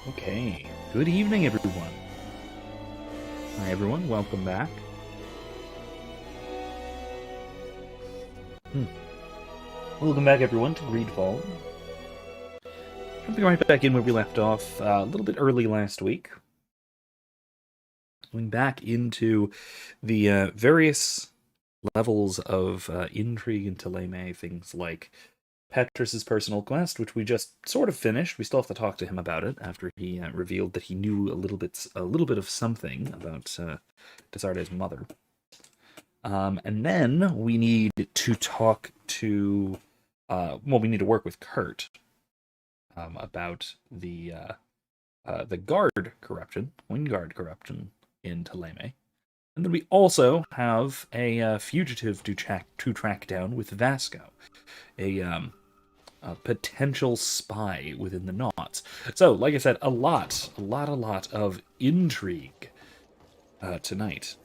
Okay, good evening, everyone. Hi, everyone. Welcome back. Hmm. Welcome back, everyone, to Greedfall. Jumping right back in where we left off a little bit early last week. Going back into the various levels of intrigue in Teleme, things like Petrus's personal quest, which we just sort of finished. We still have to talk to him about it after he revealed that he knew a little bit of something about Desarde's mother. And then we need to talk to, we need to work with Kurt about the guard corruption, Wing Guard corruption in Teleme. And then we also have a fugitive to track down with Vasco, a potential spy within the knots. So, like I said, a lot of intrigue tonight.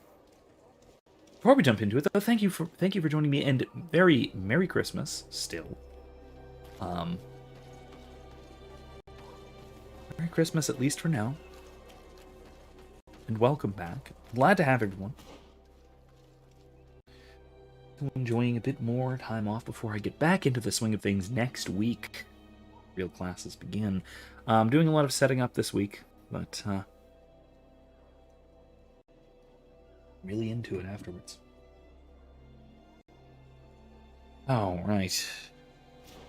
Before we jump into it, though, thank you for joining me, and very Merry Christmas still. Merry Christmas, at least for now, and welcome back. Glad to have everyone. Enjoying a bit more time off before I get back into the swing of things next week. Real classes begin. I'm doing a lot of setting up this week, but really into it afterwards. All right.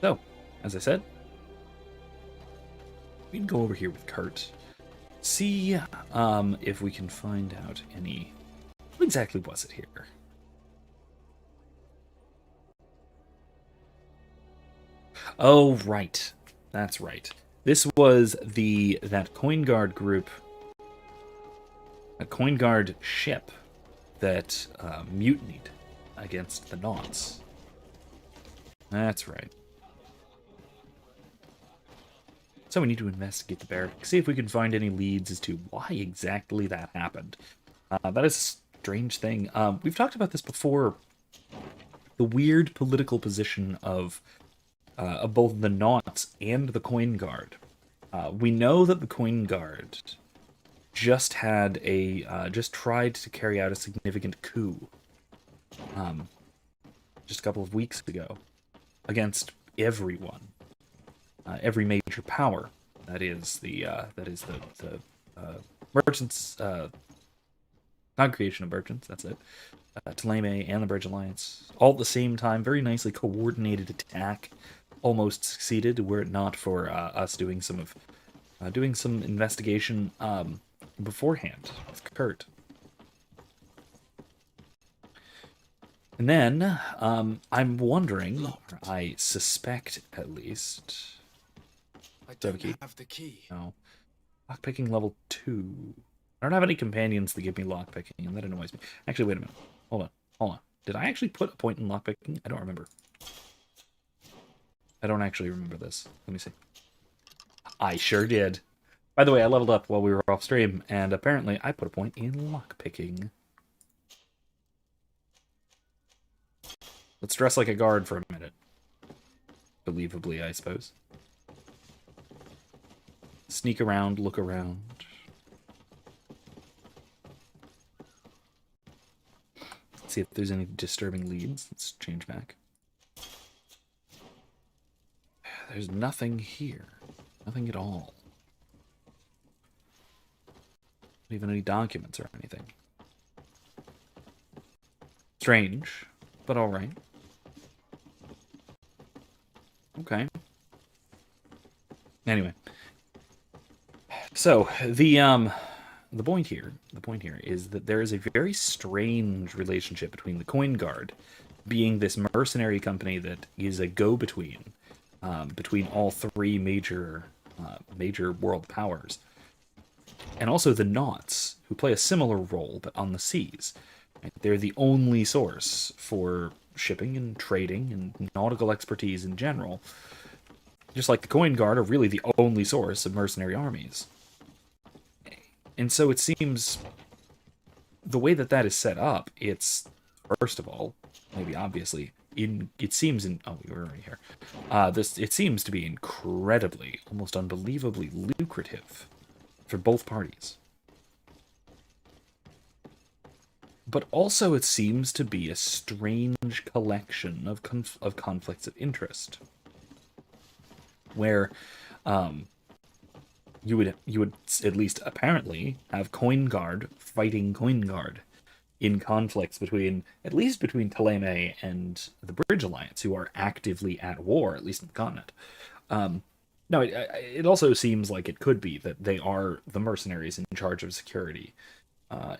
So, as I said, we can go over here with Kurt. See if we can find out any... What exactly was it here? Oh, right. That's right. This was that Coin Guard group, a Coin Guard ship that mutinied against the Knots. That's right. So we need to investigate the barrack, see if we can find any leads as to why exactly that happened. That is a strange thing. We've talked about this before. The weird political position of both the Knots and the Coin Guard. We know that the Coin Guard just tried to carry out a significant coup, just a couple of weeks ago, against everyone, every major power. That is the merchants, congregation of merchants. That's it. Teleme and the Bridge Alliance, all at the same time. Very nicely coordinated attack. Almost succeeded were it not for us doing some investigation beforehand with Kurt. And then I'm wondering, or I suspect at least. I don't have the key. No. Lockpicking level 2. I don't have any companions that give me lockpicking, and that annoys me. Actually, wait a minute. Hold on. Did I actually put a point in lockpicking? I don't remember. I don't actually remember this. Let me see. I sure did. By the way, I leveled up while we were off stream, and apparently I put a point in lockpicking. Let's dress like a guard for a minute. Believably, I suppose. Sneak around, look around. Let's see if there's any disturbing leads. Let's change back. There's nothing here. Nothing at all. Not even any documents or anything. Strange, but alright. Okay. Anyway. So, the point here is that there is a very strange relationship between the Coin Guard, being this mercenary company that is a go-between between all three major world powers, and also the Knots, who play a similar role but on the seas. They're the only source for shipping and trading and nautical expertise in general, just like the Coin Guard are really the only source of mercenary armies. And so it seems, the way that is set up, it's, first of all, maybe obviously, it seems already here. It seems to be incredibly, almost unbelievably lucrative for both parties. But also, it seems to be a strange collection of conflicts of interest, where you would at least apparently have Coin Guard fighting Coin Guard in conflicts between Ptolemy and the Bridge Alliance, who are actively at war, at least in the continent. No, it also seems like it could be that they are the mercenaries in charge of security,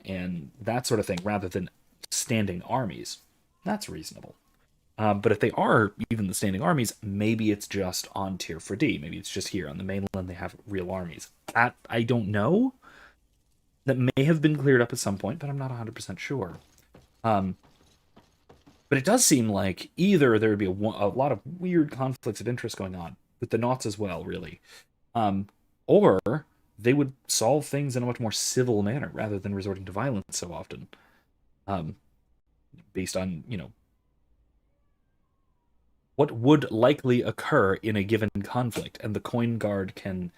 and that sort of thing, rather than standing armies. That's reasonable. But if they are even the standing armies, maybe it's just on Tier 4D. Maybe it's just here on the mainland they have real armies. That I don't know. That may have been cleared up at some point, but I'm not 100% sure. But it does seem like either there would be a lot of weird conflicts of interest going on, with the Knots as well, really. Or they would solve things in a much more civil manner, rather than resorting to violence so often. Based on, what would likely occur in a given conflict, and the Coin Guard can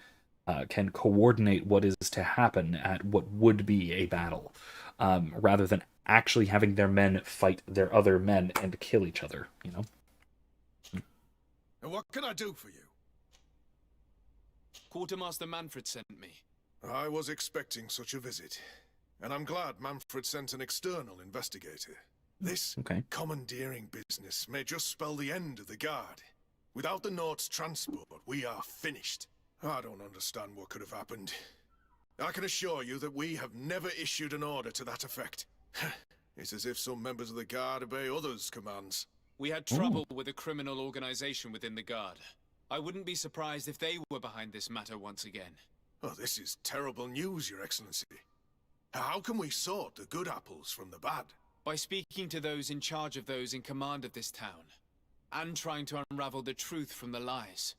coordinate what is to happen at what would be a battle, rather than actually having their men fight their other men and kill each other. And what can I do for you? Quartermaster Manfred sent me. I was expecting such a visit, and I'm glad Manfred sent an external investigator. This commandeering business may just spell the end of the Guard. Without the Nord's transport, we are finished. I don't understand what could have happened. I can assure you that we have never issued an order to that effect. It's as if some members of the Guard obey others' commands. We had trouble with a criminal organization within the Guard. I wouldn't be surprised if they were behind this matter once again. Oh, this is terrible news, Your Excellency. How can we sort the good apples from the bad? By speaking to those in charge of those in command of this town, and trying to unravel the truth from the lies.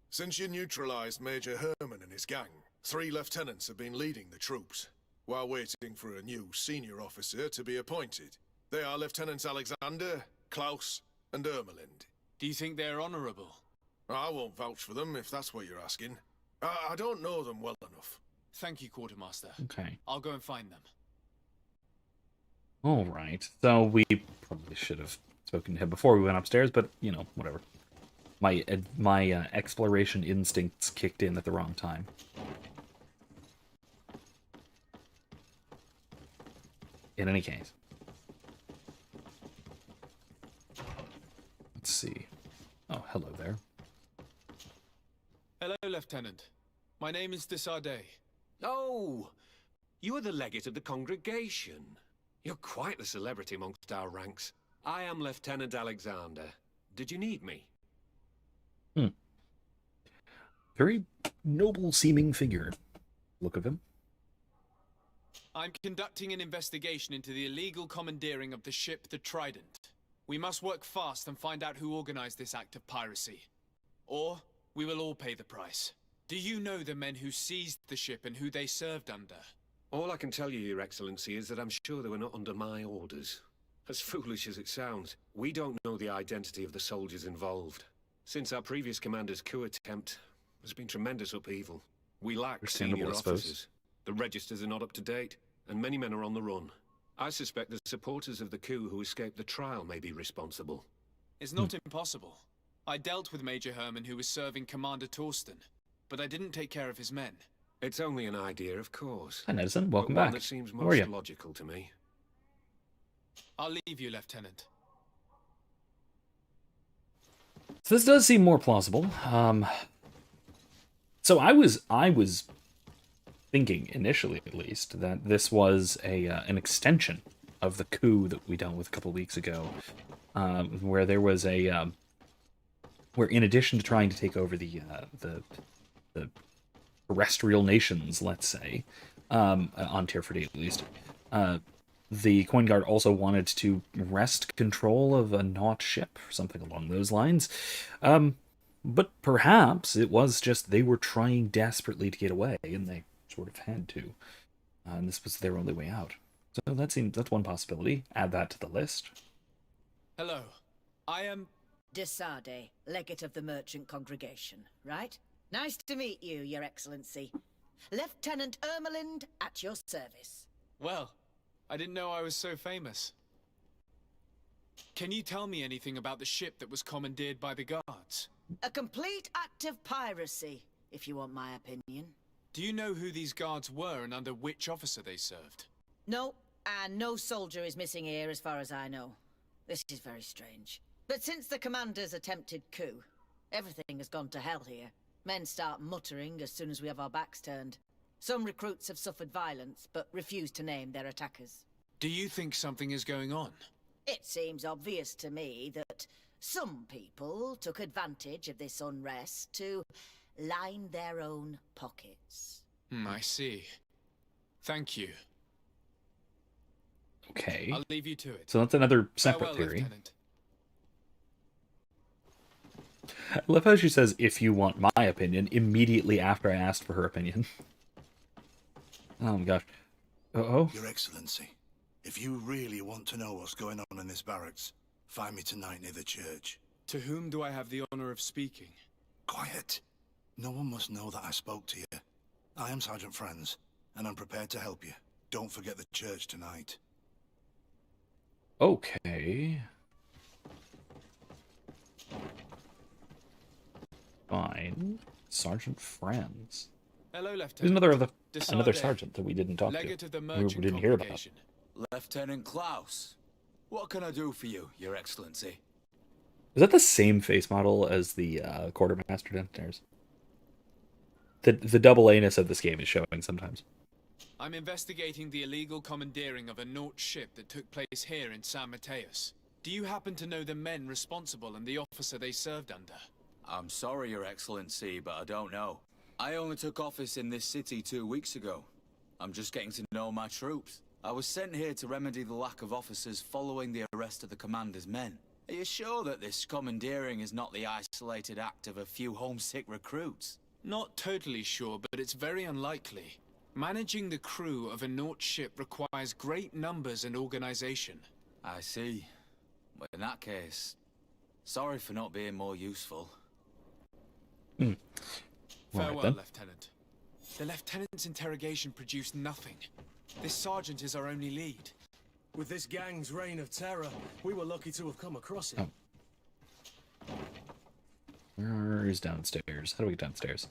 Since you neutralized Major Herman and his gang, 3 lieutenants have been leading the troops, while waiting for a new senior officer to be appointed. They are Lieutenants Alexander, Klaus, and Ermelind. Do you think they're honorable? I won't vouch for them, if that's what you're asking. I don't know them well enough. Thank you, Quartermaster. Okay. I'll go and find them. All right. So we probably should have spoken to him before we went upstairs, but, whatever. My exploration instincts kicked in at the wrong time. In any case. Let's see. Oh, hello there. Hello, Lieutenant. My name is Desardet. Oh, you are the legate of the congregation. You're quite the celebrity amongst our ranks. I am Lieutenant Alexander. Did you need me? Very noble-seeming figure. Look of him. I'm conducting an investigation into the illegal commandeering of the ship the Trident. We must work fast and find out who organized this act of piracy. Or we will all pay the price. Do you know the men who seized the ship and who they served under? All I can tell you, Your Excellency, is that I'm sure they were not under my orders. As foolish as it sounds, we don't know the identity of the soldiers involved. Since our previous commander's coup attempt, there's been tremendous upheaval. We lack senior officers. The registers are not up to date, and many men are on the run. I suspect the supporters of the coup who escaped the trial may be responsible. It's not impossible. I dealt with Major Herman, who was serving Commander Torsten, but I didn't take care of his men. It's only an idea, of course. Hi, Edison. Welcome but one back. that seems How are you? most logical to me. I'll leave you, Lieutenant. So this does seem more plausible. So I was thinking initially, at least, that this was an extension of the coup that we dealt with a couple weeks ago, where there was where in addition to trying to take over the terrestrial nations, let's say, on Tier 4D at least, the Coin Guard also wanted to wrest control of a Knot ship, or something along those lines. But perhaps it was just they were trying desperately to get away, and they sort of had to. And this was their only way out. So that's one possibility. Add that to the list. Hello. I am... Desardet, legate of the merchant congregation, right? Nice to meet you, Your Excellency. Lieutenant Ermelind, at your service. Well, I didn't know I was so famous. Can you tell me anything about the ship that was commandeered by the guards? A complete act of piracy, if you want my opinion. Do you know who these guards were and under which officer they served? No, and no soldier is missing here as far as I know. This is very strange. But since the commander's attempted coup, everything has gone to hell here. Men start muttering as soon as we have our backs turned. Some recruits have suffered violence, but refuse to name their attackers. Do you think something is going on? It seems obvious to me that some people took advantage of this unrest to line their own pockets. I see. Thank you. Okay. I'll leave you to it. So that's another separate Farewell, theory. Lieutenant. I love how she says, if you want my opinion, immediately after I asked for her opinion. Oh my gosh. Uh-oh. Your Excellency, if you really want to know what's going on in this barracks, find me tonight near the church. To whom do I have the honor of speaking? Quiet. No one must know that I spoke to you. I am Sergeant Franz, and I'm prepared to help you. Don't forget the church tonight. Okay. Fine. Sergeant Franz. Hello, Lieutenant. There's another sergeant that we didn't talk Legate to. of the We merchant didn't hear about. congregation. Lieutenant Klaus, what can I do for you, Your Excellency? Is that the same face model as the quartermaster downstairs? The double anus of this game is showing sometimes. I'm investigating the illegal commandeering of a Naut ship that took place here in San Mateus. Do you happen to know the men responsible and the officer they served under? I'm sorry, Your Excellency, but I don't know. I only took office in this city 2 weeks ago. I'm just getting to know my troops. I was sent here to remedy the lack of officers following the arrest of the commander's men. Are you sure that this commandeering is not the isolated act of a few homesick recruits? Not totally sure, but it's very unlikely. Managing the crew of a Naut ship requires great numbers and organization. I see. Well, in that case, sorry for not being more useful. Farewell, then. Lieutenant. The Lieutenant's interrogation produced nothing. This sergeant is our only lead. With this gang's reign of terror, we were lucky to have come across it. Where's downstairs? How do we get downstairs?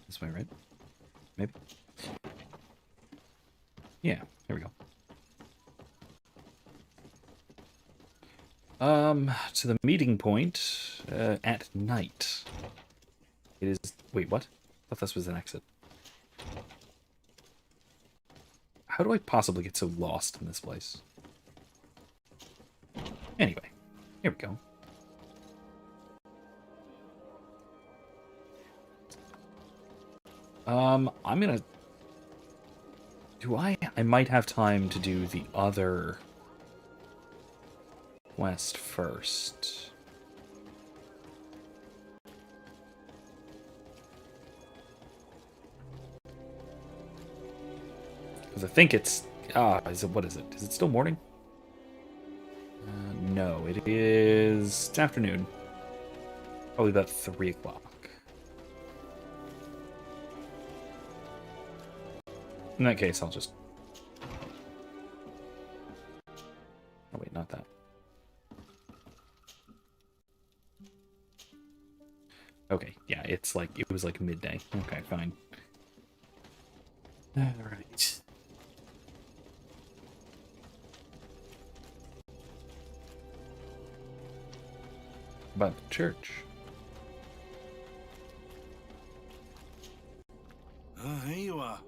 This way, right? Maybe? Yeah, here we go. To the meeting point at night. It is... Wait, what? I thought this was an exit. How do I possibly get so lost in this place? Anyway, here we go. I'm gonna... I might have time to do the other quest first. Because I think it's... what is it? Is it still morning? No, it is... It's afternoon. Probably about 3 o'clock. In that case, I'll just... Oh wait, not that. Okay, yeah, it was like midday. Okay, fine. Alright. About the church. Here you are.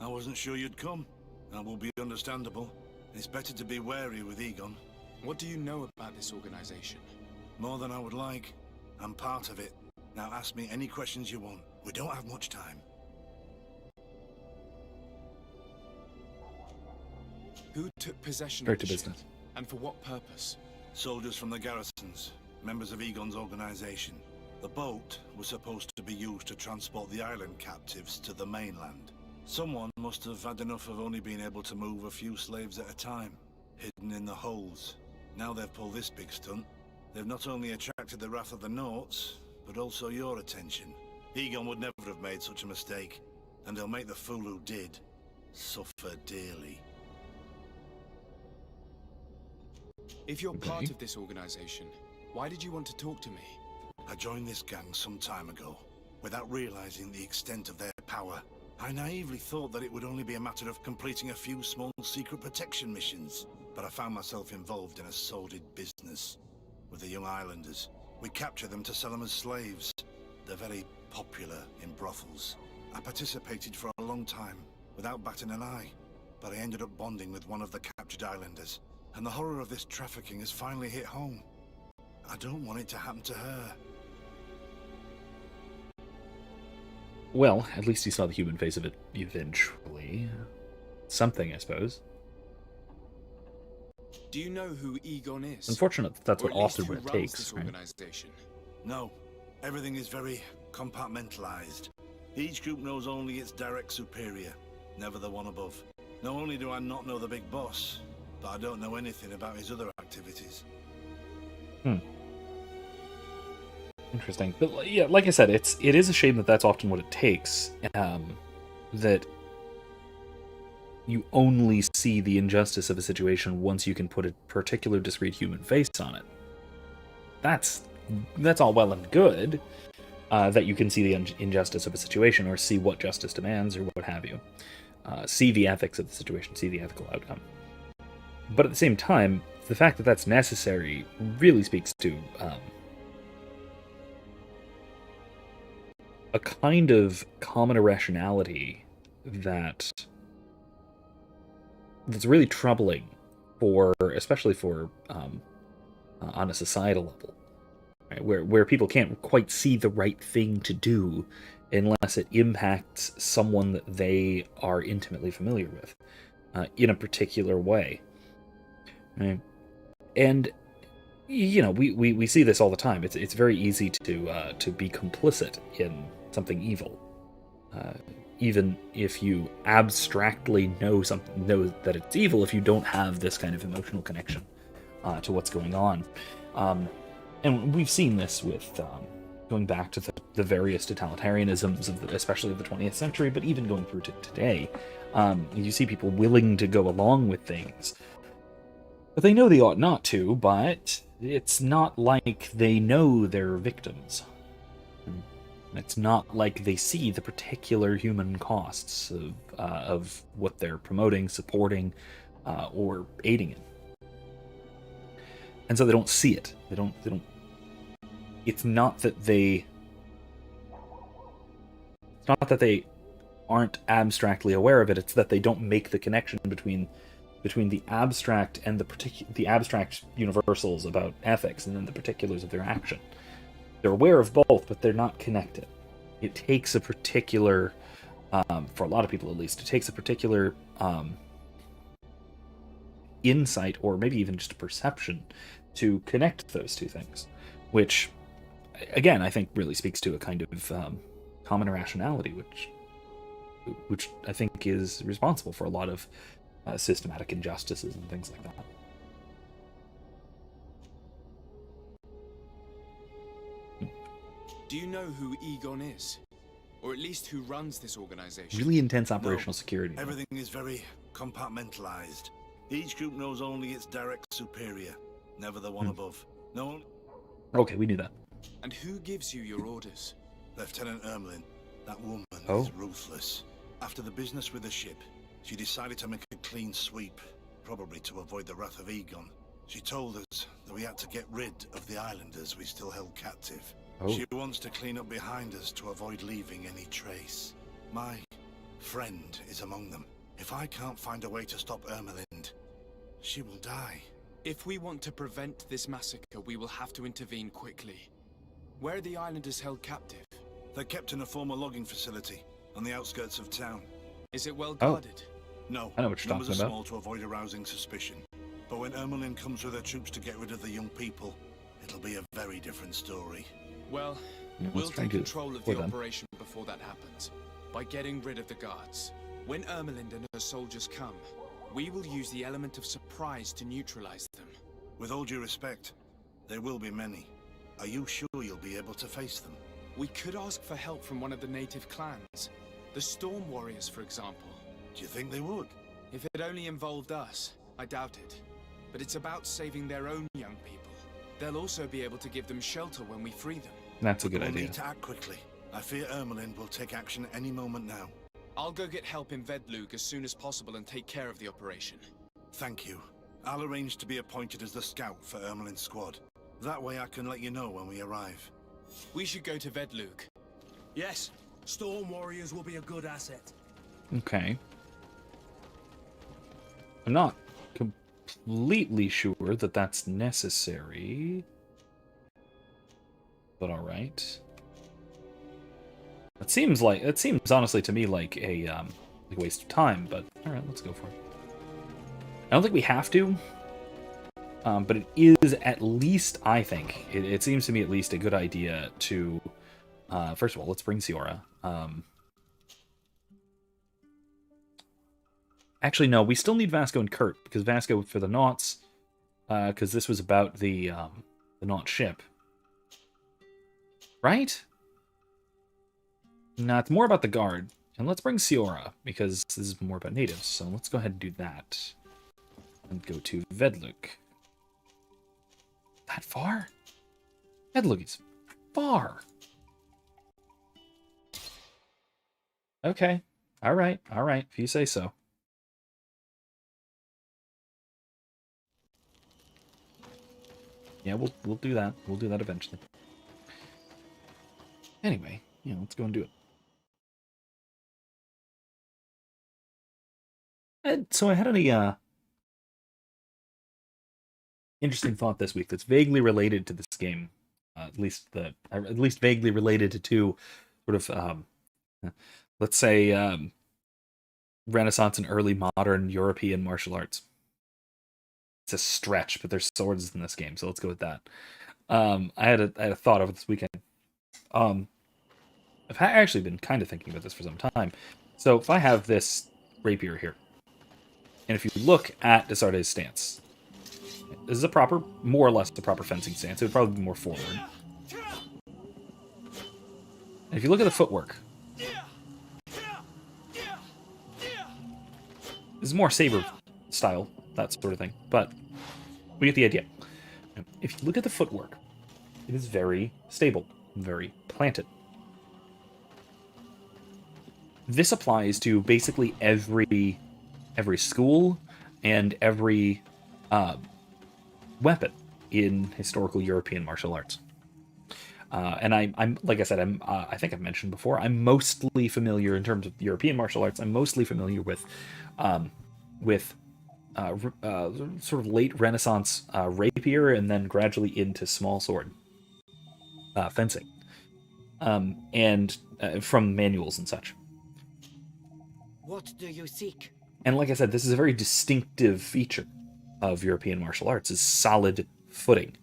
I wasn't sure you'd come. That will be understandable. It's better to be wary with Egon. What do you know about this organization? More than I would like. I'm part of it. Now ask me any questions you want. We don't have much time. Who took possession Straight of to the ship? business. And for what purpose? Soldiers from the garrisons, members of Egon's organization. The boat was supposed to be used to transport the island captives to the mainland. Someone must have had enough of only being able to move a few slaves at a time, hidden in the holds. Now they've pulled this big stunt. They've not only attracted the wrath of the Nauts, but also your attention. Egon would never have made such a mistake. and they'll make the fool who did suffer dearly. If you're part of this organization, why did you want to talk to me? I joined this gang some time ago, without realizing the extent of their power. I naively thought that it would only be a matter of completing a few small secret protection missions, but I found myself involved in a sordid business with the young islanders. We capture them to sell them as slaves. They're very popular in brothels. I participated for a long time, without batting an eye, but I ended up bonding with one of the captured islanders, and the horror of this trafficking has finally hit home. I don't want it to happen to her. Well, at least he saw the human face of it eventually. Something, I suppose. Do you know who Egon is? Unfortunate that that's what often what it takes, right? No. Everything is very compartmentalized. Each group knows only its direct superior, never the one above. Not only do I not know the big boss, but I don't know anything about his other activities. Interesting. But yeah, like I said, it is a shame that that's often what it takes. That you only see the injustice of a situation once you can put a particular discrete human face on it. That's all well and good, that you can see the injustice of a situation, or see what justice demands, or what have you. See the ethics of the situation, see the ethical outcome. But at the same time, the fact that that's necessary really speaks to a kind of common irrationality that's really troubling, especially on a societal level, right? Where people can't quite see the right thing to do unless it impacts someone that they are intimately familiar with in a particular way. Right? And we see this all the time. It's very easy to be complicit in something evil, even if you abstractly know that it's evil. If you don't have this kind of emotional connection to what's going on, and we've seen this with going back to the various totalitarianisms especially of the 20th century, but even going through to today, you see people willing to go along with things, but they know they ought not to. But it's not like they know they're victims. It's not like they see the particular human costs of what they're promoting, supporting, or aiding in, and so they don't see it. They don't. It's not that they aren't abstractly aware of it. It's that they don't make the connection between the abstract and the abstract universals about ethics, and then the particulars of their action. They're aware of both, but they're not connected. It takes a particular, for a lot of people at least, it takes a particular insight, or maybe even just a perception, to connect those two things, which, again, I think really speaks to a kind of common irrationality, which I think is responsible for a lot of systematic injustices and things like that. Do you know who Egon is? Or at least who runs this organization? Really intense operational security. Everything is very compartmentalized. Each group knows only its direct superior, never the one above. No one... Okay, we knew that. And who gives you your orders? Lieutenant Ermelin. That woman is ruthless. After the business with the ship, she decided to make a clean sweep, probably to avoid the wrath of Egon. She told us that we had to get rid of the islanders we still held captive. She wants to clean up behind us to avoid leaving any trace. My friend is among them. If I can't find a way to stop Ermelind, she will die. If we want to prevent this massacre, we will have to intervene quickly. Where are the islanders held captive? They're kept in a former logging facility on the outskirts of town. Is it well guarded? No, I know what you're numbers talking are about. small to avoid arousing suspicion. But when Ermelin comes with her troops to get rid of the young people, it'll be a very different story. Well, we'll take control of the operation before that happens, by getting rid of the guards. When Ermelind and her soldiers come, we will use the element of surprise to neutralize them. With all due respect, there will be many. Are you sure you'll be able to face them? We could ask for help from one of the native clans. The Storm Warriors, for example. Do you think they would? If it only involved us, I doubt it. But it's about saving their own young people. They'll also be able to give them shelter when we free them. That's a good We'll idea. need to act quickly. I fear Ermelin will take action any moment now. I'll go get help in Vedlug as soon as possible and take care of the operation. Thank you. I'll arrange to be appointed as the scout for Ermelin's squad. That way I can let you know when we arrive. We should go to Vedlug. Yes, Storm Warriors will be a good asset. Okay. I'm not completely sure that that's necessary. But alright. It seems honestly to me like a waste of time, but alright, let's go for it. I don't think we have to. But it is at least, I think, it seems to me at least a good idea to first of all, let's bring Siora. Actually, no, we still need Vasco and Kurt, because Vasco for the knots, because this was about the knot ship. Right? No, it's more about the guard. And let's bring Siora, because this is more about natives, so let's go ahead and do that. And go to Vedlug. That far? Vedlug is far. Okay. Alright, if you say so. Yeah, we'll do that. We'll do that eventually. Anyway, let's go and do it. So I had an interesting thought this week that's vaguely related to this game, at least vaguely related to sort of, let's say, Renaissance and early modern European martial arts. It's a stretch, but there's swords in this game, so let's go with that. I had a thought over this weekend. I've actually been kind of thinking about this for some time. So if I have this rapier here, and if you look at Desarde's stance, this is more or less a proper fencing stance. It would probably be more forward. And if you look at the footwork, this is more saber style, that sort of thing. But we get the idea. If you look at the footwork, it is very stable, very planted. This applies to basically every school and every weapon in historical European martial arts. And I'm like I said, I think I've mentioned before, I'm mostly familiar in terms of European martial arts. I'm mostly familiar with sort of late Renaissance rapier, and then gradually into small sword fencing, and from manuals and such. What do you seek? And like I said, this is a very distinctive feature of European martial arts, is solid footing.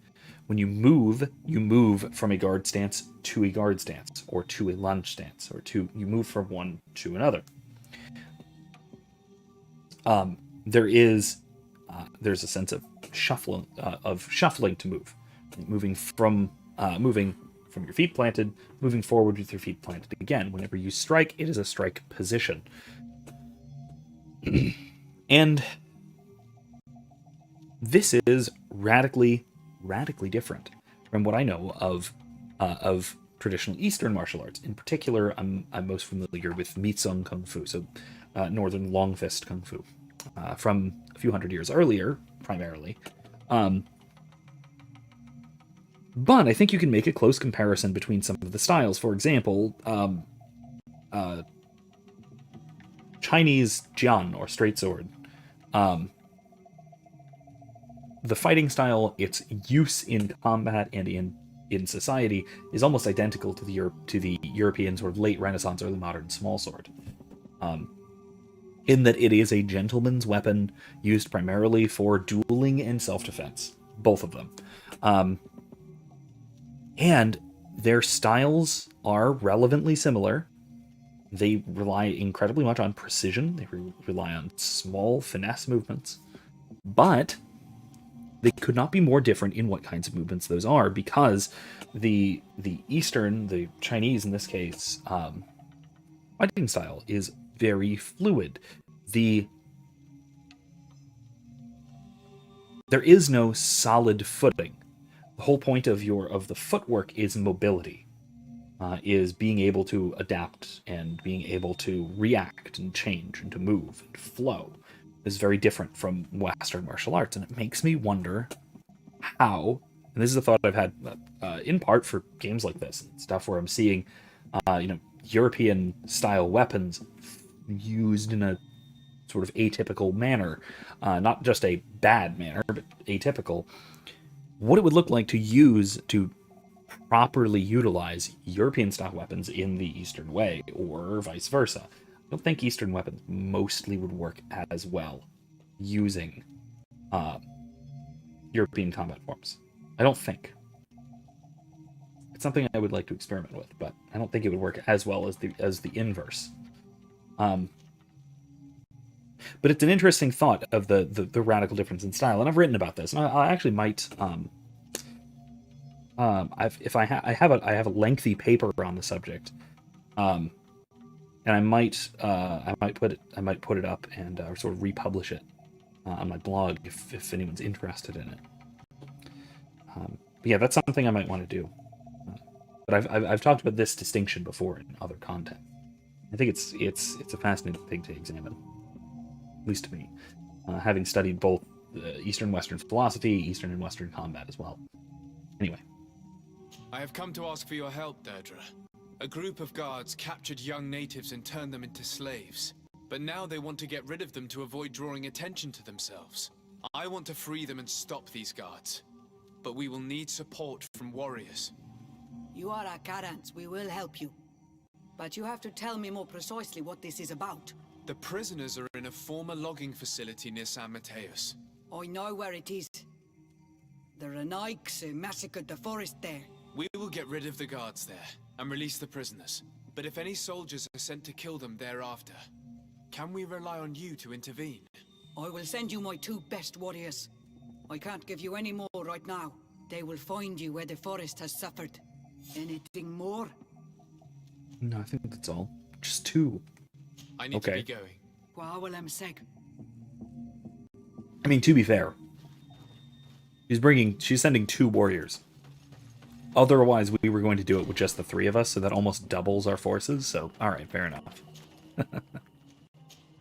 When you move from a guard stance to a guard stance, or to a lunge stance, or you move from one to another. There's a sense of shuffling to move, moving from your feet planted, moving forward with your feet planted again. Whenever you strike, it is a strike position. And this is radically different from what I know of traditional Eastern martial arts. In particular, I'm most familiar with Mitsung Kung Fu, so Northern Long Fist Kung Fu, from a few hundred years earlier, primarily. But I think you can make a close comparison between some of the styles. For example, Chinese jian, or straight sword. The fighting style, its use in combat and in society, is almost identical to the European sort of late Renaissance, early modern small sword. In that it is a gentleman's weapon used primarily for dueling and self-defense. Both of them. And their styles are relevantly similar. They rely incredibly much on precision. They rely on small finesse movements. But they could not be more different in what kinds of movements those are, because the Eastern, the Chinese in this case, fighting style is very fluid. There is no solid footing. The whole point of the footwork is mobility, is being able to adapt and being able to react and change and to move and flow. Is very different from Western martial arts, and it makes me wonder how. And this is a thought I've had in part for games like this and stuff where I'm seeing, European style weapons used in a sort of atypical manner, not just a bad manner, but atypical. What it would look like to properly utilize European style weapons in the Eastern way, or vice versa. I don't think Eastern weapons mostly would work as well using European combat forms. I don't think. It's something I would like to experiment with, but I don't think it would work as well as the inverse. But it's an interesting thought of the radical difference in style, and I've written about this, and I actually might. I have a lengthy paper on the subject, and I might put it up and sort of republish it on my blog if anyone's interested in it. But yeah, that's something I might want to do. But I've talked about this distinction before in other content. I think it's a fascinating thing to examine, at least to me, having studied both Eastern and Western philosophy, Eastern and Western combat as well. Anyway. I have come to ask for your help, Deirdre. A group of guards captured young natives and turned them into slaves. But now they want to get rid of them to avoid drawing attention to themselves. I want to free them and stop these guards. But we will need support from warriors. You are our Karans. We will help you. But you have to tell me more precisely what this is about. The prisoners are in a former logging facility near San Mateus. I know where it is. The Renaiks massacred the forest there. We will get rid of the guards there and release the prisoners. But if any soldiers are sent to kill them thereafter, can we rely on you to intervene? I will send you my 2 best warriors. I can't give you any more right now. They will find you where the forest has suffered. Anything more? No, I think that's all. Just 2. I need to be going. I mean, to be fair, she's sending 2 warriors. Otherwise, we were going to do it with just the 3 of us, so that almost doubles our forces. So, all right, fair enough.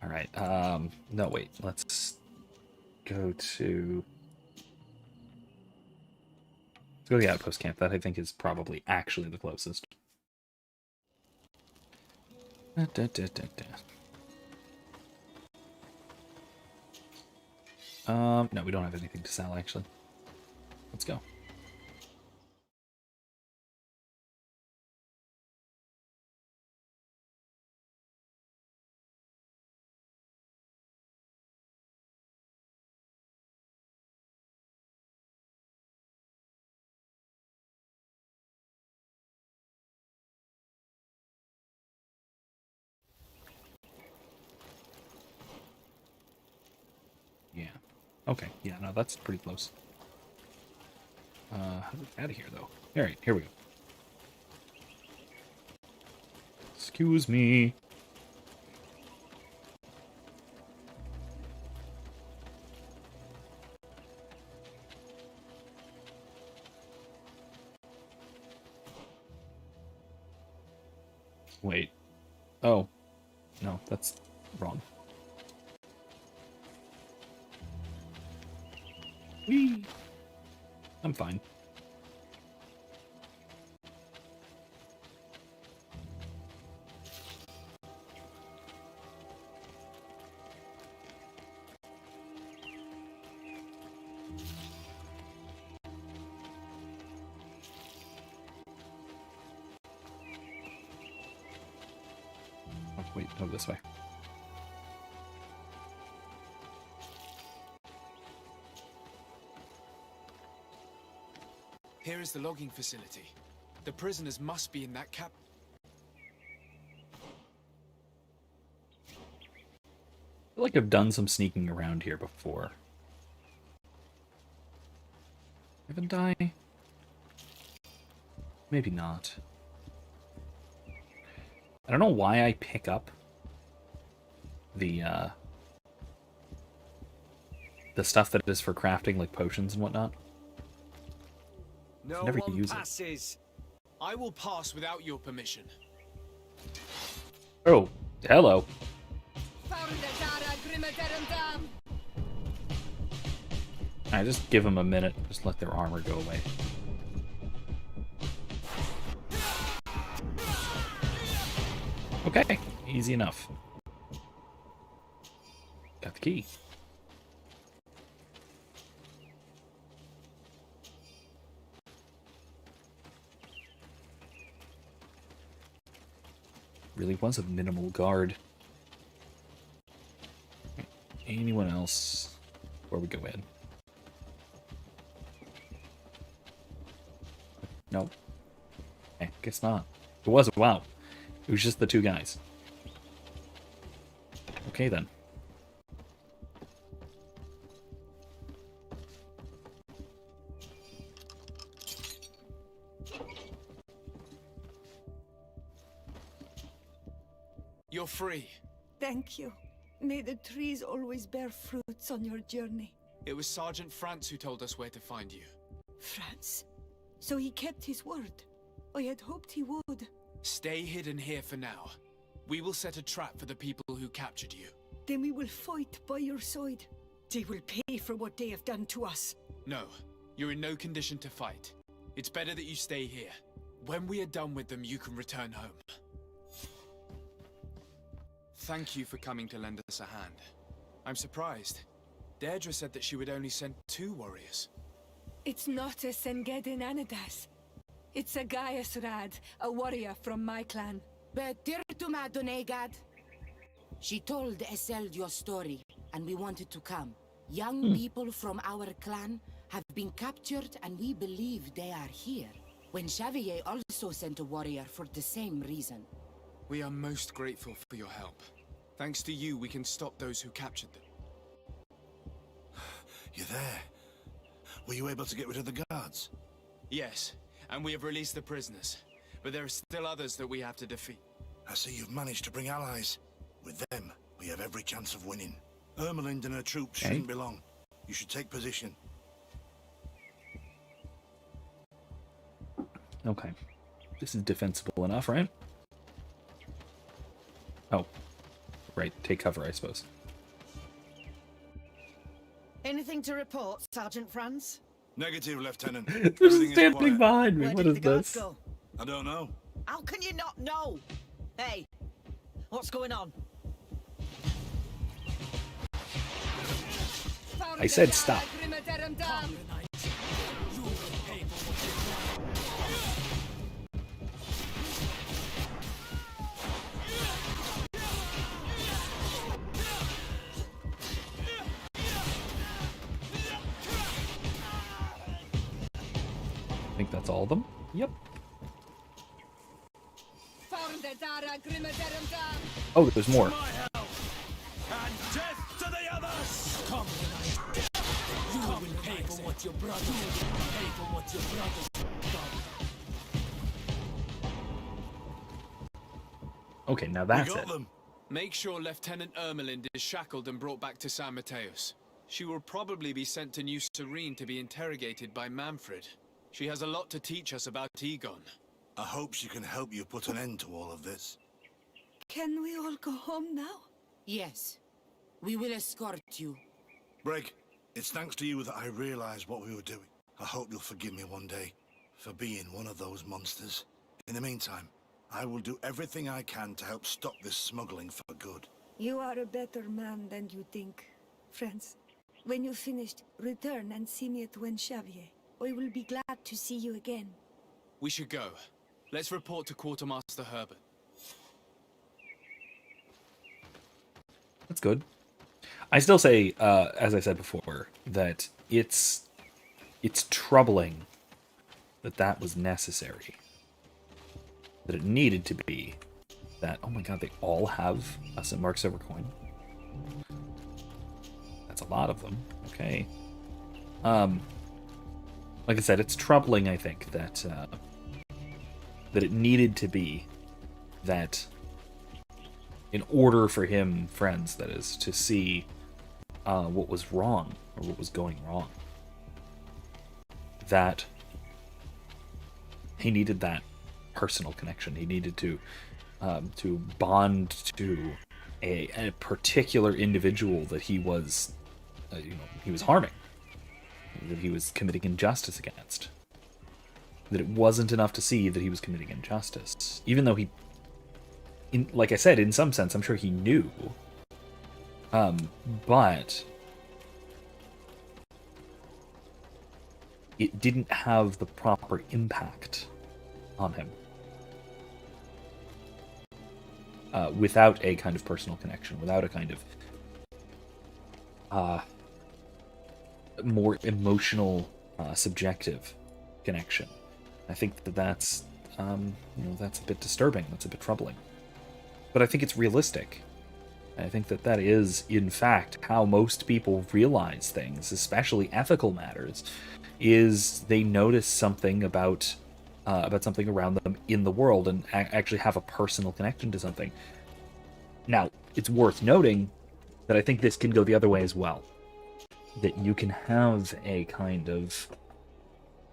All right. No, wait. Let's go to the outpost camp. That I think is probably actually the closest. No, we don't have anything to sell, actually. Let's go. Yeah. Okay. Yeah, no, that's pretty close. How do we get out of here, though? All right, here we go. Excuse me. Wait. Oh. No, that's wrong. Whee! I'm fine. Oh, wait, no, this way. Here is the logging facility. The prisoners must be in that cap. I feel like I've done some sneaking around here before. Haven't I? Maybe not. I don't know why I pick up the stuff that is for crafting, like potions and whatnot. No never one use passes. I will pass without your permission. Oh, hello. I just give them a minute. Just let their armor go away. Okay, easy enough. Got the key. Really was a minimal guard. Anyone else before we go in? Nope. Okay, guess not. It was, wow. It was just the two guys. Okay then. You're free. Thank you. May the trees always bear fruits on your journey. It was Sergeant France who told us where to find you. France? So he kept his word. I had hoped he would. Stay hidden here for now. We will set a trap for the people who captured you. Then we will fight by your side. They will pay for what they have done to us. No, you're in no condition to fight. It's better that you stay here. When we are done with them, you can return home. Thank you for coming to lend us a hand. I'm surprised. Deirdre said that she would only send 2 warriors. It's not a Sengedin Anadas. It's a Gaius Rad, a warrior from my clan. Betirtuma Donegad. She told Eseld your story, and we wanted to come. Young people from our clan have been captured, and we believe they are here. When Xavier also sent a warrior for the same reason. We are most grateful for your help. Thanks to you, we can stop those who captured them. You're there. Were you able to get rid of the guards? Yes, and we have released the prisoners. But there are still others that we have to defeat. I see you've managed to bring allies. With them, we have every chance of winning. Ermelind and her troops shouldn't be long. You should take position. Okay. This is defensible enough, right? Oh. Right, take cover, I suppose. Anything to report, Sergeant Franz? Negative, Lieutenant. They're standing behind me. Where What did is the guards this? go? I don't know. How can you not know? Hey, what's going on? I said stop. I think that's all of them. Yep. Oh, there's more. And death to the others! Come, you will pay for what your brothers pay for what your brothers done. Okay, now that's it. Them. Make sure Lieutenant Ermelind is shackled and brought back to San Mateos. She will probably be sent to New Serene to be interrogated by Manfred. She has a lot to teach us about Egon. I hope she can help you put an end to all of this. Can we all go home now? Yes. We will escort you. Brig, it's thanks to you that I realized what we were doing. I hope you'll forgive me one day for being one of those monsters. In the meantime, I will do everything I can to help stop this smuggling for good. You are a better man than you think, friends. When you've finished, return and see me at Wen Xavier. I will be glad to see you again. We should go. Let's report to Quartermaster Herbert. That's good. I still say, as I said before, that it's troubling that that was necessary. That it needed to be. That, oh my god, they all have a St. Mark silver coin. That's a lot of them. Okay. Like I said, it's troubling, I think, that that it needed to be that in order for him, friends, that is, to see what was wrong, or what was going wrong. That he needed that personal connection. He needed to bond to a particular individual that he was, he was harming, that he was committing injustice against. That it wasn't enough to see that he was committing injustice, even though he, like I said, in some sense, I'm sure he knew. But it didn't have the proper impact on him without a kind of personal connection, without a kind of more emotional, subjective connection. I think that's that's a bit disturbing. That's a bit troubling. But I think it's realistic. I think that is, in fact, how most people realize things, especially ethical matters, is they notice something about something around them in the world and actually have a personal connection to something. Now, it's worth noting that I think this can go the other way as well. That you can have a kind of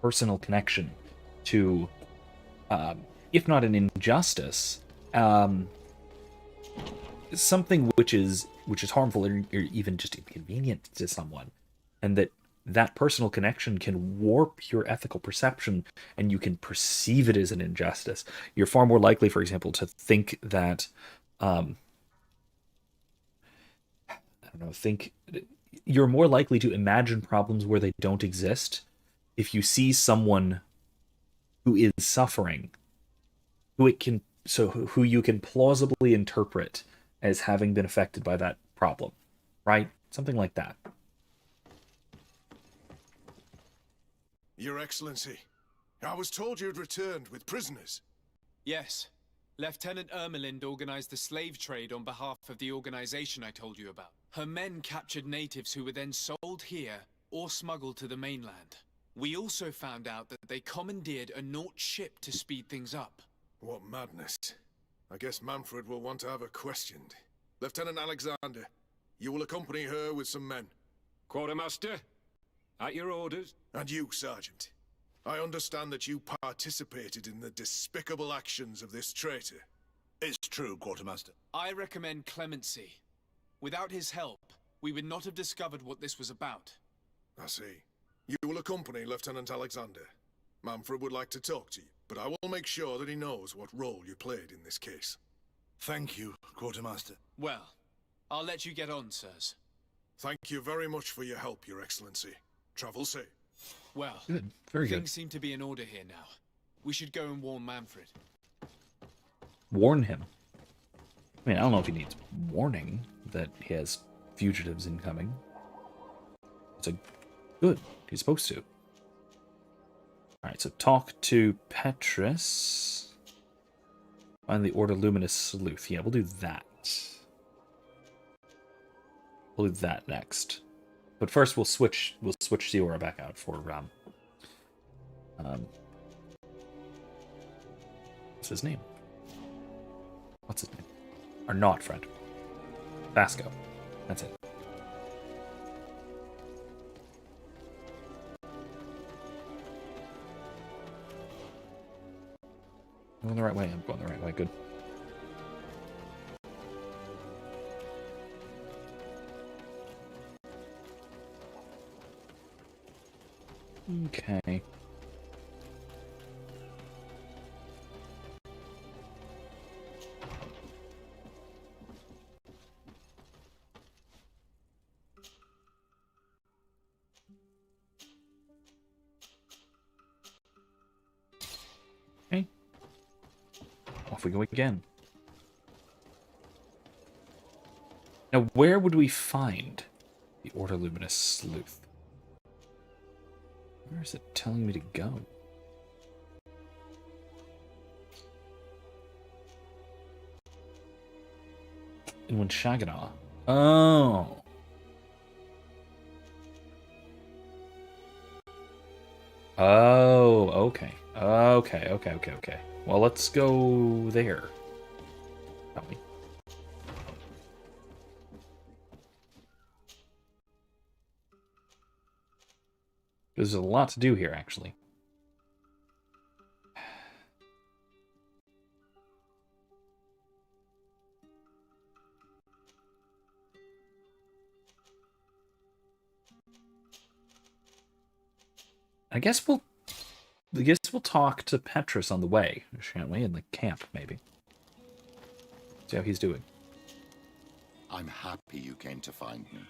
personal connection to, if not an injustice, something which is harmful or even just inconvenient to someone, and that personal connection can warp your ethical perception, and you can perceive it as an injustice. You're far more likely, for example, to think that, you're more likely to imagine problems where they don't exist if you see someone who is suffering, who you can plausibly interpret as having been affected by that problem, right? Something like that. Your Excellency, I was told you had returned with prisoners. Yes. Lieutenant Ermelind organized the slave trade on behalf of the organization I told you about. Her men captured natives who were then sold here or smuggled to the mainland. We also found out that they commandeered a Naut ship to speed things up. What madness. I guess Manfred will want to have her questioned. Lieutenant Alexander, you will accompany her with some men. Quartermaster, at your orders. And you, Sergeant. I understand that you participated in the despicable actions of this traitor. It's true, Quartermaster. I recommend clemency. Without his help, we would not have discovered what this was about. I see. You will accompany Lieutenant Alexander. Manfred would like to talk to you, but I will make sure that he knows what role you played in this case. Thank you, Quartermaster. Well, I'll let you get on, sirs. Thank you very much for your help, Your Excellency. Travel safe. Well, good. Very good. Things seem to be in order here now. We should go and warn Manfred. Warn him? I mean, I don't know if he needs warning that he has fugitives incoming. Good. He's supposed to. Alright, so talk to Petrus. Find the Order Luminous Sleuth. Yeah, we'll do that. We'll do that next. But first we'll switch Siora back out for what's his name? Our not friend. Vasco. That's it. I'm going the right way. I'm going the right way. Good. Okay. Okay. Off we go again. Now, where would we find the Order Luminous Sleuth? Where is it telling me to go? In Winshaganaw. Oh. Oh, okay. Okay. Well, let's go there. Shall we? There's a lot to do here, actually. I guess we'll talk to Petrus on the way, shan't we? In the camp, maybe. See how he's doing. I'm happy you came to find me.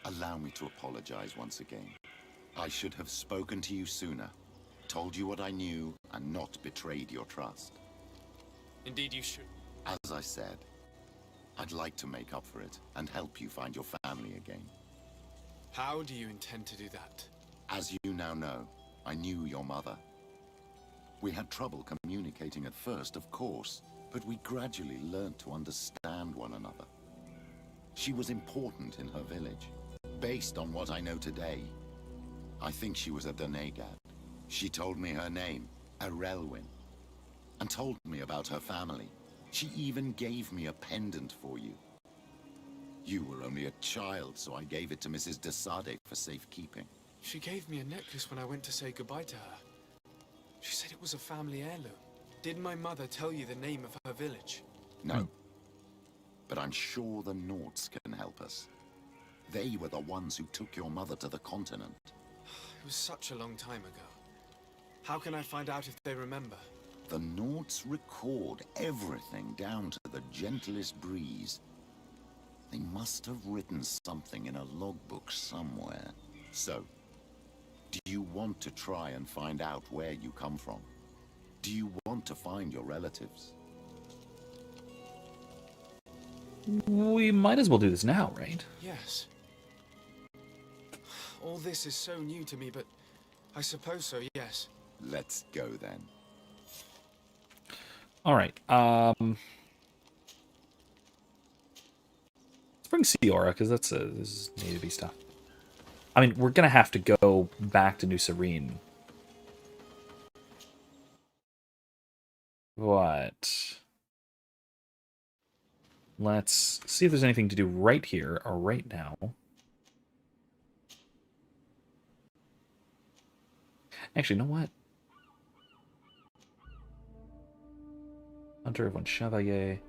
Allow me to apologize once again. I should have spoken to you sooner, told you what I knew, and not betrayed your trust. Indeed you should. As I said, I'd like to make up for it and help you find your family again. How do you intend to do that? As you now know, I knew your mother. We had trouble communicating at first, of course, but we gradually learned to understand one another. She was important in her village. Based on what I know today, I think she was a Donegad. She told me her name, Arelwin, and told me about her family. She even gave me a pendant for you. You were only a child, so I gave it to Mrs. de Sade for safekeeping. She gave me a necklace when I went to say goodbye to her. She said it was a family heirloom. Did my mother tell you the name of her village? No. But I'm sure the Nords can help us. They were the ones who took your mother to the continent. It was such a long time ago. How can I find out if they remember? The Nords record everything down to the gentlest breeze. They must have written something in a logbook somewhere. So, do you want to try and find out where you come from? Do you want to find your relatives? We might as well do this now, right? Yes. All this is so new to me, but I suppose so, yes. Let's go then. All right. Let's bring Siora, because this is need-to-be stuff. I mean, we're gonna have to go back to New Serene. But let's see if there's anything to do right here or right now. Actually, you know what? Hunter of One Chevalier.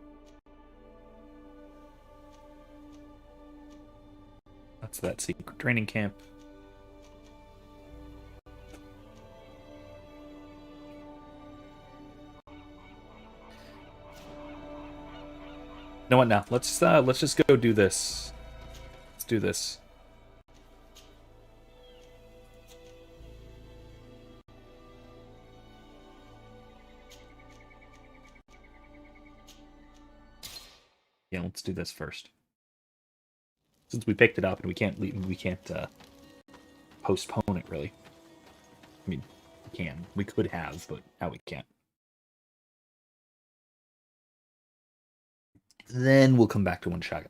That's that secret training camp. You know what now? Let's just go do this. Let's do this. Yeah, let's do this first. Since we picked it up and we can't postpone it really. I mean, we can. We could have, but now we can't. Then we'll come back to Unshaga.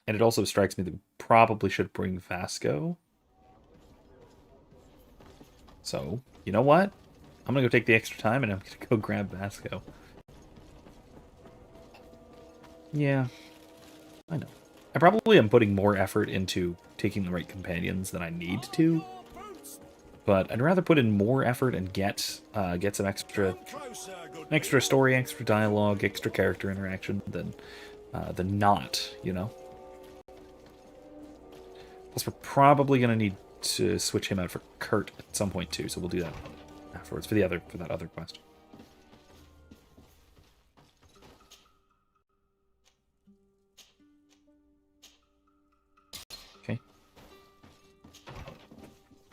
And it also strikes me that we probably should bring Vasco. So, you know what? I'm gonna go take the extra time and I'm gonna go grab Vasco. Yeah, I know. I probably am putting more effort into taking the right companions than I need to. But I'd rather put in more effort and get some extra story, extra dialogue, extra character interaction than not, you know? Plus, we're probably going to need to switch him out for Kurt at some point too, so we'll do that afterwards for that other quest. Okay.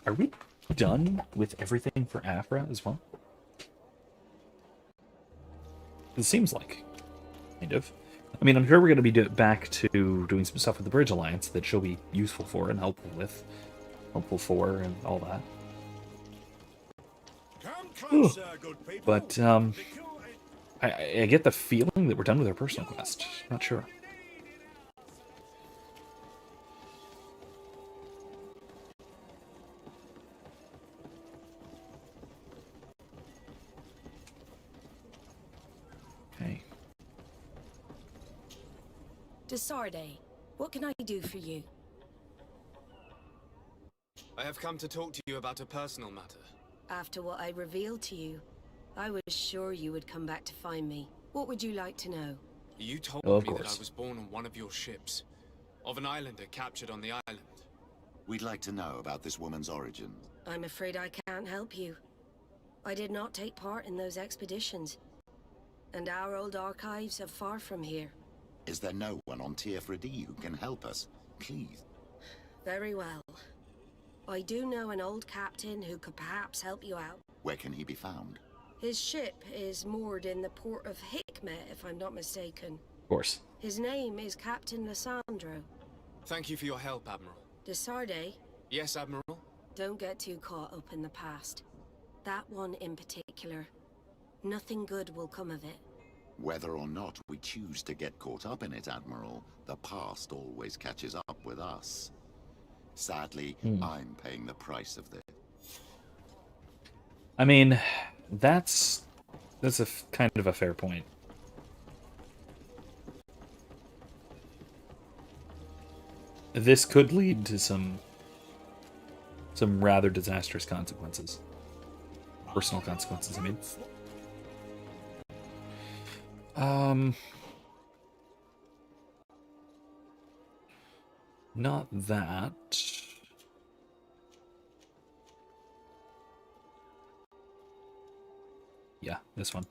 Are we done with everything for Afra as well? It seems like, kind of. I mean, I'm sure we're going to be back to doing some stuff with the Bridge Alliance that she'll be useful for and helpful for, and all that. Closer, but I get the feeling that we're done with our personal quest. Not sure. Desarde, what can I do for you? I have come to talk to you about a personal matter. After what I revealed to you, I was sure you would come back to find me. What would you like to know? You told Oh, of me that course. I was born on one of your ships. Of an islander captured on the island. We'd like to know about this woman's origin. I'm afraid I can't help you. I did not take part in those expeditions. And our old archives are far from here. Is there no one on Tier-Fredy who can help us? Please. Very well. I do know an old captain who could perhaps help you out. Where can he be found? His ship is moored in the port of Hikmet, if I'm not mistaken. Of course. His name is Captain Lissandro. Thank you for your help, Admiral. Desarde? Yes, Admiral? Don't get too caught up in the past. That one in particular. Nothing good will come of it. Whether or not we choose to get caught up in it, Admiral, the past always catches up with us. Sadly, I'm paying the price of this. I mean, that's a kind of a fair point. This could lead to some rather disastrous consequences. Personal consequences, I mean. Not that. Yeah, this one.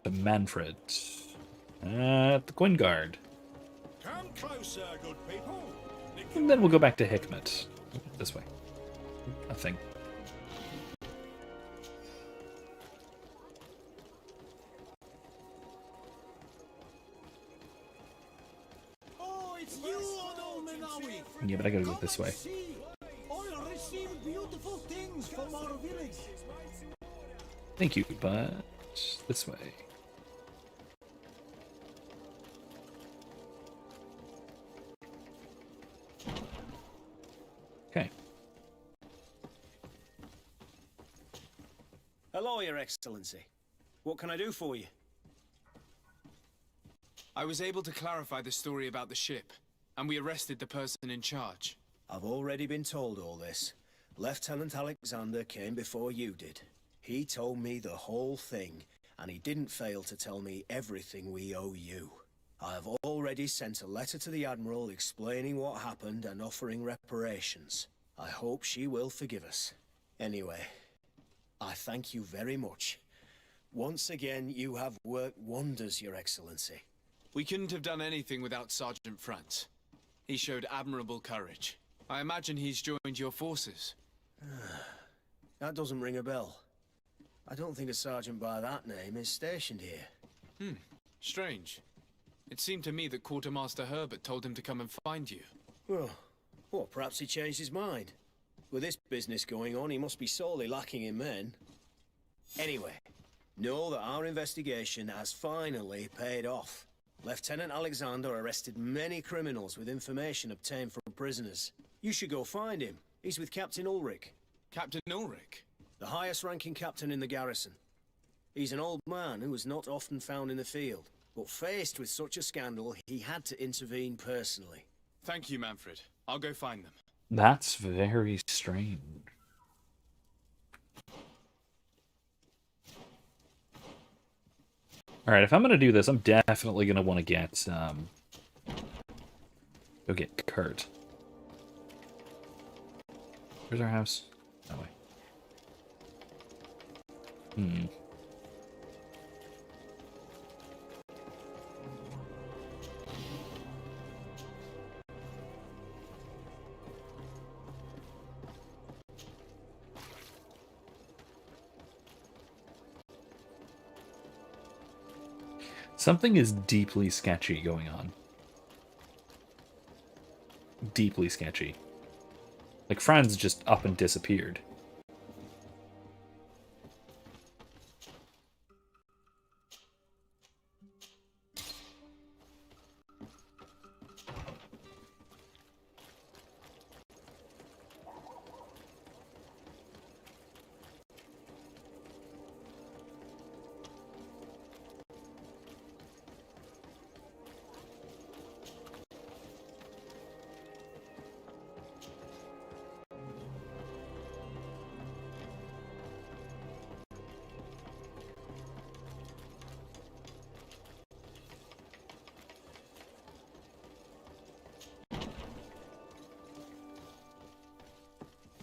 To Manfred. At the Coin Guard. Come closer, good people. And then we'll go back to Hikmet. This way. I think. Oh, it's you, old Menawi. Yeah, but I gotta go this way. I'll receive beautiful things from our village. Thank you, but this way. Okay. Hello, Your Excellency. What can I do for you? I was able to clarify the story about the ship, and we arrested the person in charge. I've already been told all this. Lieutenant Alexander came before you did. He told me the whole thing, and he didn't fail to tell me everything we owe you. I have already sent a letter to the Admiral explaining what happened and offering reparations. I hope she will forgive us. Anyway, I thank you very much. Once again, you have worked wonders, Your Excellency. We couldn't have done anything without Sergeant Franz. He showed admirable courage. I imagine he's joined your forces. That doesn't ring a bell. I don't think a sergeant by that name is stationed here. Strange. It seemed to me that Quartermaster Herbert told him to come and find you. Well, perhaps he changed his mind. With this business going on, he must be sorely lacking in men. Anyway, know that our investigation has finally paid off. Lieutenant Alexander arrested many criminals with information obtained from prisoners. You should go find him. He's with Captain Ulrich. Captain Ulrich? The highest-ranking captain in the garrison. He's an old man who was not often found in the field, but faced with such a scandal, he had to intervene personally. Thank you, Manfred. I'll go find them. That's very strange. Alright, if I'm gonna do this, I'm definitely gonna want to get, go get Kurt. Where's our house? That way. Something is deeply sketchy going on. Deeply sketchy. Like, Franz just up and disappeared.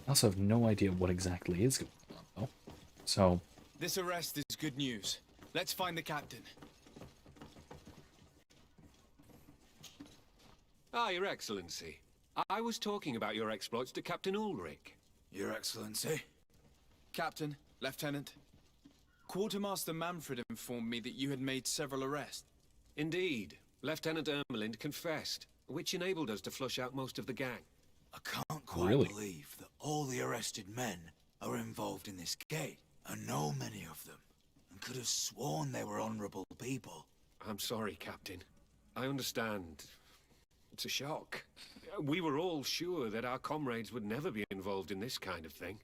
I also have no idea what exactly is going on, though. So... This arrest is good news. Let's find the captain. Ah, Your Excellency. I was talking about your exploits to Captain Ulrich. Your Excellency? Captain, Lieutenant. Quartermaster Manfred informed me that you had made several arrests. Indeed. Lieutenant Ermelind confessed, which enabled us to flush out most of the gang. I can't quite believe that all the arrested men are involved in this gate. I know many of them, and could have sworn they were honorable people. I'm sorry, Captain. I understand. It's a shock. We were all sure that our comrades would never be involved in this kind of thing.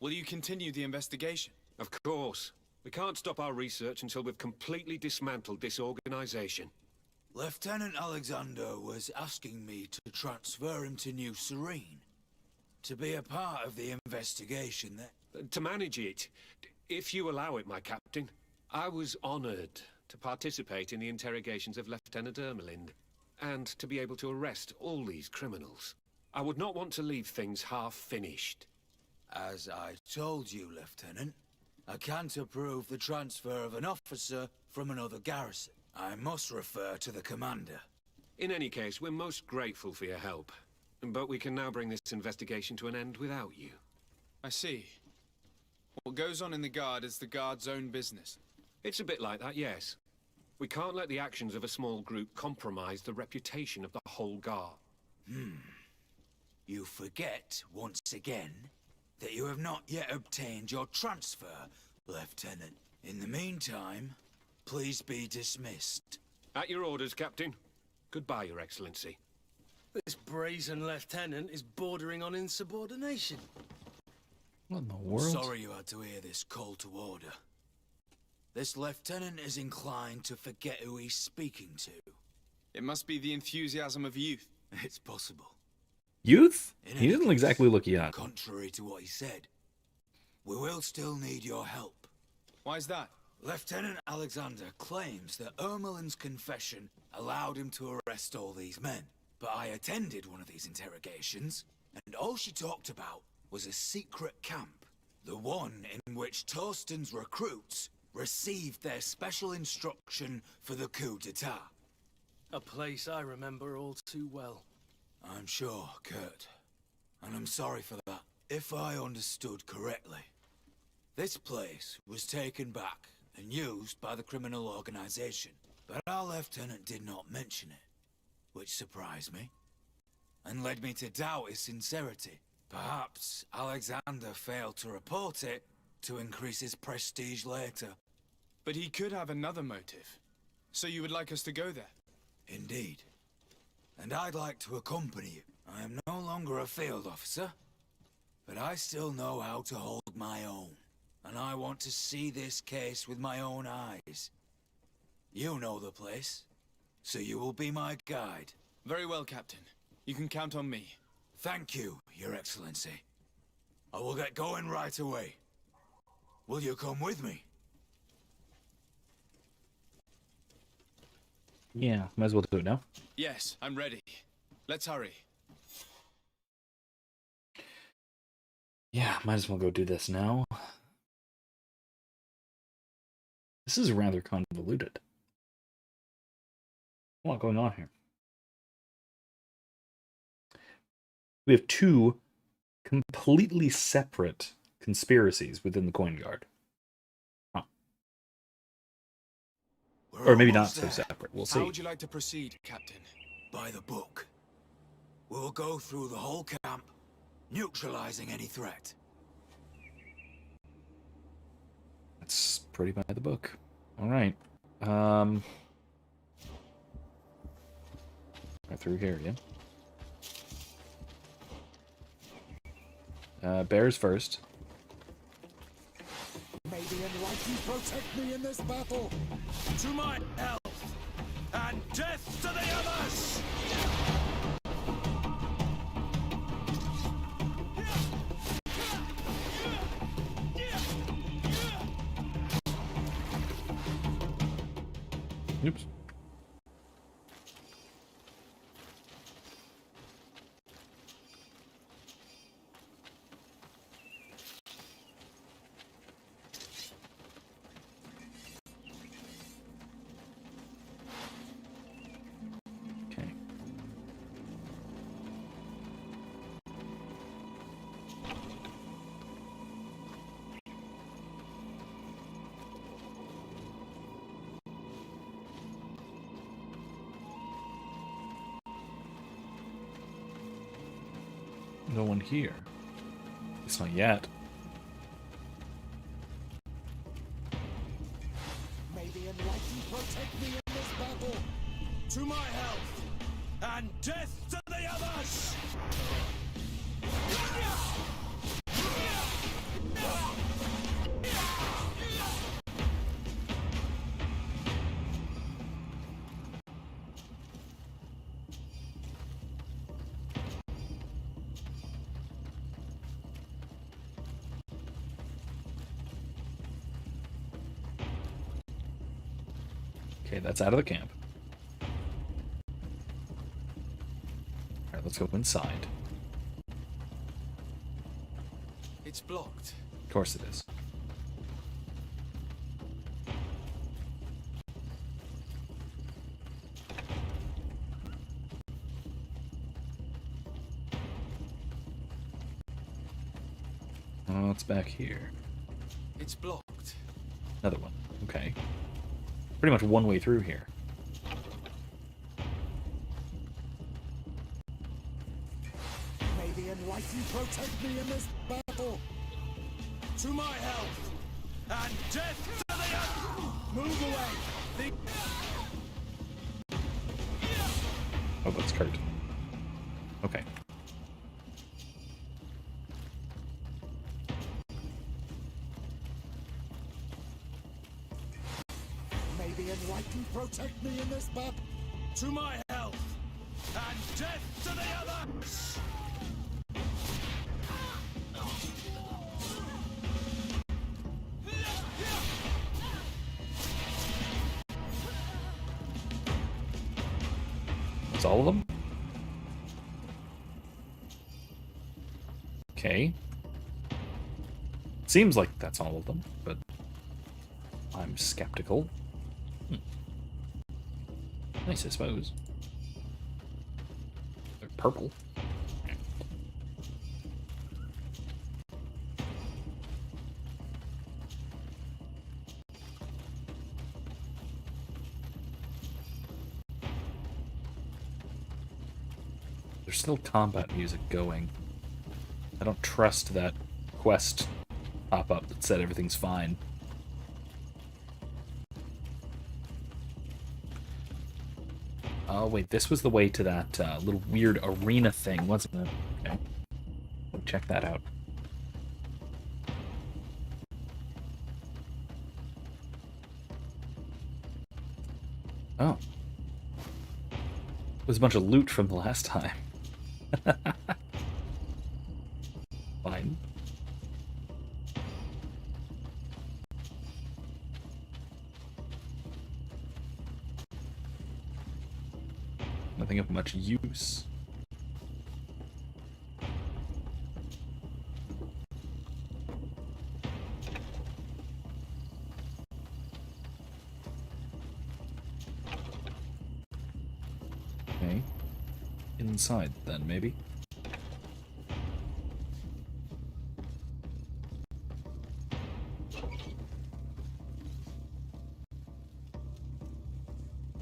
Will you continue the investigation? Of course. We can't stop our research until we've completely dismantled this organization. Lieutenant Alexander was asking me to transfer him to New Serene, to be a part of the investigation that... To manage it, if you allow it, my captain. I was honored to participate in the interrogations of Lieutenant Ermelind, and to be able to arrest all these criminals. I would not want to leave things half-finished. As I told you, Lieutenant, I can't approve the transfer of an officer from another garrison. I must refer to the commander. In any case, we're most grateful for your help. But we can now bring this investigation to an end without you. I see. What goes on in the Guard is the Guard's own business. It's a bit like that, yes. We can't let the actions of a small group compromise the reputation of the whole Guard. You forget, once again, that you have not yet obtained your transfer, Lieutenant. In the meantime, please be dismissed. At your orders, Captain. Goodbye, Your Excellency. This brazen lieutenant is bordering on insubordination. What in the world? Sorry you had to hear this call to order. This lieutenant is inclined to forget who he's speaking to. It must be the enthusiasm of youth. It's possible. Youth? He didn't exactly look young. Contrary to what he said, we will still need your help. Why is that? Lieutenant Alexander claims that Ermelin's confession allowed him to arrest all these men. But I attended one of these interrogations, and all she talked about was a secret camp. The one in which Torsten's recruits received their special instruction for the coup d'etat. A place I remember all too well. I'm sure, Kurt. And I'm sorry for that. If I understood correctly, this place was taken back and used by the criminal organization. But our lieutenant did not mention it, which surprised me, and led me to doubt his sincerity. Perhaps Alexander failed to report it to increase his prestige later. But he could have another motive. So you would like us to go there? Indeed. And I'd like to accompany you. I am no longer a field officer, but I still know how to hold my own. And I want to see this case with my own eyes. You know the place, so you will be my guide. Very well, Captain. You can count on me. Thank you, Your Excellency. I will get going right away. Will you come with me? Yeah, might as well do it now. Yes, I'm ready. Let's hurry. Yeah, might as well go do this now. This is rather convoluted. A lot going on here. We have two completely separate conspiracies within the Coin Guard. Huh. Or maybe not so separate. We'll see. How would you like to proceed, Captain? By the book. We'll go through the whole camp, neutralizing any threat. That's pretty by the book. All right. Right through here, yeah. Bears first. May the Enlightened protect me in this battle. To my health, and death to the others! Oops. No one here. It's not yet. May the Enlightened protect me in this battle. To my health, and death to the others! Okay, that's out of the camp. Alright, let's go inside. It's blocked. Of course it is. Oh, it's back here. It's blocked. Another one. Okay. Pretty much one way through here. May the Enlightened protect me in this battle. To my health, and death to the others! Move away! Oh, that's Kurt. Okay. May the Enlightened protect me in this battle. To my health, and death to the others! That's all of them? Okay. Seems like that's all of them, but I'm skeptical. Nice, I suppose. They're purple. There's still combat music going. I don't trust that quest pop-up that said everything's fine. Oh, wait, this was the way to that little weird arena thing, wasn't it? Okay. Check that out. Oh. It was a bunch of loot from the last time. Fine. Nothing of much use. Okay. Inside then, maybe.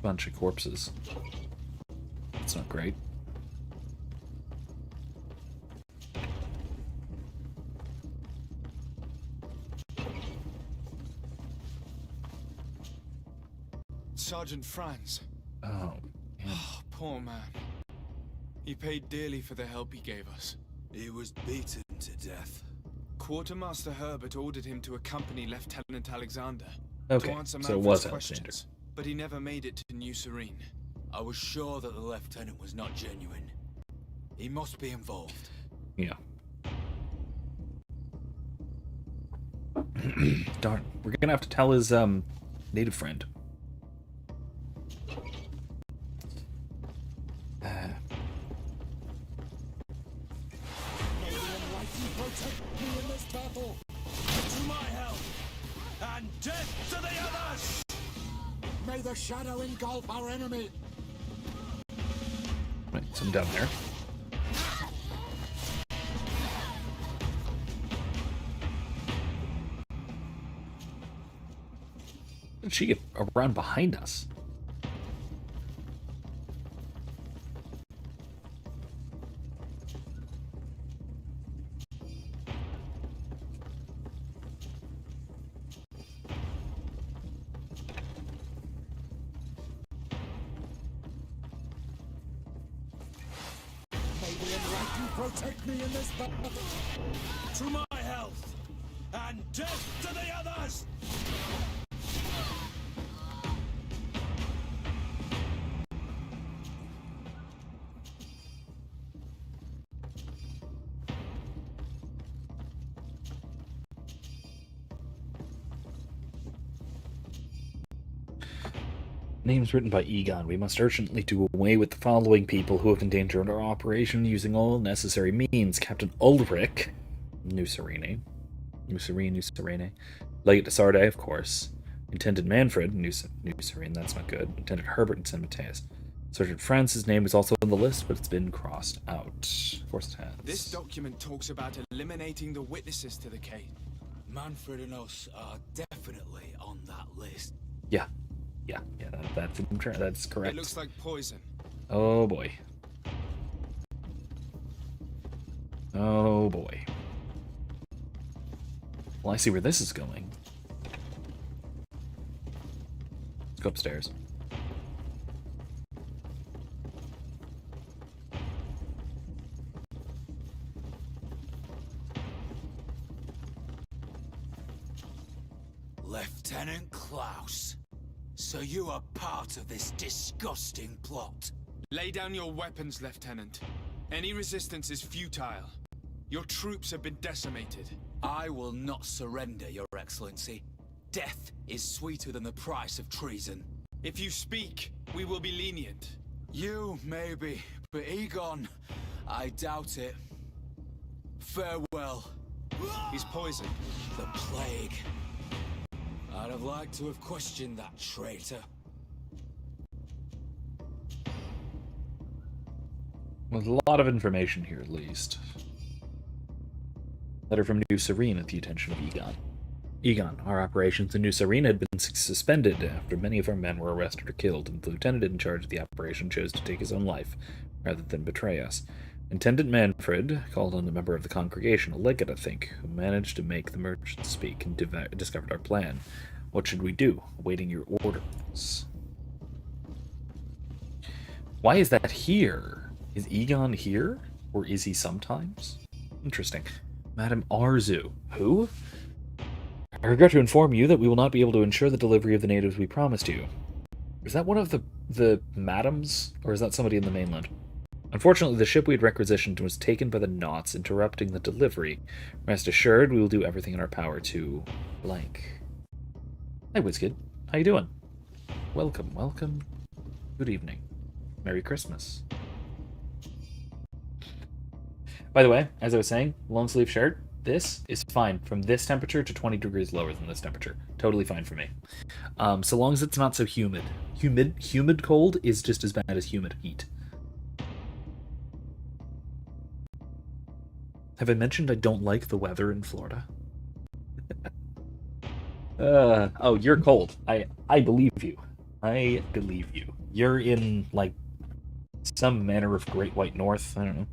Bunch of corpses. That's not great. Sergeant Franz. Oh, yeah. Poor man. He paid dearly for the help he gave us. He was beaten to death. Quartermaster Herbert ordered him to accompany Lieutenant Alexander Okay, to answer so it Manfred's was questions, Alexander. but he never made it to New Serene. I was sure that the lieutenant was not genuine. He must be involved. Yeah. Darn. We're gonna have to tell his native friend. May the Enlightened protect me in this battle. To my health, and death to the others! May the shadow engulf our enemy. Right, some down there. Did she get around behind us? protect me in this battle. To my health, and death to the others! Names written by Egon. We must urgently do away with the following people who have endangered our operation using all necessary means. Captain Ulrich, New Serene. Legate de Sarde, of course. Intendant Manfred, New Serene, that's not good. Intendant Herbert and San Mateus. Sergeant France's name is also on the list, but it's been crossed out. Of course it has. This document talks about eliminating the witnesses to the case. Manfred and us are definitely on that list. Yeah, that's correct. It looks like poison. Oh boy. Oh boy. Well, I see where this is going. Let's go upstairs. Lieutenant Klaus. So you are part of this disgusting plot. Lay down your weapons, Lieutenant. Any resistance is futile. Your troops have been decimated. I will not surrender, Your Excellency. Death is sweeter than the price of treason. If you speak, we will be lenient. You, maybe, but Egon, I doubt it. Farewell. He's poisoned. The plague. I'd have liked to have questioned that traitor. There's a lot of information here, at least. Letter from New Serene at the attention of Egon. Egon, our operations in New Serene had been suspended after many of our men were arrested or killed, and the lieutenant in charge of the operation chose to take his own life, rather than betray us. Intendant Manfred called on a member of the congregation, a legate, I think, who managed to make the merchant speak and discovered our plan. What should we do? Awaiting your orders. Why is that here? Is Egon here? Or is he sometimes? Interesting. Madame Arzu. Who? I regret to inform you that we will not be able to ensure the delivery of the natives we promised you. Is that one of the madams? Or is that somebody in the mainland? Unfortunately, the ship we had requisitioned was taken by the Knots, interrupting the delivery. Rest assured, we will do everything in our power to... blank. Hi, Wizkid. How you doing? Welcome, welcome. Good evening. Merry Christmas. By the way, as I was saying, long sleeve shirt, this is fine. From this temperature to 20 degrees lower than this temperature. Totally fine for me. So long as it's not so humid. Humid cold is just as bad as humid heat. Have I mentioned I don't like the weather in Florida? Oh, you're cold. I believe you. I believe you. You're in, like, some manner of Great White North. I don't know.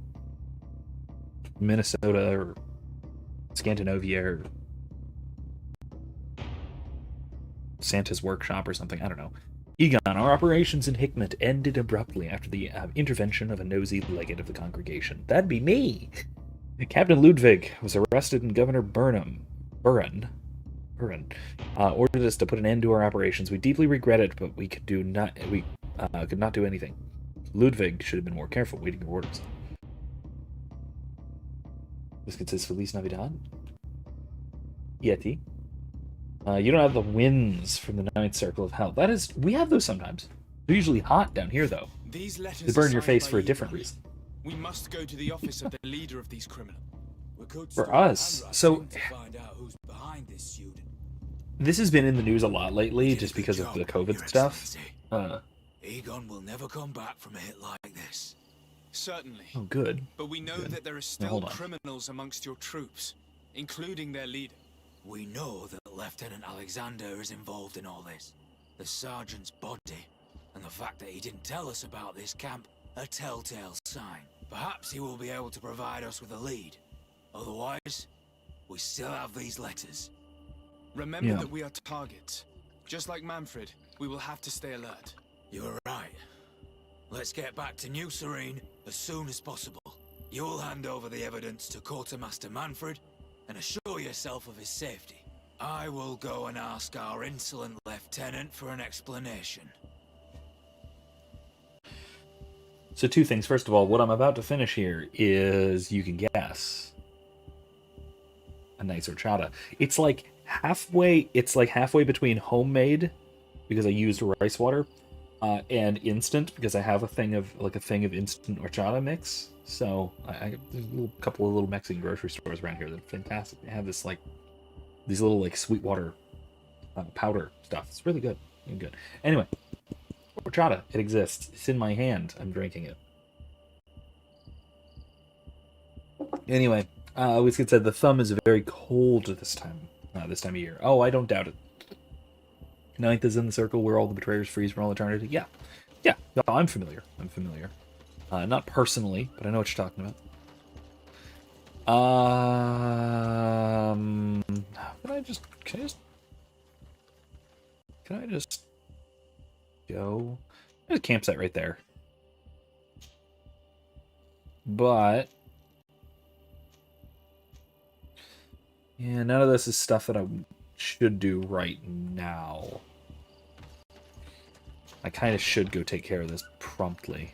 Minnesota or Scandinavia or Santa's workshop or something. I don't know. Egon, our operations in Hickmet ended abruptly after the intervention of a nosy legate of the congregation. That'd be me! Captain Ludwig was arrested and Governor Buren ordered us to put an end to our operations. We deeply regret it, but we could not do anything. Ludwig should have been more careful waiting your orders. This kid says Feliz Navidad. Yeti. You don't have the winds from the Ninth Circle of Hell. That is, we have those sometimes. They're usually hot down here, though. These letters they burn your face for a different reason. We must go to the office of the leader of these criminals. For us, so this has been in the news a lot lately, just because of the COVID stuff. Egon will never come back from a hit like this. Certainly. Oh, good. But we know that there are still criminals amongst your troops, including their leader. We know that Lieutenant Alexander is involved in all this. The sergeant's body, and the fact that he didn't tell us about this camp, a telltale sign. Perhaps he will be able to provide us with a lead. Otherwise, we still have these letters. Remember that we are targets. Just like Manfred, we will have to stay alert. You're right. Let's get back to New Serene as soon as possible. You'll hand over the evidence to Quartermaster Manfred and assure yourself of his safety. I will go and ask our insolent lieutenant for an explanation. So 2 things. First of all, what I'm about to finish here is, you can guess, a nice horchata. It's like halfway between homemade, because I used rice water, and instant, because I have a thing of instant horchata mix. So there's a couple of little Mexican grocery stores around here that are fantastic. They have this these little Sweetwater powder stuff. It's really good. Really good. Anyway, horchata, it exists. It's in my hand. I'm drinking it. Anyway, as it said, the thumb is very cold this time of year. Oh, I don't doubt it. Ninth is in the circle where all the betrayers freeze for all eternity. Yeah. No, I'm familiar. Not personally, but I know what you're talking about. Can I just go? There's a campsite right there. But yeah, none of this is stuff that I should do right now. I kind of should go take care of this promptly,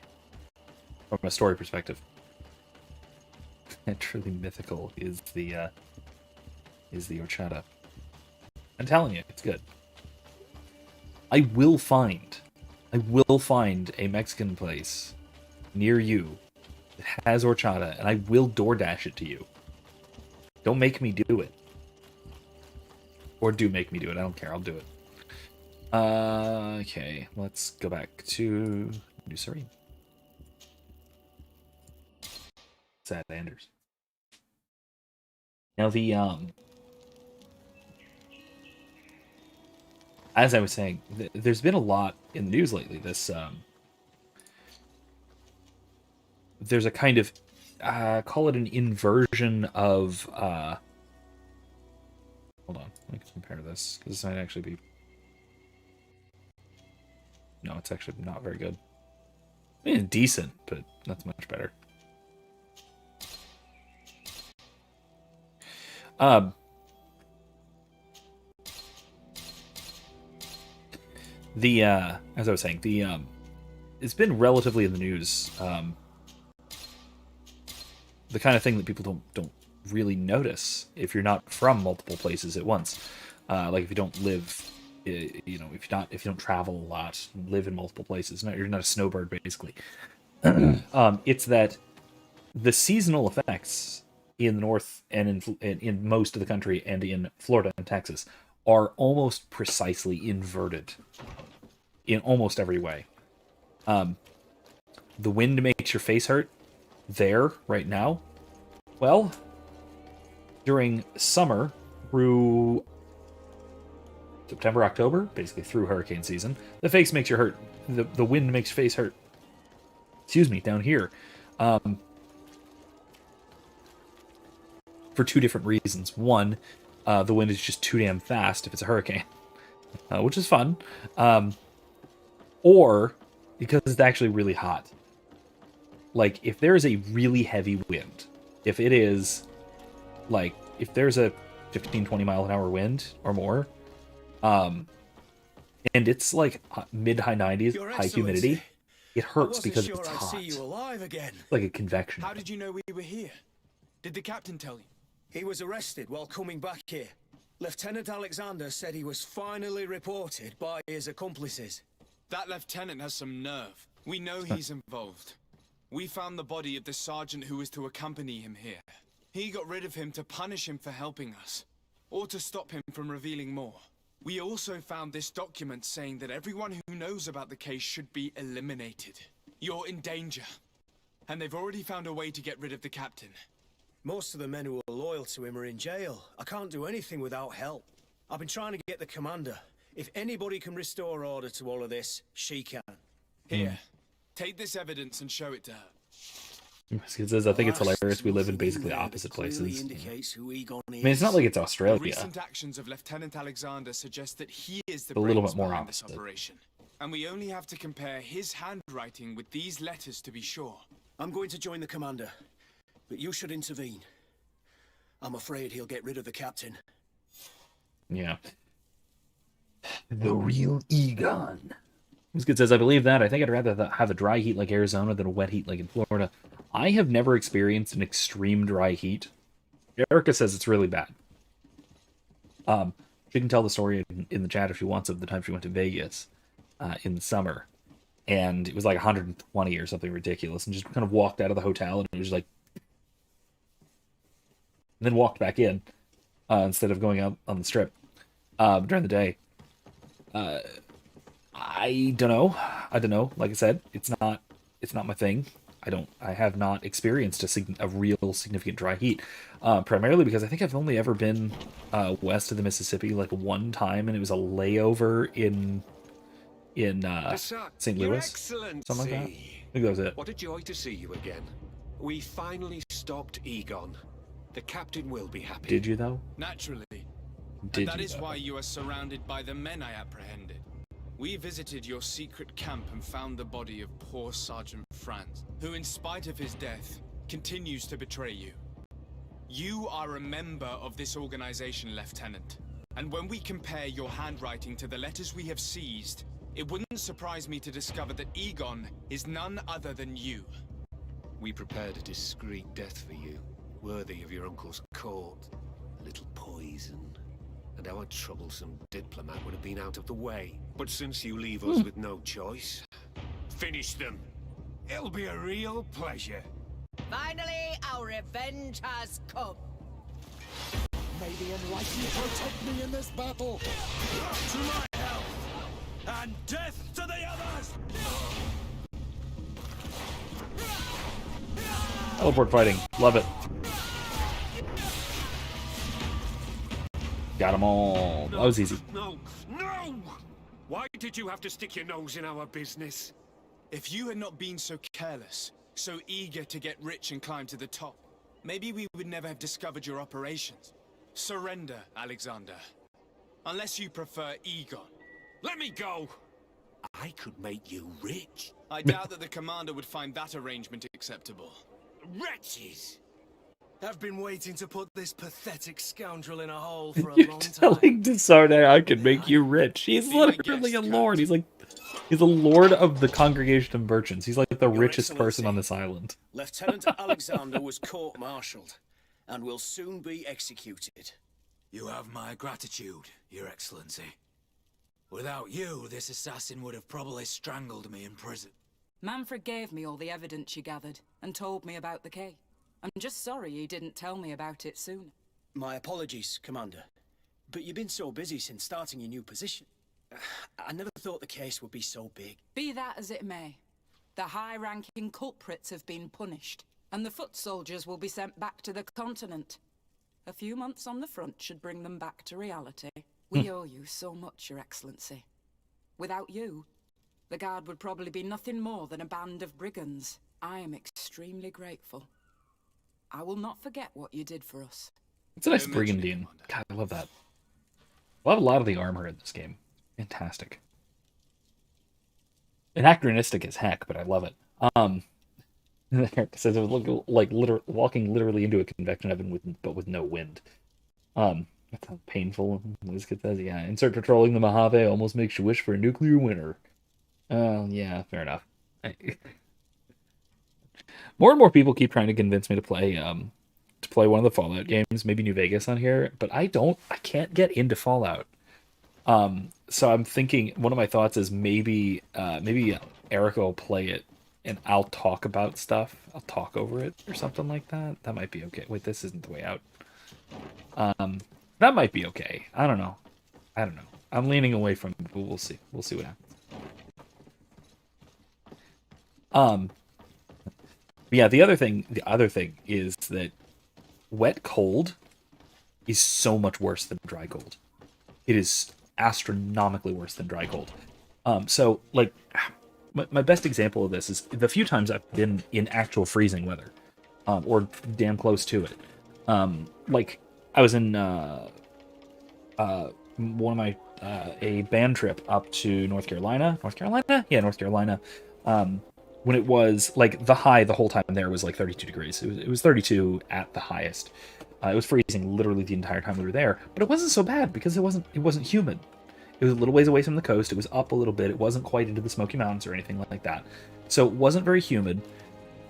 from a story perspective. And truly mythical is the horchata. I'm telling you, it's good. I will find a Mexican place near you that has horchata, and I will DoorDash it to you. Don't make me do it. Or do make me do it. I don't care. I'll do it. Okay. Let's go back to New Serene. Sad Anders. Now as I was saying, there's been a lot in the news lately. There's a kind of call it an inversion of hold on, let me compare this, because this might actually be, no, it's actually not very good. I mean, it's decent, but that's much better. As I was saying, it's been relatively in the news. The kind of thing that people don't really notice if you're not from multiple places at once. Like if you don't live, if you don't travel a lot, live in multiple places. You're not a snowbird, basically. It's that the seasonal effects in the north and in most of the country and in Florida and Texas are almost precisely inverted in almost every way. The wind makes your face hurt there right now. Well, during summer through September, October, basically through hurricane season, the face makes you hurt. The wind makes your face hurt. Excuse me, down here. For 2 different reasons. One, the wind is just too damn fast if it's a hurricane, which is fun. Or because it's actually really hot. Like, if there is a really heavy wind, if it is, like, if there's a 15, 20 mile an hour wind or more, and it's like mid-high 90s, high humidity, it hurts because it's hot. See you alive again. Like a convection. How did you know we were here? Did the captain tell you? He was arrested while coming back here. Lieutenant Alexander said he was finally reported by his accomplices. That lieutenant has some nerve. We know he's involved. We found the body of the sergeant who was to accompany him here. He got rid of him to punish him for helping us, or to stop him from revealing more. We also found this document saying that everyone who knows about the case should be eliminated. You're in danger. And they've already found a way to get rid of the captain. Most of the men who are loyal to him are in jail. I can't do anything without help. I've been trying to get the commander. If anybody can restore order to all of this, she can. Here, take this evidence and show it to her. It says, I think it's hilarious we live in basically opposite places. I mean, it's not like it's Australia. The recent actions of Lieutenant Alexander suggest that he is the a little brains bit more behind this opposite. operation. And we only have to compare his handwriting with these letters to be sure. I'm going to join the commander. but you should intervene. I'm afraid he'll get rid of the captain. Yeah. The real Egon. Whiskit says, I believe that. I think I'd rather have a dry heat like Arizona than a wet heat like in Florida. I have never experienced an extreme dry heat. Erica says it's really bad. She can tell the story in the chat if she wants of the time she went to Vegas in the summer. And it was like 120 or something ridiculous. And just kind of walked out of the hotel and it was like... And then walked back in instead of going out on the strip during the day. I don't know. Like I said, it's not my thing. I have not experienced a real significant dry heat. Primarily because I think I've only ever been west of the Mississippi like one time, and it was a layover in St. Louis. Something like that. I think that was it. What a joy to see you again. We finally stopped Egon. The captain will be happy. Did you though? Naturally. And that is why you are surrounded by the men I apprehended. We visited your secret camp and found the body of poor Sergeant Franz, who in spite of his death, continues to betray you. You are a member of this organization, Lieutenant. And when we compare your handwriting to the letters we have seized, it wouldn't surprise me to discover that Egon is none other than you. We prepared a discreet death for you, worthy of your uncle's court. A little poison, and our troublesome diplomat would have been out of the way. But since you leave us with no choice, finish them. It'll be a real pleasure. Finally, our revenge has come. May the Enlightened protect me in this battle. To my health, and death to the others! Teleport fighting. Love it. Got them all. That was easy. No! Why did you have to stick your nose in our business? If you had not been so careless, so eager to get rich and climb to the top, maybe we would never have discovered your operations. Surrender, Alexander. Unless you prefer Egon. Let me go! I could make you rich. I doubt that the commander would find that arrangement acceptable. Wretches! I've been waiting to put this pathetic scoundrel in a hole for a You're long time. telling Desarne I can make you rich. He's literally a lord. He's a lord of the congregation of merchants. He's like the richest person on this island. Lieutenant Alexander was court-martialed and will soon be executed. You have my gratitude, Your Excellency. Without you, this assassin would have probably strangled me in prison. Manfred gave me all the evidence you gathered and told me about the key. I'm just sorry he didn't tell me about it sooner. My apologies, Commander. But you've been so busy since starting your new position. I never thought the case would be so big. Be that as it may, the high-ranking culprits have been punished, and the foot soldiers will be sent back to the continent. A few months on the front should bring them back to reality. We owe you so much, Your Excellency. Without you, the Guard would probably be nothing more than a band of brigands. I am extremely grateful. I will not forget what you did for us. It's a nice Brigandian. God, I love that. I love a lot of the armor in this game. Fantastic. Anachronistic as heck, but I love it. It says it would look like walking literally into a convection oven but with no wind. That sounds painful. Whiskit says, yeah. Insert patrolling the Mojave almost makes you wish for a nuclear winter. Yeah, fair enough. More and more people keep trying to convince me to play one of the Fallout games, maybe New Vegas on here, but I can't get into Fallout. So I'm thinking one of my thoughts is maybe Erica will play it and I'll talk about stuff. I'll talk over it or something like that. That might be okay. Wait, this isn't the way out. That might be okay. I don't know. I'm leaning away from it, but we'll see. We'll see what happens. Yeah, the other thing is that wet cold is so much worse than dry cold. It is astronomically worse than dry cold. So like my best example of this is the few times I've been in actual freezing weather, or damn close to it. Like I was in one of my a band trip up to North Carolina. Yeah, North Carolina. when it was like the high the whole time there was like 32 degrees. It was 32 at the highest. It was freezing literally the entire time we were there, but it wasn't so bad because it wasn't humid. It was a little ways away from the coast. It was up a little bit. It wasn't quite into the Smoky Mountains or anything like that. So it wasn't very humid,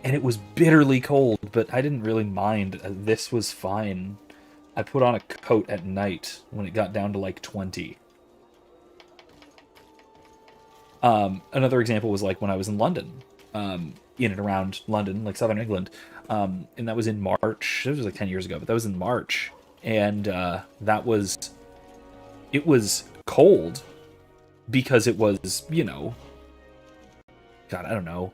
and it was bitterly cold, but I didn't really mind. This was fine. I put on a coat at night when it got down to like 20. Another example was like when I was in London, in and around London, like southern England, and that was in March. It was like 10 years ago, but that was in March, and it was cold because it was, God, I don't know,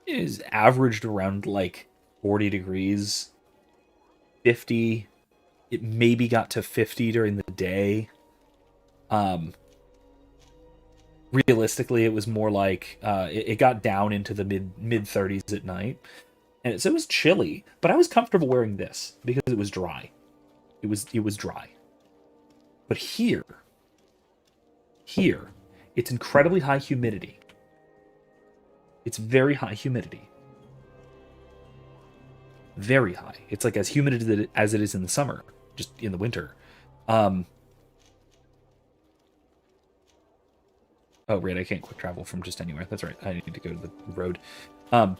it is averaged around like 40 degrees, 50. It maybe got to 50 during the day. Realistically, it was more like it got down into the mid 30s at night, and so it was chilly. But I was comfortable wearing this because it was dry. It was dry. But here, it's incredibly high humidity. It's very high humidity. Very high. It's like as humid as it is in the summer, just in the winter. Oh, right, I can't quick travel from just anywhere. That's right, I need to go to the road. But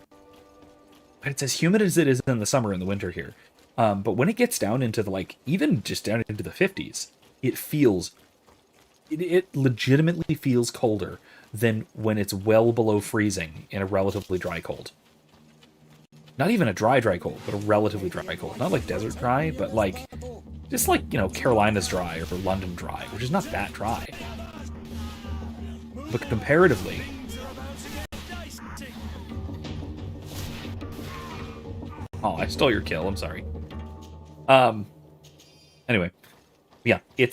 it's as humid as it is in the summer and the winter here. But when it gets down into the, like, even just down into the 50s, it feels... It legitimately feels colder than when it's well below freezing in a relatively dry cold. Not even a dry cold, but a relatively dry cold. Not like desert dry, but like... Just like, Carolina's dry or London dry, which is not that dry. But comparatively... Oh, I stole your kill, I'm sorry. Anyway. Yeah, it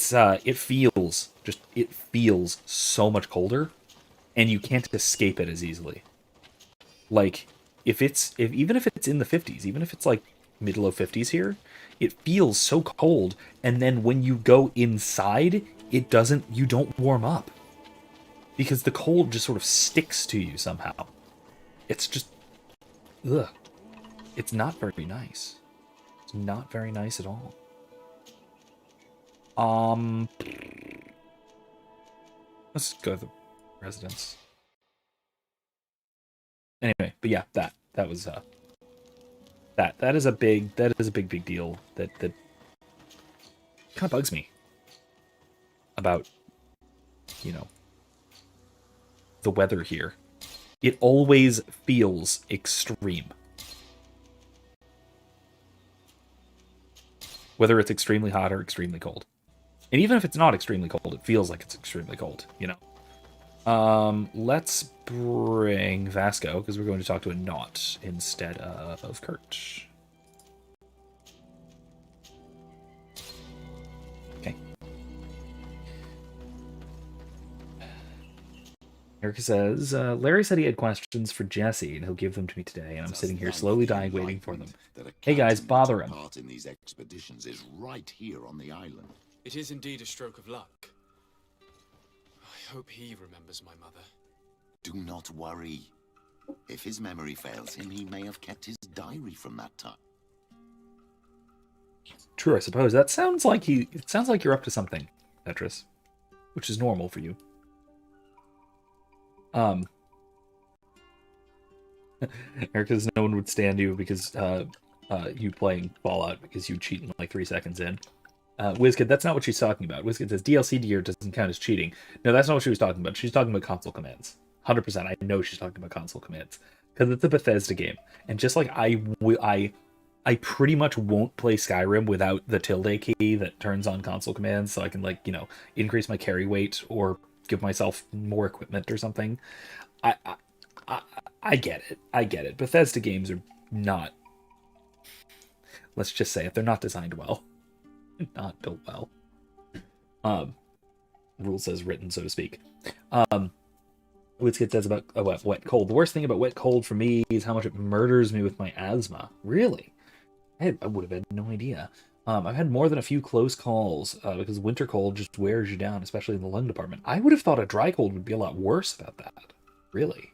feels so much colder, and you can't escape it as easily. Like, even if it's in the 50s, even if it's like mid-low 50s here, it feels so cold, and then when you go inside, you don't warm up. Because the cold just sort of sticks to you somehow. It's just... Ugh. It's not very nice. It's not very nice at all. Let's go to the residence. Anyway, but yeah, that was that is a big deal that kind of bugs me about the weather here. It always feels extreme. Whether it's extremely hot or extremely cold. And even if it's not extremely cold, it feels like it's extremely cold, Let's bring Vasco, because we're going to talk to a Knot instead of Kurt. Okay. Erica says, Larry said he had questions for Jesse, and he'll give them to me today, and I'm sitting here slowly dying waiting for them. Hey guys, bother him. Part in these expeditions is right here on the island. It is indeed a stroke of luck. I hope he remembers my mother. Do not worry. If his memory fails him, he may have kept his diary from that time. True, I suppose. It sounds like you're up to something, Petrus. Which is normal for you. Erica says no one would stand you because you playing Fallout because you cheat in like 3 seconds in. WizKid, that's not what she's talking about. WizKid says DLC gear doesn't count as cheating. No, that's not what she was talking about. She's talking about console commands. 100%. I know she's talking about console commands because it's a Bethesda game, and just like I pretty much won't play Skyrim without the tilde key that turns on console commands, so I can increase my carry weight or give myself more equipment or something. I get it. I get it. Bethesda games are not. Let's just say it. They're not designed well. Not built well. Rules as written, so to speak. Witskit says about wet cold. The worst thing about wet cold for me is how much it murders me with my asthma. Really? I would have had no idea. I've had more than a few close calls because winter cold just wears you down, especially in the lung department. I would have thought a dry cold would be a lot worse about that. Really?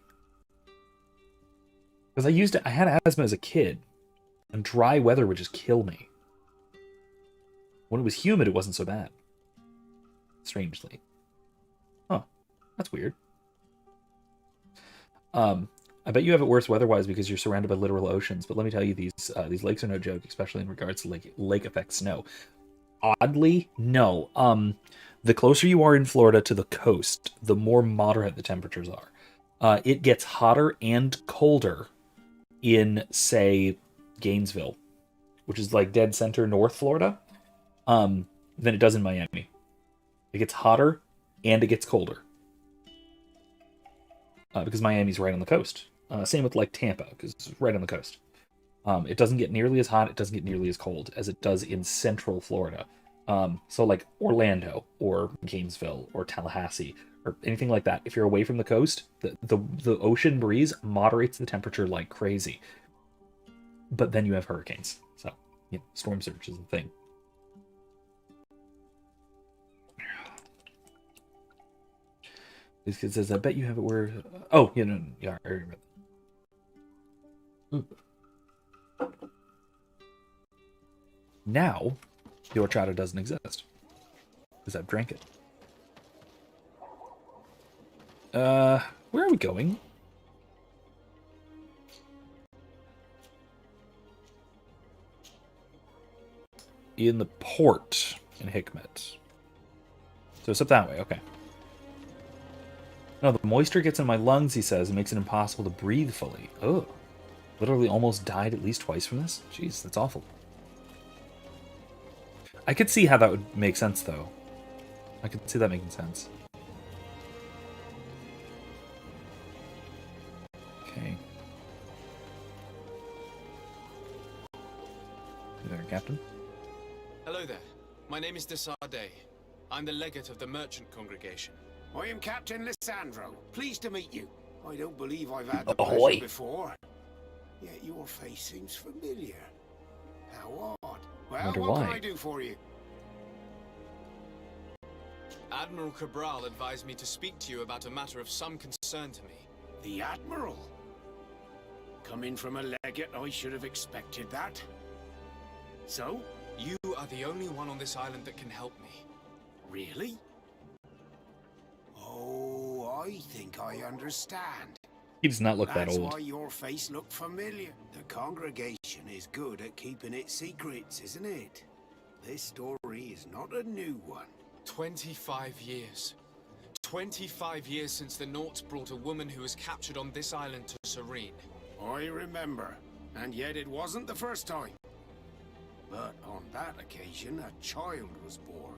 Because I had asthma as a kid, and dry weather would just kill me. When it was humid, it wasn't so bad. Strangely. Huh. That's weird. I bet you have it worse weather-wise because you're surrounded by literal oceans, but let me tell you, these lakes are no joke, especially in regards to lake effect snow. Oddly, no. The closer you are in Florida to the coast, the more moderate the temperatures are. It gets hotter and colder in, say, Gainesville, which is like dead center North Florida, than it does in Miami. It gets hotter and it gets colder. Because Miami's right on the coast. Same with like Tampa, because it's right on the coast. It doesn't get nearly as hot, it doesn't get nearly as cold as it does in central Florida. So like Orlando or Gainesville or Tallahassee or anything like that. If you're away from the coast, the ocean breeze moderates the temperature like crazy. But then you have hurricanes. So, storm surge is the thing. This kid says, I bet you have it where... Oh, yeah, no, yeah, I already read that. Now, the horchata doesn't exist. Because I've drank it. Where are we going? In the port in Hikmet. So it's up that way, okay. No, the moisture gets in my lungs, he says, and makes it impossible to breathe fully. Oh. Literally almost died at least twice from this? Jeez, that's awful. I could see how that would make sense, though. I could see that making sense. Okay. You there, Captain? Hello there. My name is Desade. I'm the legate of the merchant congregation. I am Captain Lissandro. Pleased to meet you. I don't believe I've had the pleasure before. Yet your face seems familiar. How odd. Well, what can I do for you? Admiral Cabral advised me to speak to you about a matter of some concern to me. The Admiral? Coming from a legate, I should have expected that. So? You are the only one on this island that can help me. Really? Oh, I think I understand. He does not look that old. That's why your face looked familiar. The congregation is good at keeping its secrets, isn't it? This story is not a new one. 25 years. 25 years since the Nauts brought a woman who was captured on this island to Serene. I remember. And yet it wasn't the first time. But on that occasion, a child was born.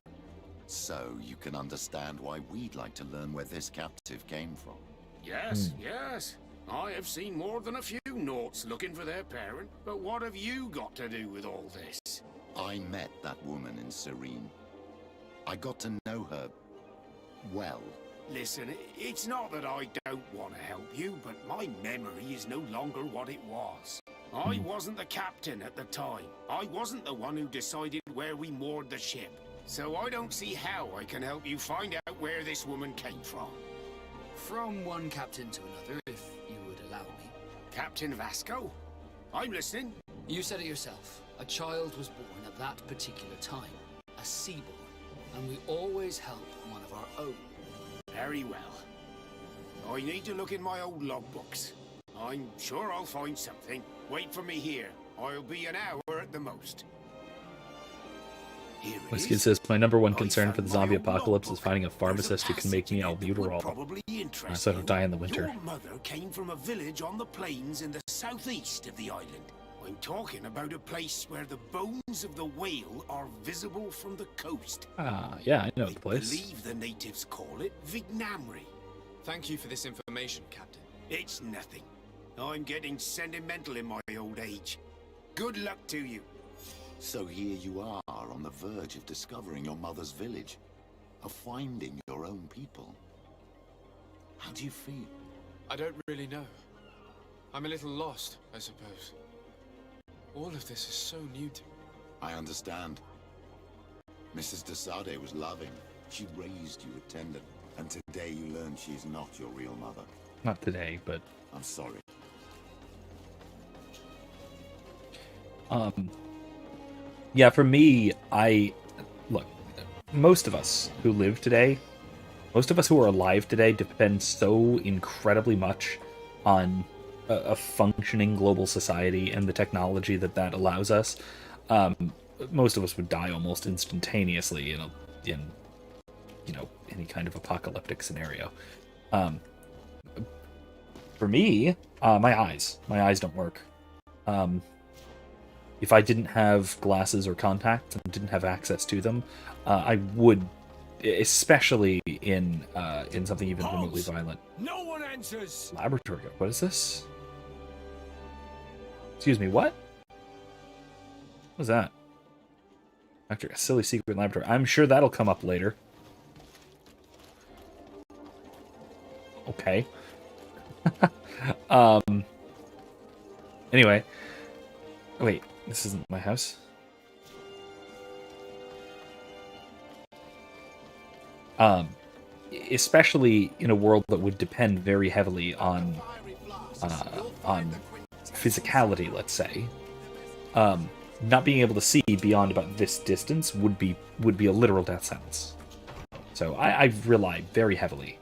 So you can understand why we'd like to learn where this captive came from. Yes, yes. I have seen more than a few Nauts looking for their parent, but what have you got to do with all this? I met that woman in Serene. I got to know her, well. Listen, it's not that I don't want to help you, but my memory is no longer what it was. I wasn't the captain at the time. I wasn't the one who decided where we moored the ship. So I don't see how I can help you find out where this woman came from. From one captain to another, if you would allow me. Captain Vasco? I'm listening. You said it yourself. A child was born at that particular time. A seaborn. And we always help one of our own. Very well. I need to look in my old logbooks. I'm sure I'll find something. Wait for me here. I'll be an hour at the most. This kid says, my number one concern for the zombie apocalypse is finding a pharmacist who can make me albuterol, so I don't die in the winter. Your mother came from a village on the plains in the southeast of the island. I'm talking about a place where the bones of the whale are visible from the coast. Ah, yeah, I know the place. I believe the natives call it Vignamri. Thank you for this information, Captain. It's nothing. I'm getting sentimental in my old age. Good luck to you. So here you are on the verge of discovering your mother's village, of finding your own people. How do you feel? I don't really know. I'm a little lost, I suppose. All of this is so new to me. I understand. Mrs. Desade was loving. She raised you with tender, and today you learn she's not your real mother. Not today, but... I'm sorry. Yeah, for me, look, most of us who live today, most of us who are alive today depend so incredibly much on a functioning global society and the technology that allows us. Most of us would die almost instantaneously in any kind of apocalyptic scenario. For me, my eyes don't work. If I didn't have glasses or contacts and didn't have access to them, I would, especially in something even remotely violent. No one enters. Laboratory. What is this? Excuse me. What? What was that? After a silly secret laboratory. I'm sure that'll come up later. Okay. Anyway. Wait, this isn't my house? Especially in a world that would depend very heavily on physicality, let's say. Not being able to see beyond about this distance would be a literal death sentence. So I rely very heavily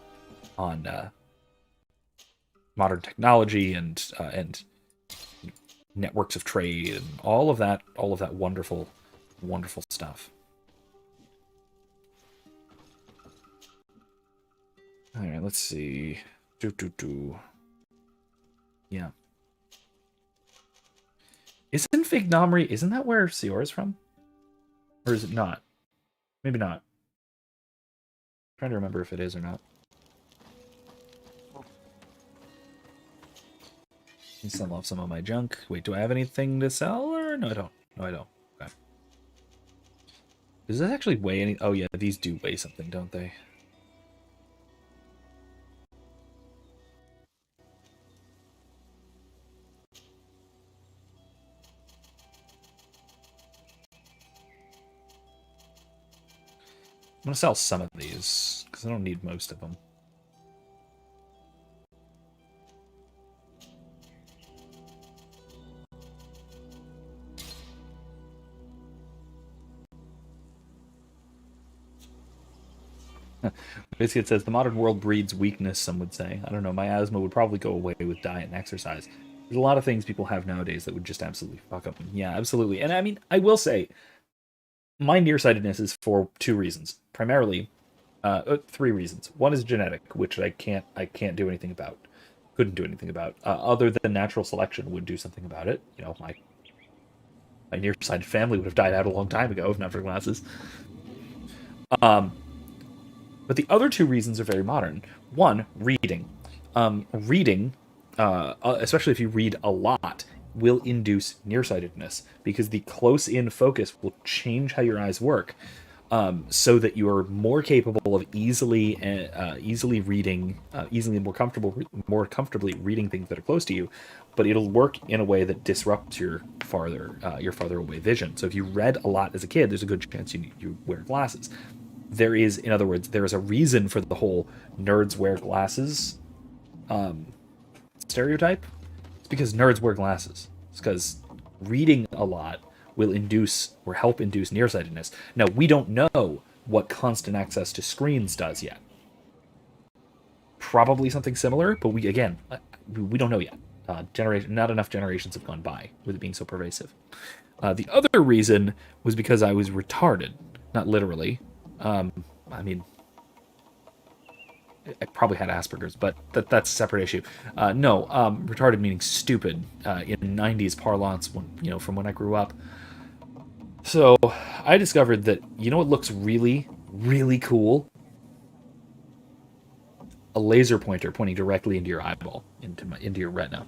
on modern technology and networks of trade and all of that wonderful stuff. All right, let's see. Yeah. Isn't Fig Nomri, isn't that where Sior is from? Or is it not? Maybe not. I'm trying to remember if it is or not. I sell off some of my junk. Wait, do I have anything to sell? Or no, I don't. No, I don't. Okay. Does this actually weigh any? Oh yeah, these do weigh something, don't they? I'm gonna sell some of these because I don't need most of them. Basically, it says the modern world breeds weakness. Some would say. I don't know. My asthma would probably go away with diet and exercise. There's a lot of things people have nowadays that would just absolutely fuck up. Yeah, absolutely. And I mean, I will say, my nearsightedness is for two reasons. Primarily, three reasons. One is genetic, which I can't do anything about. Couldn't do anything about. Other than natural selection would do something about it. You know, my nearsighted family would have died out a long time ago if not for glasses. But the other two reasons are very modern. One, reading. Reading, especially if you read a lot, will induce nearsightedness because the close-in focus will change how your eyes work, so that you are more capable of easily reading, more comfortably reading things that are close to you. But it'll work in a way that disrupts your farther away vision. So if you read a lot as a kid, there's a good chance you wear glasses. In other words, there is a reason for the whole nerds wear glasses stereotype. It's because nerds wear glasses. It's because reading a lot will induce or help induce nearsightedness. Now, we don't know what constant access to screens does yet. Probably something similar, but we don't know yet. Not enough generations have gone by with it being so pervasive. The other reason was because I was retarded, not literally. I mean, I probably had Asperger's, but that's a separate issue. Retarded meaning stupid in 90s parlance, from when I grew up. So I discovered that, what looks really, really cool? A laser pointer pointing directly into your eyeball, into your retina.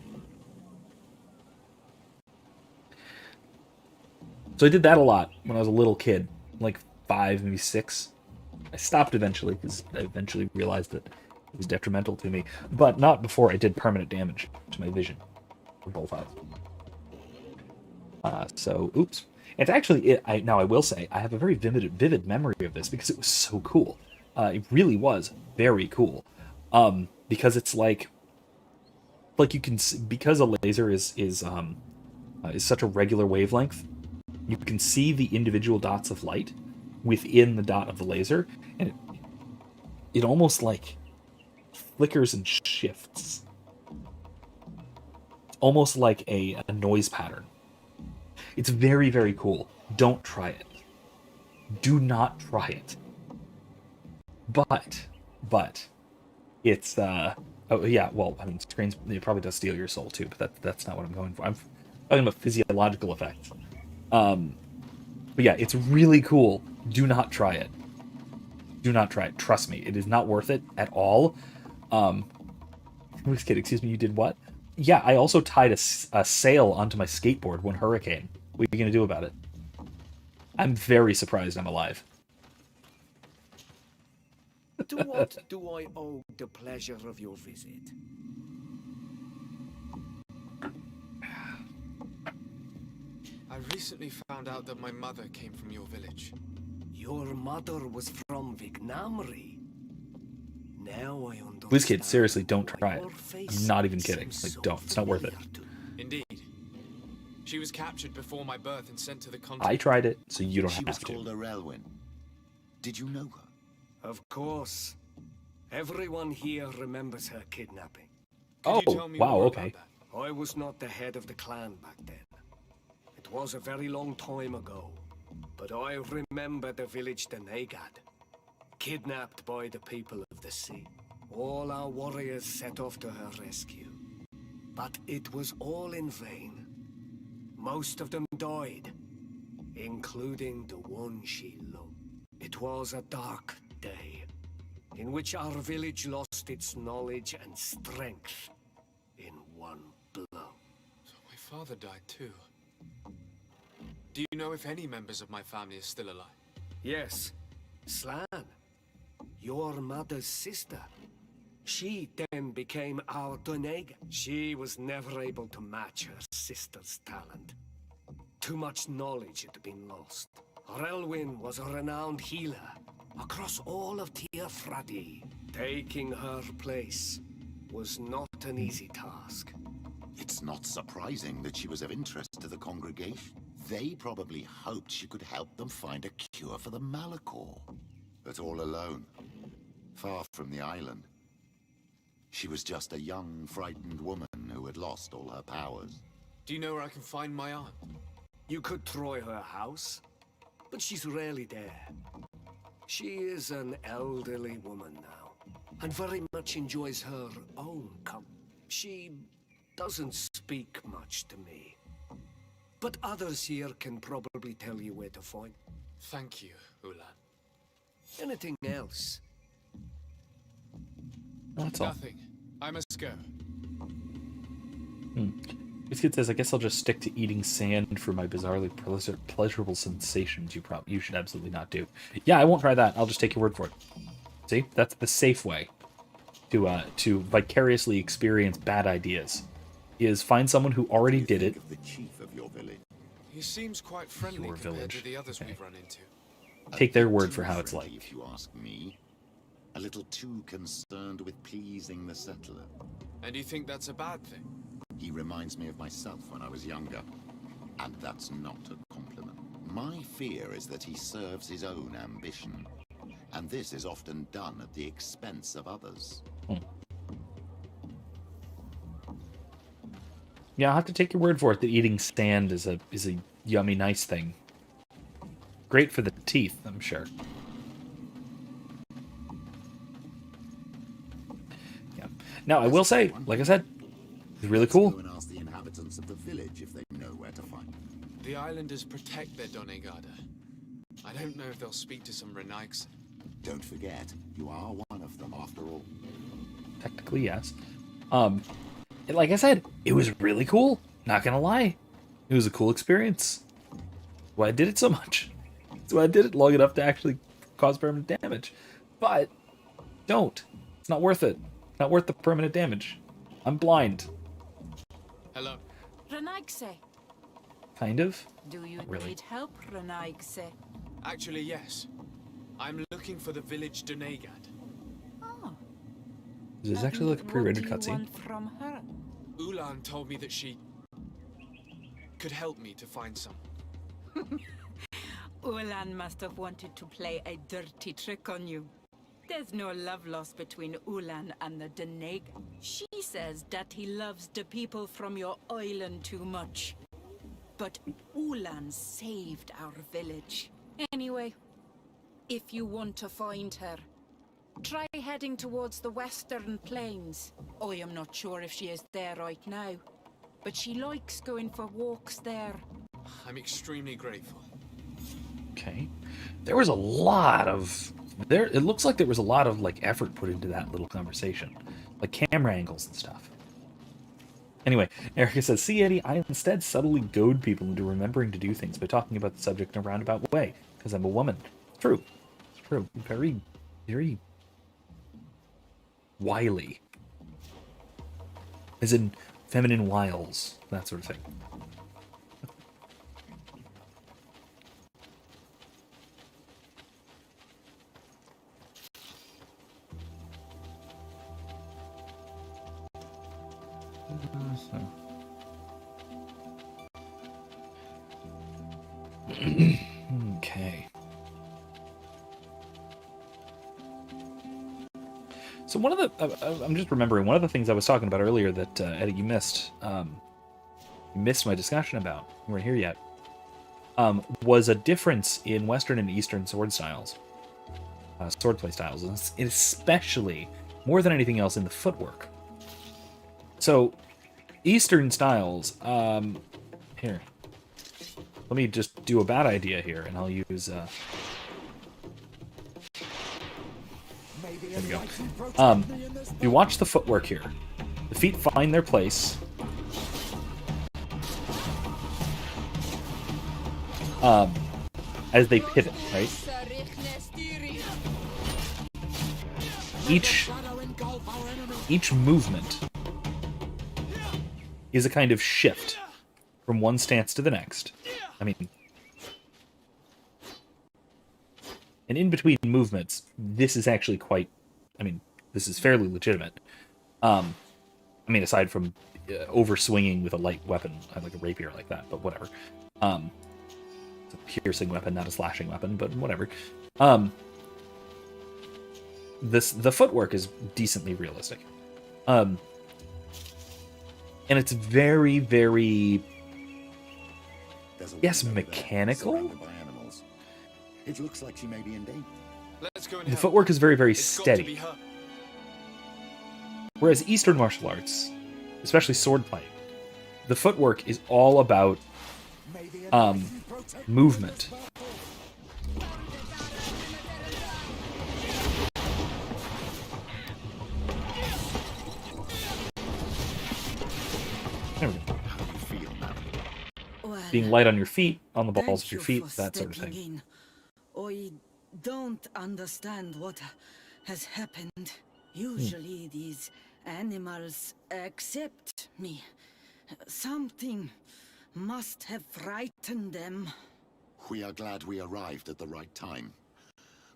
So I did that a lot when I was a little kid, like 5, maybe 6. I stopped eventually because I eventually realized that it was detrimental to me, but not before I did permanent damage to my vision for both eyes. Oops. It's actually, I will say, I have a very vivid memory of this because it was so cool. It really was very cool. Because it's like you can, because a laser is is such a regular wavelength. You can see the individual dots of light within the dot of the laser, and it almost like flickers and shifts. It's almost like a noise pattern. It's very, very cool. Don't try it. Do not try it. But it's oh yeah, well, I mean, screens, it probably does steal your soul too, but that's not what I'm going for. I'm talking about physiological effects. But yeah, it's really cool. Do not try it. Do not try it. Trust me, it is not worth it at all. Kid, excuse me, you did what? Yeah, I also tied a sail onto my skateboard when hurricane. What are you gonna do about it? I'm very surprised I'm alive. To what do I owe the pleasure of your visit? I recently found out that my mother came from your village. Your mother was from Vignamri. Now I understand. This kid, seriously, don't try it. I'm not even kidding. Like, don't. It's not worth it. Indeed. She was captured before my birth and sent to the continent. I tried it, so you don't have to. She was called Arelwyn. Did you know her? Of course. Everyone here remembers her kidnapping. Oh, wow, okay. I was not the head of the clan back then. It was a very long time ago. But I remember the village Denegad, kidnapped by the people of the sea. All our warriors set off to her rescue. But it was all in vain. Most of them died, including the one she loved. It was a dark day, in which our village lost its knowledge and strength in one blow. So my father died too. Do you know if any members of my family are still alive? Yes. Slan, your mother's sister. She then became our Donega. She was never able to match her sister's talent. Too much knowledge had been lost. Relwyn was a renowned healer across all of Teofradi. Taking her place was not an easy task. It's not surprising that she was of interest to the congregation. They probably hoped she could help them find a cure for the Malachor. But all alone, far from the island. She was just a young, frightened woman who had lost all her powers. Do you know where I can find my aunt? You could try her house, but she's rarely there. She is an elderly woman now, and very much enjoys her own company. She doesn't speak much to me, but others here can probably tell you where to find. Thank you, Ulan. Anything else? That's all. Nothing. I must go. This kid says, I guess I'll just stick to eating sand for my bizarrely pleasurable sensations you should absolutely not do. Yeah, I won't try that. I'll just take your word for it. See? That's the safe way to vicariously experience bad ideas. Is find someone who already did it. The chief of your village. He seems quite friendly Your compared village. to the others Okay. we've run into. Take their word for how it's Friendly, like. if you ask me. A little too concerned with pleasing the settler. And you think that's a bad thing? He reminds me of myself when I was younger. And that's not a compliment. My fear is that he serves his own ambition. And this is often done at the expense of others. Yeah, I'll have to take your word for it that eating sand is a yummy, nice thing. Great for the teeth, I'm sure. Yeah. Now, I will say, like I said, it's really cool. Go and ask the inhabitants of the village if they know where to find him. The islanders protect their Donegada. I don't know if they'll speak to some Renaiks. Don't forget, you are one of them after all. Technically, yes. Like I said, it was really cool. Not gonna lie. It was a cool experience. That's why I did it so much. That's why I did it long enough to actually cause permanent damage. But, don't. It's not worth it. Not worth the permanent damage. I'm blind. Hello. Renaigse. Kind of. Do you Not really. need help, Renaigse? Actually, yes. I'm looking for the village Donegad. Oh. This is actually like a pre-rendered What do you cutscene. want from her? Ulan told me that she... could help me to find some. Ulan must have wanted to play a dirty trick on you. There's no love lost between Ulan and the Deneg. She says that he loves the people from your island too much. But Ulan saved our village. Anyway, if you want to find her, try heading towards the western plains. I am not sure if she is there right now, but she likes going for walks there. I'm extremely grateful. Okay. There was a lot of... It looks like there was a lot of, like, effort put into that little conversation. Like, camera angles and stuff. Anyway, Erica says, see, Eddie, I instead subtly goad people into remembering to do things by talking about the subject in a roundabout way, because I'm a woman. True. It's true. Very, very wily. As in feminine wiles, that sort of thing. Okay. So one of the, I'm just remembering, one of the things I was talking about earlier that, Eddie, you missed my discussion about, we weren't here yet, was a difference in Western and Eastern sword styles, swordplay styles, and especially, more than anything else, in the footwork. So, Eastern styles, here, let me just do a bad idea here, and I'll use, there we go. You watch the footwork here. The feet find their place. As they pivot, right? Each movement is a kind of shift from one stance to the next. I mean, and in between movements, this is actually quite, I mean, this is fairly legitimate. I mean, aside from over-swinging with a light weapon, like a rapier like that, but whatever. It's a piercing weapon, not a slashing weapon, but whatever. The footwork is decently realistic. And it's very, very, yes, mechanical? It looks like she may be in danger. Let's go and The help. footwork is very, very It's got to be steady. her. Whereas Eastern martial arts, especially sword playing, the footwork is all about movement. There we go. How do you feel now? Well, Being light on your feet, on the balls thank of your you feet, for that sort of stepping thing. in. I don't understand what has happened. Usually these animals accept me. Something must have frightened them. We are glad we arrived at the right time.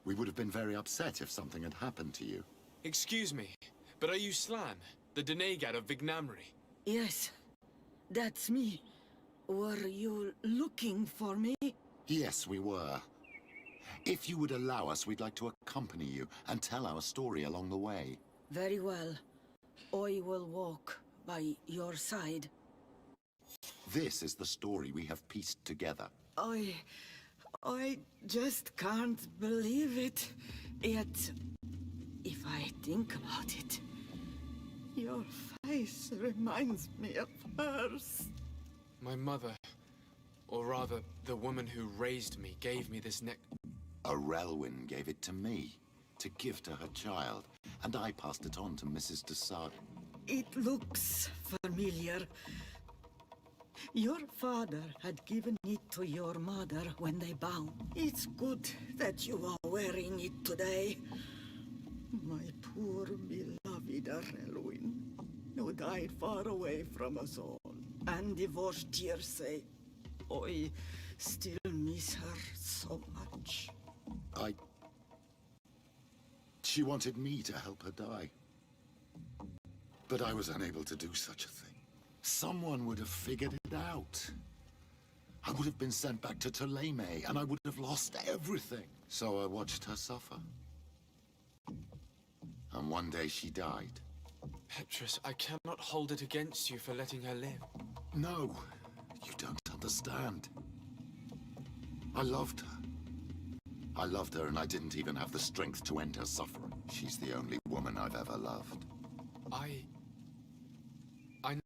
We would have been very upset if something had happened to you. Excuse me, but are you Slan, the Denegad of Vignamri? Yes, that's me. Were you looking for me? Yes, we were. If you would allow us, we'd like to accompany you and tell our story along the way. Very well. I will walk by your side. This is the story we have pieced together. I just can't believe it. Yet, if I think about it, your face reminds me of hers. My mother, or rather, the woman who raised me, gave me this neck. Arelwyn gave it to me, to give to her child, and I passed it on to Mrs. de Sade. It looks familiar. Your father had given it to your mother when they bound. It's good that you are wearing it today. My poor beloved Arelwyn, who died far away from us all, and divorced Tierce. I still miss her so much. She wanted me to help her die. But I was unable to do such a thing. Someone would have figured it out. I would have been sent back to Ptolemy, and I would have lost everything. So I watched her suffer. And one day she died. Petrus, I cannot hold it against you for letting her live. No, you don't understand. I loved her. I loved her, and I didn't even have the strength to end her suffering. She's the only woman I've ever loved. I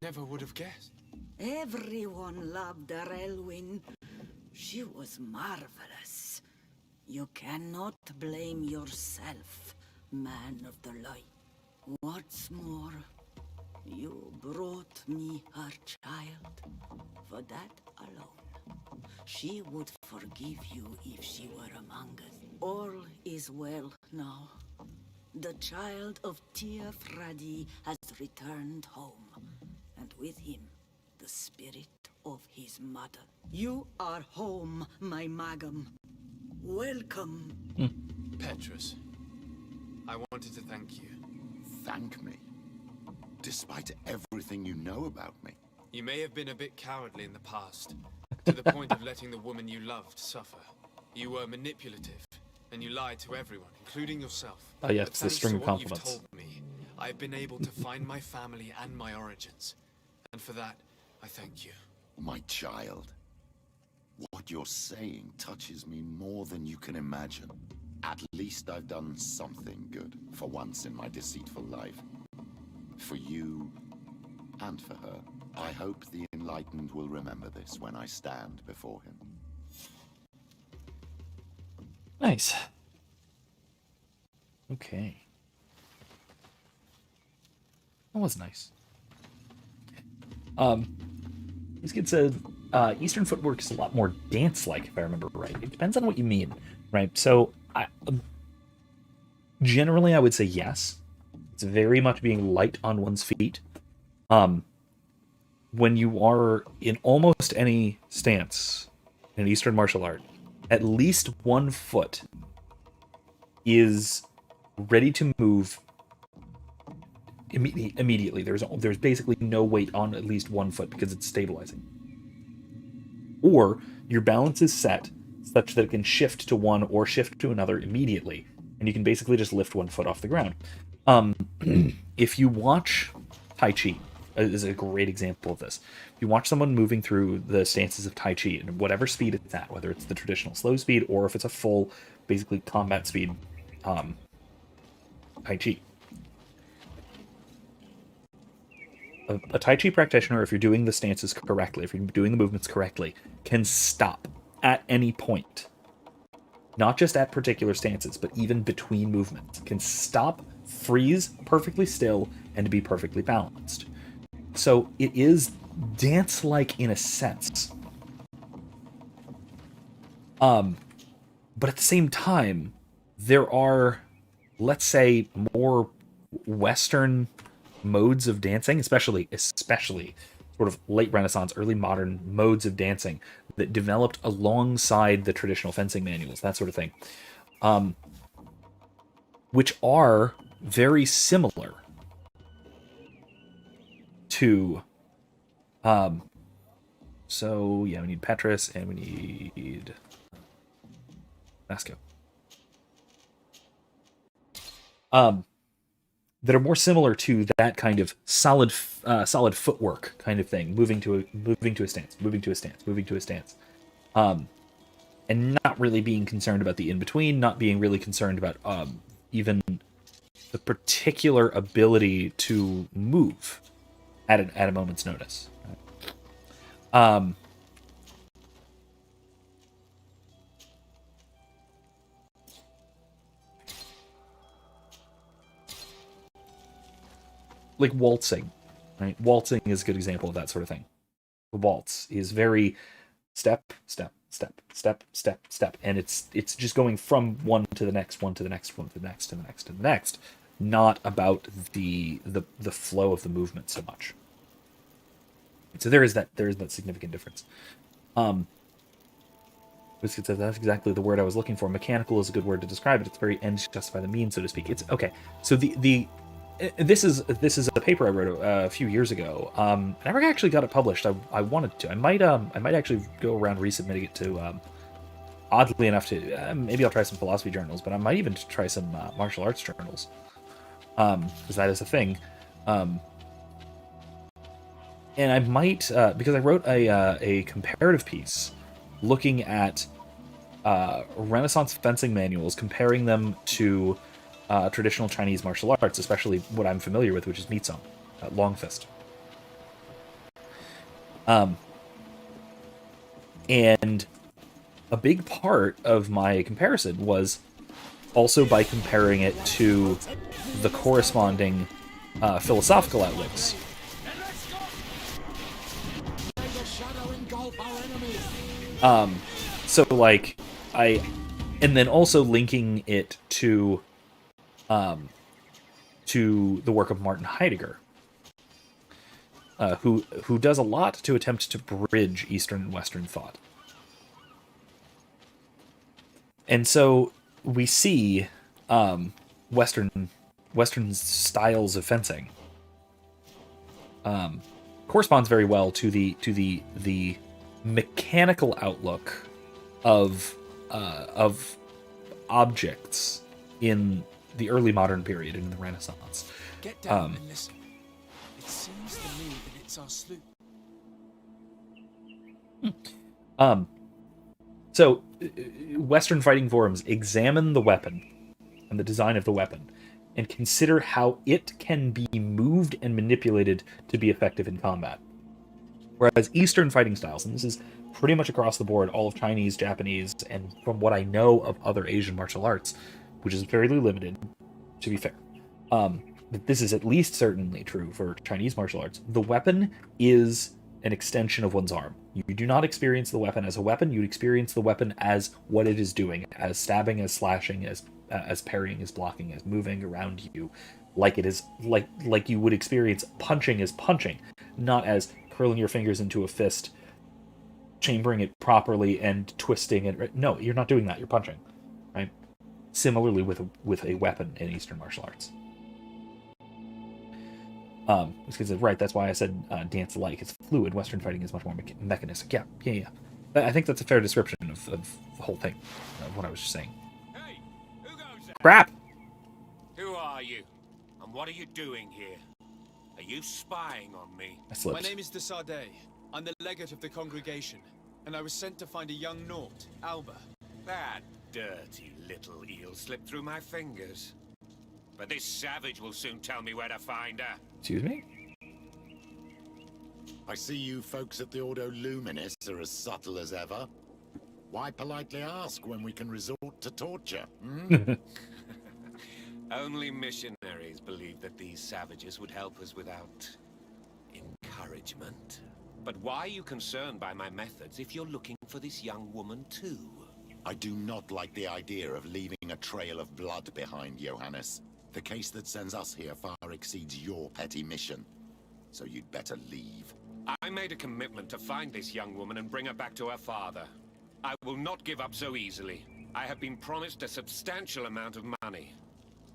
never would have guessed. Everyone loved her, Elwyn. She was marvelous. You cannot blame yourself, man of the light. What's more, you brought me her child. For that alone, she would forgive you if she were among us. All is well now. The child of Tia Fradi has returned home, and with him, the spirit of his mother. You are home, my Magum. Welcome. Petrus, I wanted to thank you. Thank me? Despite everything you know about me? You may have been a bit cowardly in the past, to the point of letting the woman you loved suffer. You were manipulative, and you lied to everyone, including yourself. Oh yeah, But it's the string of thanks to compliments. what you've told me, I've been able to find my family and my origins. And for that, I thank you. My child. What you're saying touches me more than you can imagine. At least I've done something good, for once in my deceitful life. For you, and for her. I hope the Enlightened will remember this when I stand before him. Nice. Okay. That was nice. This kid said, Eastern footwork is a lot more dance-like, if I remember right. It depends on what you mean, right? So, generally, I would say yes. It's very much being light on one's feet. When you are in almost any stance in Eastern martial art, at least one foot is ready to move immediately. There's basically no weight on at least one foot because it's stabilizing. Or your balance is set such that it can shift to one or shift to another immediately, and you can basically just lift one foot off the ground. If you watch Tai Chi, is a great example of this. If you watch someone moving through the stances of Tai Chi, and whatever speed it's at, whether it's the traditional slow speed or if it's a full, basically combat speed Tai Chi. A Tai Chi practitioner, if you're doing the stances correctly, if you're doing the movements correctly, can stop at any point. Not just at particular stances, but even between movements. Can stop, freeze perfectly still, and be perfectly balanced. So it is dance-like in a sense. But at the same time, there are, let's say, more Western modes of dancing, especially sort of late Renaissance, early modern modes of dancing that developed alongside the traditional fencing manuals, that sort of thing, which are very similar to so yeah, we need Petrus and we need Vasco. That are more similar to that kind of solid footwork kind of thing, moving to a stance, and not really being concerned about the in between, not being really concerned about even the particular ability to move at a moment's notice. Like waltzing, right? Waltzing is a good example of that sort of thing. The waltz is very step, step, step, step, step, step, and it's just going from one to the next, one to the next, one to the next, to the next, to the next. Not about the flow of the movement so much. So there is that significant difference. That's exactly the word I was looking for. Mechanical is a good word to describe it. It's very ends justify the means, so to speak. It's okay. So the this is a paper I wrote a few years ago. I never actually got it published. I wanted to. I might actually go around resubmitting it to. Oddly enough, to maybe I'll try some philosophy journals, but I might even try some martial arts journals, because that is a thing. And I might because I wrote a comparative piece looking at Renaissance fencing manuals, comparing them to traditional Chinese martial arts, especially what I'm familiar with, which is Mitsum, long fist. And a big part of my comparison was also by comparing it to the corresponding philosophical outlooks. So like and then also linking it to the work of Martin Heidegger, who does a lot to attempt to bridge Eastern and Western thought. And so we see Western styles of fencing corresponds very well to the mechanical outlook of objects in the early modern period in the Renaissance. Get down and listen. It seems to me that it's our sloop. So, Western fighting forums examine the weapon and the design of the weapon and consider how it can be moved and manipulated to be effective in combat. Whereas Eastern fighting styles, and this is pretty much across the board, all of Chinese, Japanese, and from what I know of other Asian martial arts, which is fairly limited, to be fair, but this is at least certainly true for Chinese martial arts, the weapon is an extension of one's arm. You do not experience the weapon as a weapon, you experience the weapon as what it is doing, as stabbing, as slashing, as parrying, as blocking, as moving around you, like it is like you would experience punching as punching, not as curling your fingers into a fist, chambering it properly and twisting it. No, you're not doing that, you're punching, right? Similarly with a weapon in Eastern martial arts. Because right, that's why I said dance alike. It's fluid. Western fighting is much more mechanistic. Yeah. I think that's a fair description of the whole thing, of what I was just saying. Hey, who goes there? Crap! Who are you? And what are you doing here? Are you spying on me? I slipped. My name is de Sardet. I'm the legate of the congregation, and I was sent to find a young Naut, Alba. That dirty little eel slipped through my fingers. But this savage will soon tell me where to find her. Excuse me? I see you folks at the Ordo Luminis are as subtle as ever. Why politely ask when we can resort to torture? Only missionaries believe that these savages would help us without encouragement. But why are you concerned by my methods if you're looking for this young woman too? I do not like the idea of leaving a trail of blood behind, Johannes. The case that sends us here far exceeds your petty mission. So you'd better leave. I made a commitment to find this young woman and bring her back to her father. I will not give up so easily. I have been promised a substantial amount of money.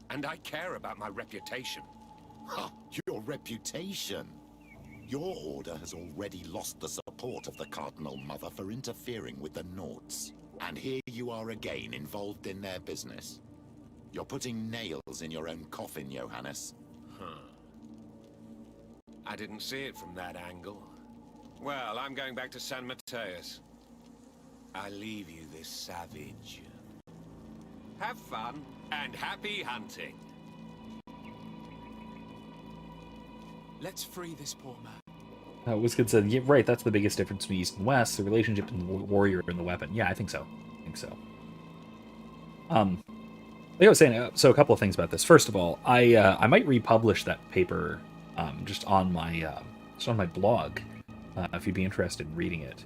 And I care about my reputation. Ha! Your reputation? Your order has already lost the support of the Cardinal Mother for interfering with the Nauts. And here you are again involved in their business. You're putting nails in your own coffin, Johannes. I didn't see it from that angle. Well, I'm going back to San Mateus. I leave you this savage. Have fun, and happy hunting. Let's free this poor man. Wiskin said, yeah, right, that's the biggest difference between East and West, the relationship between the warrior and the weapon. Yeah, I think so. Like I was saying, so a couple of things about this. First of all, I might republish that paper just on my blog, if you'd be interested in reading it,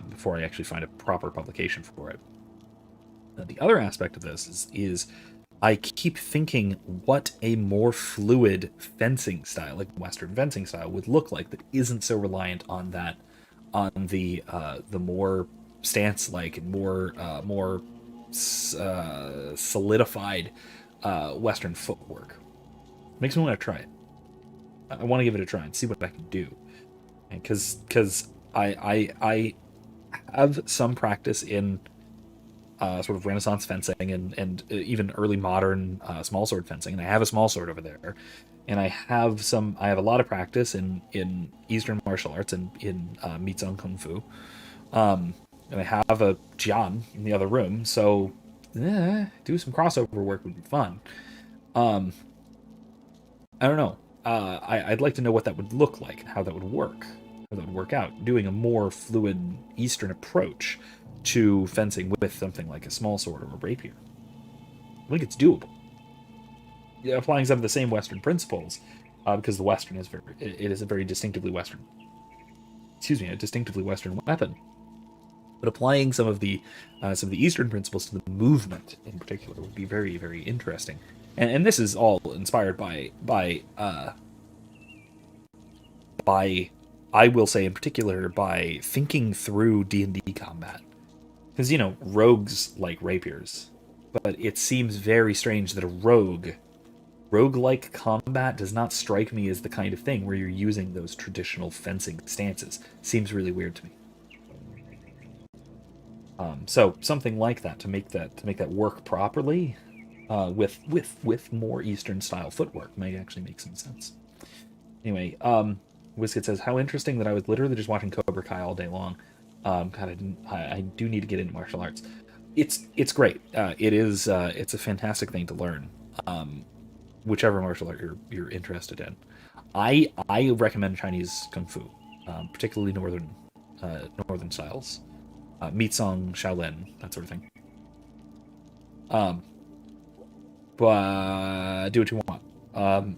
before I actually find a proper publication for it. The other aspect of this is I keep thinking what a more fluid fencing style, like Western fencing style, would look like that isn't so reliant on the more stance-like and more solidified Western footwork. Makes me want to try it. I want to give it a try and see what I can do. Because I have some practice in sort of Renaissance fencing and even early modern small sword fencing, and I have a small sword over there, and I have a lot of practice in Eastern martial arts and in Mitsung Kung Fu, and I have a Jian in the other room, so do some crossover work would be fun. I don't know. I'd like to know what that would look like, how that would work, how that would work out. Doing a more fluid Eastern approach to fencing with something like a small sword or a rapier. I think it's doable. Yeah, applying some of the same Western principles, because the Western is it is a very distinctively Western. Excuse me, a distinctively Western weapon. But applying some of the Eastern principles to the movement in particular would be very, very interesting. And this is all inspired by I will say in particular by thinking through D&D combat. Because, you know, rogues like rapiers, but it seems very strange that a rogue-like combat does not strike me as the kind of thing where you're using those traditional fencing stances. Seems really weird to me. So something like that to make that work properly, with more Eastern style footwork might actually make some sense. Anyway, Wizkid says, how interesting that I was literally just watching Cobra Kai all day long. God, I do need to get into martial arts. It's great. It's a fantastic thing to learn. Whichever martial art you're interested in. I recommend Chinese Kung Fu, particularly northern styles. Mitsong, Shaolin, that sort of thing. But do what you want.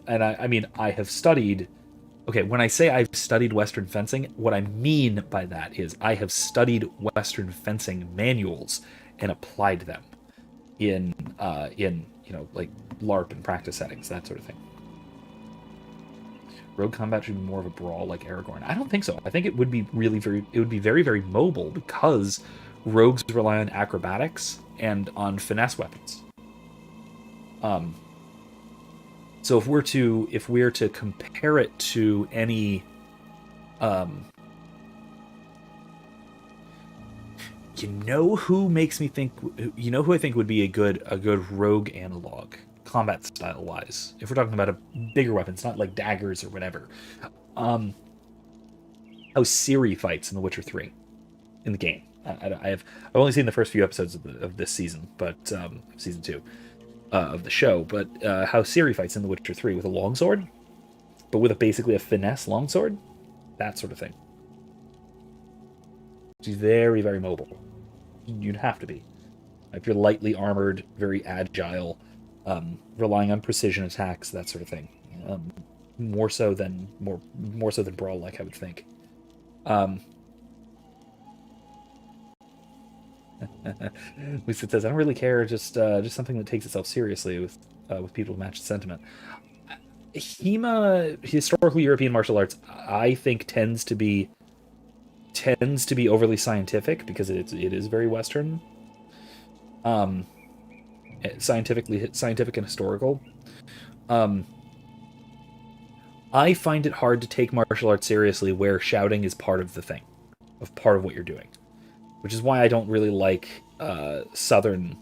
And I mean, I have studied. Okay, when I say I've studied Western fencing, what I mean by that is I have studied Western fencing manuals and applied them in like LARP and practice settings, that sort of thing. Rogue combat should be more of a brawl like Aragorn. I don't think so. I think it would be very, very mobile because rogues rely on acrobatics and on finesse weapons. So if we're to compare it to any, you know who I think would be a good rogue analog, combat style wise, if we're talking about a bigger weapons, not like daggers or whatever. How Ciri fights in The Witcher 3 in the game. I've only seen the first few episodes of this season, but season 2 of the show. But how Ciri fights in The Witcher 3 with a longsword, but with basically a finesse longsword, that sort of thing. She's very, very mobile. You'd have to be. If you're lightly armored, very agile, relying on precision attacks, that sort of thing. More so than brawl, like I would think. Lisa says, "I don't really care. Just something that takes itself seriously with people who match the sentiment." HEMA, historical European martial arts, I think tends to be overly scientific because it is very Western. Scientific and historical. I find it hard to take martial arts seriously where shouting is part of the thing, part of what you're doing, which is why I don't really like southern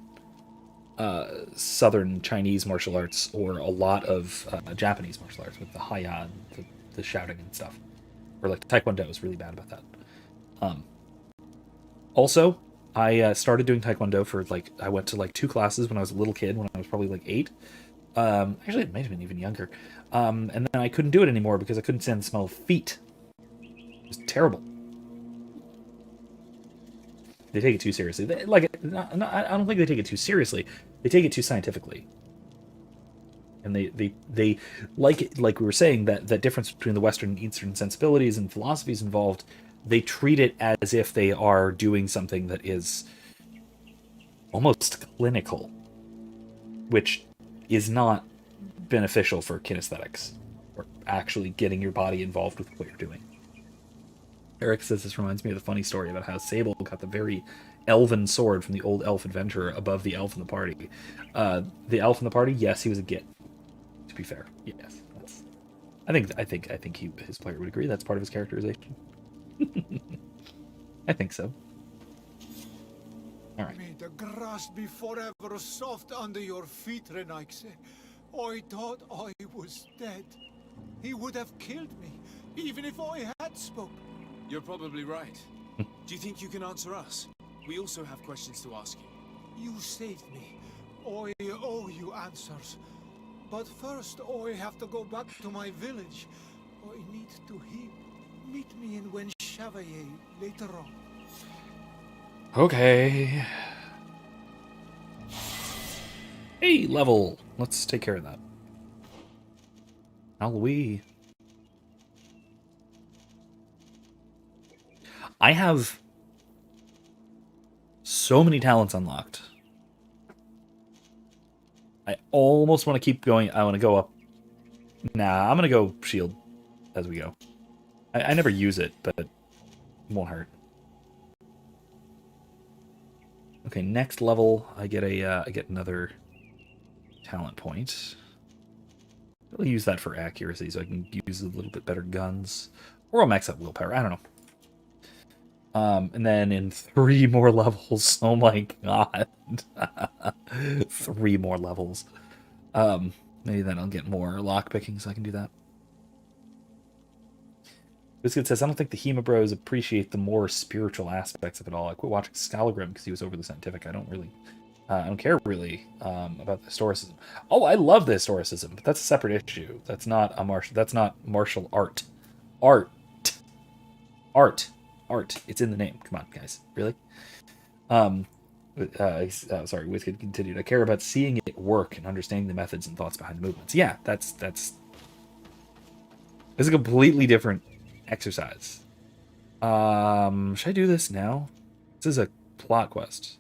Chinese martial arts or a lot of Japanese martial arts with the haya and the shouting and stuff, or like Taekwondo is really bad about that. Also, I started doing Taekwondo for I went to 2 classes when I was a little kid, when I was probably 8. Actually, it might have been even younger. And then I couldn't do it anymore because I couldn't stand the smell of feet. It was terrible. They take it too seriously. I don't think they take it too seriously. They take it too scientifically. And they like we were saying, that difference between the Western and Eastern sensibilities and philosophies involved. They treat it as if they are doing something that is almost clinical, which is not beneficial for kinesthetics or actually getting your body involved with what you're doing. Eric says this reminds me of the funny story about how Sable got the very elven sword from the old elf adventurer above the elf in the party. The elf in the party, yes, he was a git. To be fair, yes, that's. I think his player would agree. That's part of his characterization. I think so. All right. May the grass be forever soft under your feet, Renaikse. I thought I was dead. He would have killed me, even if I had spoken. You're probably right. Do you think you can answer us? We also have questions to ask you. You saved me. I owe you answers. But first, I have to go back to my village. I need to heal. Meet me in Wen Chevalier later on. Okay. Hey, level. Let's take care of that. Aloe. I have so many talents unlocked. I almost want to keep going. I want to go up. Nah, I'm going to go shield as we go. I never use it, but it won't hurt. Okay, next level, I get another talent point. I'll use that for accuracy, so I can use a little bit better guns, or I'll max out willpower. I don't know. And then in 3 more levels, oh my god, 3 more levels. Maybe then I'll get more lock picking, so I can do that. Biscuit says, I don't think the Hema Bros appreciate the more spiritual aspects of it all. I quit watching Scalagrim because he was overly scientific. I don't care really about the historicism. Oh, I love the historicism, but that's a separate issue. That's not martial art. Art. It's in the name. Come on, guys. Really? Sorry, Wiskid continued. I care about seeing it work and understanding the methods and thoughts behind the movements. Yeah, that's a completely different exercise. Should I do this now? This is a plot quest.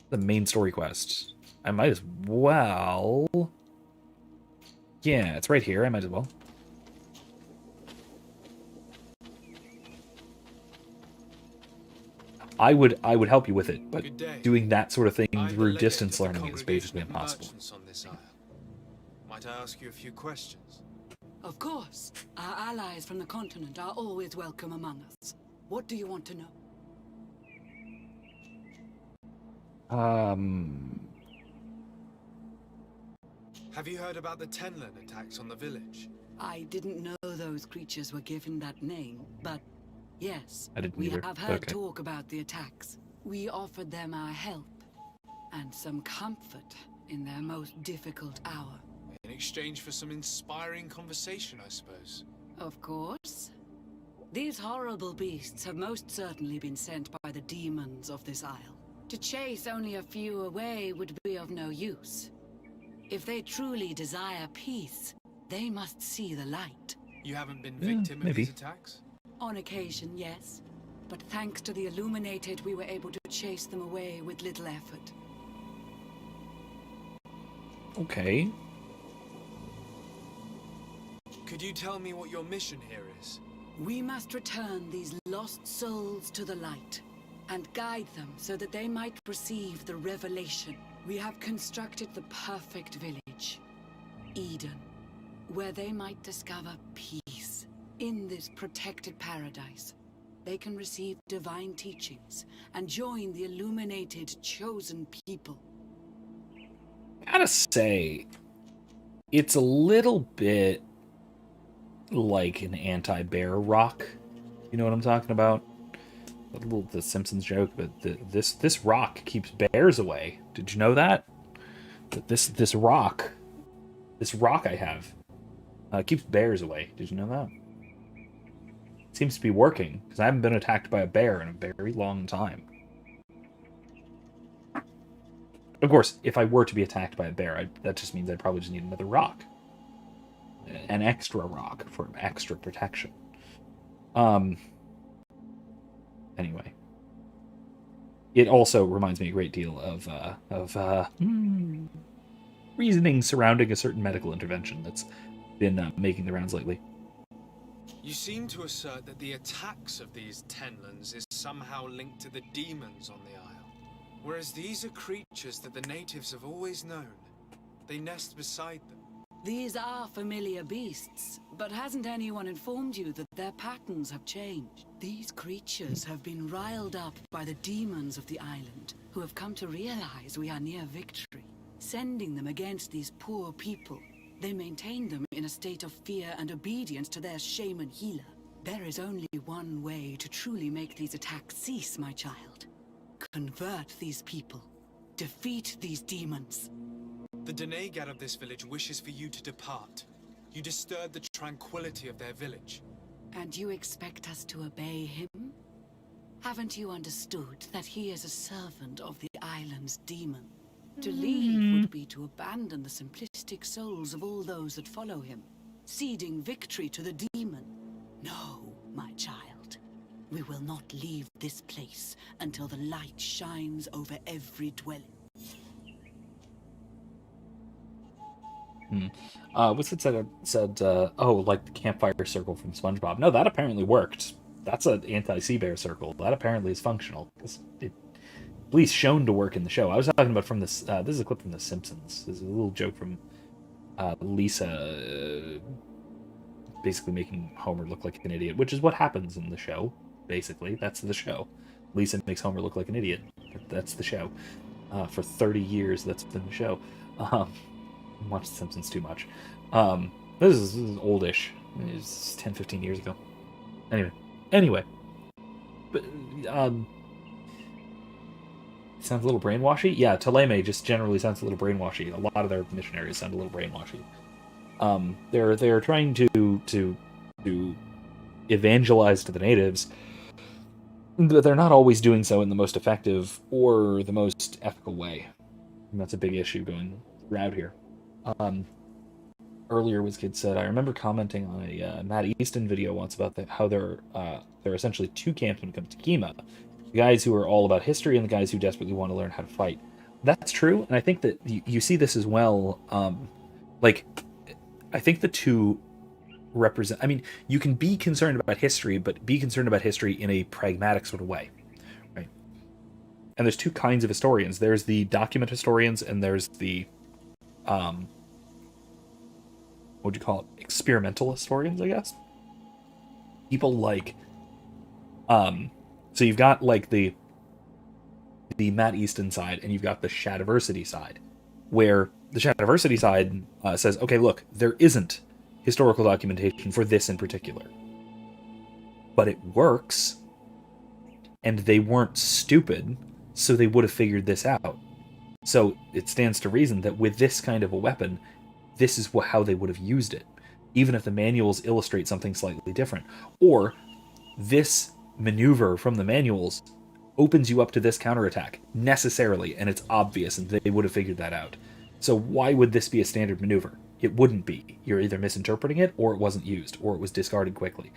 The main story quest. I might as well. Yeah, it's right here. I might as well. I would help you with it, but doing that sort of thing through distance learning is basically impossible. Might I ask you a few questions? Of course. Our allies from the continent are always welcome among us. What do you want to know? Have you heard about the Tenlin attacks on the village? I didn't know those creatures were given that name, but yes, I didn't we either. have heard Okay. talk about the attacks. We offered them our help and some comfort in their most difficult hour. In exchange for some inspiring conversation, I suppose. Of course. These horrible beasts have most certainly been sent by the demons of this isle. To chase only a few away would be of no use. If they truly desire peace, they must see the light. You haven't been victim of these attacks? On occasion, yes. But thanks to the Illuminated, we were able to chase them away with little effort. Okay. Could you tell me what your mission here is? We must return these lost souls to the light and guide them so that they might receive the revelation. We have constructed the perfect village, Eden, where they might discover peace. In this protected paradise, they can receive divine teachings and join the illuminated chosen people. I gotta say, it's a little bit like an anti-bear rock. You know what I'm talking about? The Simpsons joke, but this rock keeps bears away. Did you know that? This rock I have keeps bears away. Did you know that? It seems to be working because I haven't been attacked by a bear in a very long time. Of course, if I were to be attacked by a bear, that just means I'd probably just need another rock. An extra rock for extra protection. Anyway. It also reminds me a great deal of reasoning surrounding a certain medical intervention that's been making the rounds lately. You seem to assert that the attacks of these Tenlins is somehow linked to the demons on the isle. Whereas these are creatures that the natives have always known. They nest beside them. These are familiar beasts, but hasn't anyone informed you that their patterns have changed? These creatures have been riled up by the demons of the island, who have come to realize we are near victory. Sending them against these poor people, they maintain them in a state of fear and obedience to their shaman healer. There is only one way to truly make these attacks cease, my child. Convert these people. Defeat these demons. The Denegad of this village wishes for you to depart. You disturb the tranquility of their village. And you expect us to obey him? Haven't you understood that he is a servant of the island's demon? To leave would be to abandon the simplistic souls of all those that follow him, ceding victory to the demon. No, my child. We will not leave this place until the light shines over every dwelling. What's it said, oh, like the campfire circle from SpongeBob. No, that apparently worked. That's an anti-sea bear circle. That apparently is functional. Because it at least shown to work in the show. I was talking about from this, this is a clip from The Simpsons. This is a little joke from Lisa basically making Homer look like an idiot, which is what happens in the show, basically. That's the show. Lisa makes Homer look like an idiot. That's the show. For 30 years, that's been the show. Watched The Simpsons too much. This is oldish. It's 10, 15 years ago. Anyway. But, sounds a little brainwashy? Yeah, Ptolemy just generally sounds a little brainwashy. A lot of their missionaries sound a little brainwashy. They're trying to evangelize to the natives, but they're not always doing so in the most effective or the most ethical way. And that's a big issue going throughout here. Earlier, WizKid said, I remember commenting on a Matt Easton video once about how there are essentially two camps when it comes to Kima. The guys who are all about history and the guys who desperately want to learn how to fight. That's true, and I think that you see this as well. I think the two represent... I mean, you can be concerned about history, but be concerned about history in a pragmatic sort of way. Right? And there's two kinds of historians. There's the document historians, and there's the... what would you call it? Experimental historians, I guess. People like, so you've got like the Matt Easton side, and you've got the Shadiversity side, where the Shadiversity side says, okay, look, there isn't historical documentation for this in particular, but it works, and they weren't stupid, so they would have figured this out. So it stands to reason that with this kind of a weapon, this is how they would have used it, even if the manuals illustrate something slightly different. Or this maneuver from the manuals opens you up to this counterattack necessarily, and it's obvious, and they would have figured that out. So why would this be a standard maneuver? It wouldn't be. You're either misinterpreting it, or it wasn't used, or it was discarded quickly.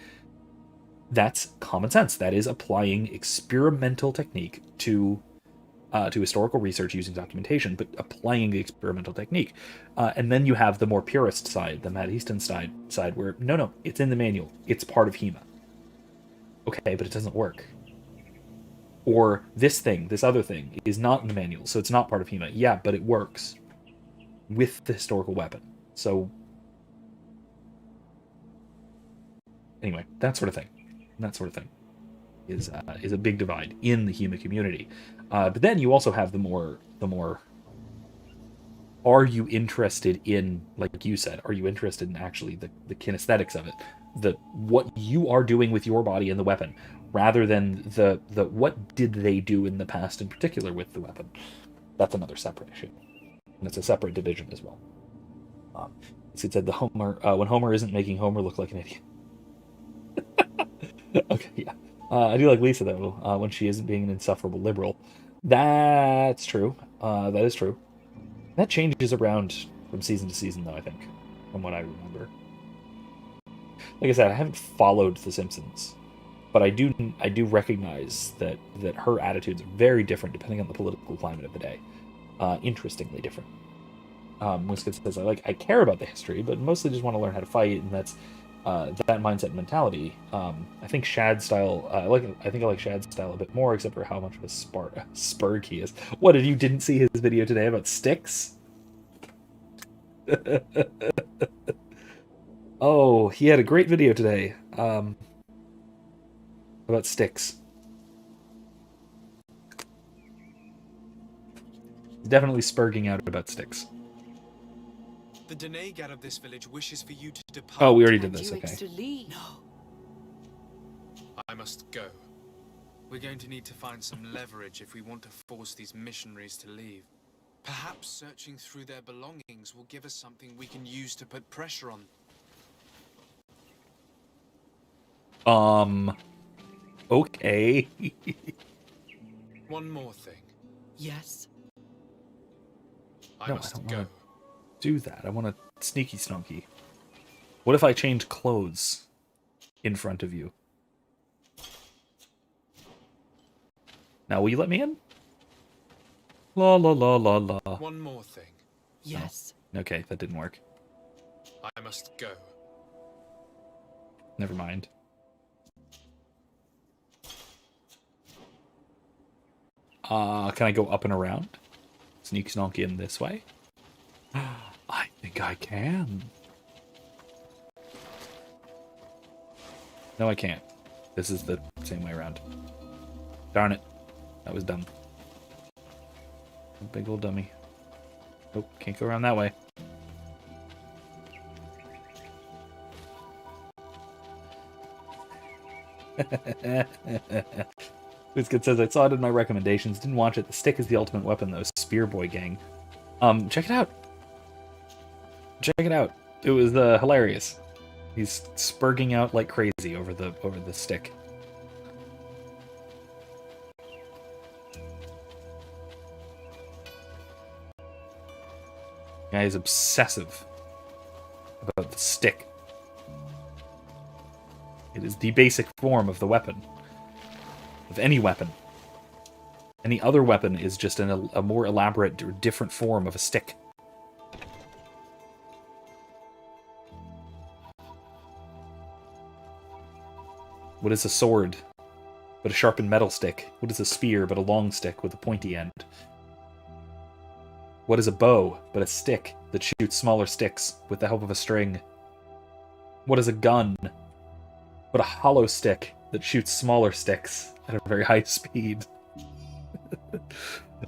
That's common sense. That is applying experimental technique to historical research using documentation, but applying the experimental technique. And then you have the more purist side, the Matt Easton side, where, no, it's in the manual. It's part of HEMA. Okay, but it doesn't work. Or this other thing, is not in the manual, so it's not part of HEMA. Yeah, but it works with the historical weapon. So, anyway, that sort of thing is a big divide in the HEMA community. But then you also have the more are you interested in, like you said, are you interested in actually the kinesthetics of it, what you are doing with your body and the weapon, rather than the what did they do in the past in particular with the weapon. That's another separate issue, and it's a separate division as well. It said the Homer when Homer isn't making Homer look like an idiot. Okay, yeah. I do like Lisa, though, when she isn't being an insufferable liberal. That's true. That is true. That changes around from season to season, though, I think, from what I remember. Like I said, I haven't followed The Simpsons, but I do recognize that her attitudes are very different depending on the political climate of the day. Interestingly different. Winston says, I care about the history, but mostly just want to learn how to fight, and that's that mindset and mentality. I think Shad's style. I think I like Shad's style a bit more, except for how much of a spurg he is. What, if you didn't see his video today about sticks? Oh, he had a great video today. About sticks. Definitely spurging out about sticks. The Denegad of this village wishes for you to depart. Oh, we already did this, okay. No. I must go. We're going to need to find some leverage if we want to force these missionaries to leave. Perhaps searching through their belongings will give us something we can use to put pressure on. Okay. One more thing. Yes? I No, must I don't go. want to do that. I want to sneaky snonky. What if I change clothes in front of you? Now, will you let me in? La la la la la. One more thing. Yes. Oh. Okay, that didn't work. I must go. Never mind. Can I go up and around? Sneak snonky in this way? I think I can. No, I can't. This is the same way around. Darn it. That was dumb. Big old dummy. Oh, can't go around that way. Biscuit says, I saw it in my recommendations. Didn't watch it. The stick is the ultimate weapon, though. Spear Boy gang. Check it out. Check it out. It was hilarious. He's spurging out like crazy over the stick. Guy is obsessive about the stick. It is the basic form of the weapon. Of any weapon. Any other weapon is just a more elaborate or different form of a stick. What is a sword but a sharpened metal stick? What is a spear but a long stick with a pointy end? What is a bow but a stick that shoots smaller sticks with the help of a string? What is a gun but a hollow stick that shoots smaller sticks at a very high speed?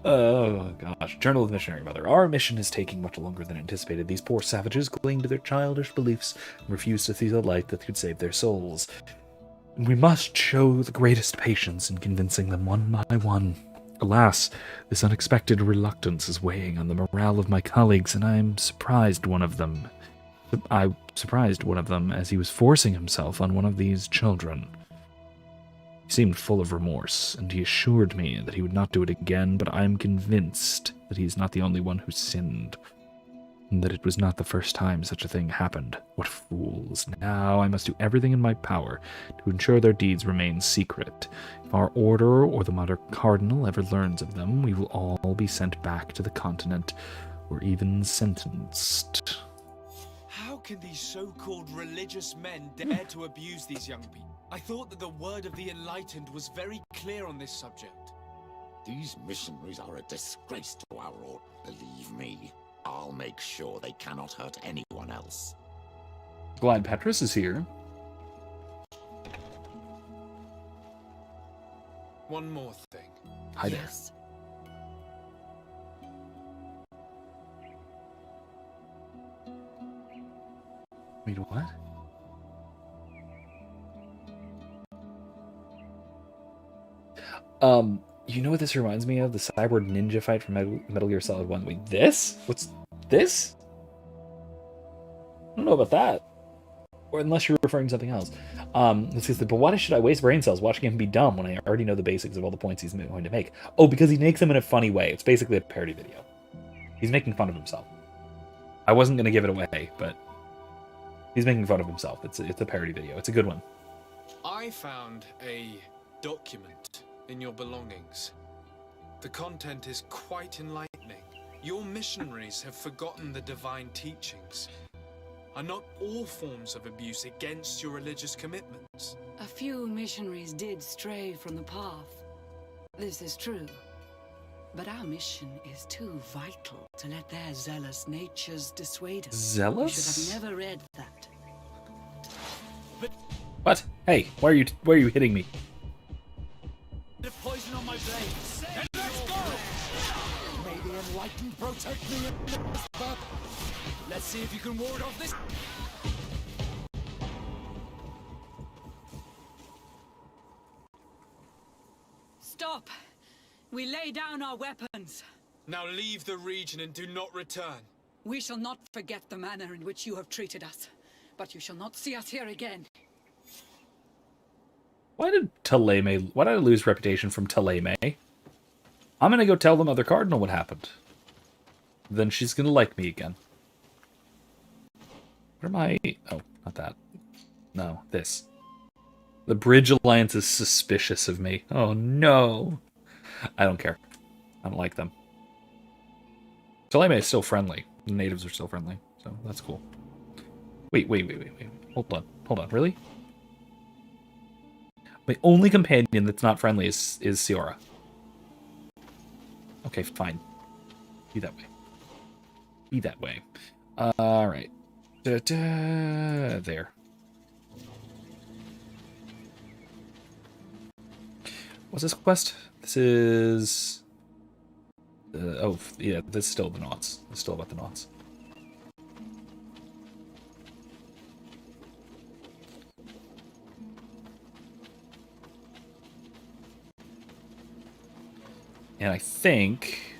Oh gosh. Journal of the Missionary Mother. Our mission is taking much longer than anticipated. These poor savages cling to their childish beliefs and refuse to see the light that could save their souls. And we must show the greatest patience in convincing them one by one. Alas, this unexpected reluctance is weighing on the morale of my colleagues, and I surprised one of them as he was forcing himself on one of these children. He seemed full of remorse, and he assured me that he would not do it again, but I am convinced that he is not the only one who sinned, and that it was not the first time such a thing happened. What fools. Now I must do everything in my power to ensure their deeds remain secret. If our order or the Mother Cardinal ever learns of them, we will all be sent back to the continent, or even sentenced. How can these so-called religious men dare to abuse these young people? I thought that the word of the enlightened was very clear on this subject. These missionaries are a disgrace to our order, believe me. I'll make sure they cannot hurt anyone else. Glad Petrus is here. One more thing. Hi there. Yes. Wait, what? You know what this reminds me of? The cyborg ninja fight from Metal Gear Solid 1. Wait, this? What's this? I don't know about that. Or unless you're referring to something else. Let's see, but why should I waste brain cells watching him be dumb when I already know the basics of all the points he's going to make? Oh, because he makes them in a funny way. It's basically a parody video. He's making fun of himself. I wasn't going to give it away, but he's making fun of himself. It's a parody video. It's a good one. I found a document in your belongings. The content is quite enlightening. Your missionaries have forgotten the divine teachings. Are not all forms of abuse against your religious commitments? A few missionaries did stray from the path. This is true. But our mission is too vital to let their zealous natures dissuade us. Zealous? You should have never read that. What? Hey, why are you hitting me? The poison on my blade. And let's go! May the enlightened protect me in this battle. Let's see if you can ward off this. Stop! We lay down our weapons. Now leave the region and do not return. We shall not forget the manner in which you have treated us, but you shall not see us here again. Why did I lose reputation from Taleme? I'm gonna go tell the Mother Cardinal what happened. Then she's gonna like me again. Where am I? Oh, not that. No, this. The Bridge Alliance is suspicious of me. Oh no. I don't care. I don't like them. Taleme is still friendly. The natives are still friendly, so that's cool. Wait. Hold on. Really? My only companion that's not friendly is Siora. Okay, fine. Be that way. Alright. There. What's this quest? This is... oh, yeah, this is still the knots. It's still about the knots. And I think...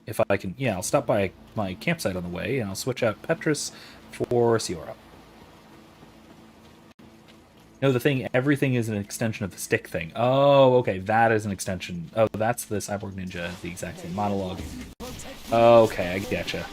if I can... yeah, I'll stop by my campsite on the way, and I'll switch out Petrus for Siora. No, the thing, everything is an extension of the stick thing. Oh, okay, that is an extension. Oh, that's the Cyborg Ninja, the exact same monologue. Okay, I getcha.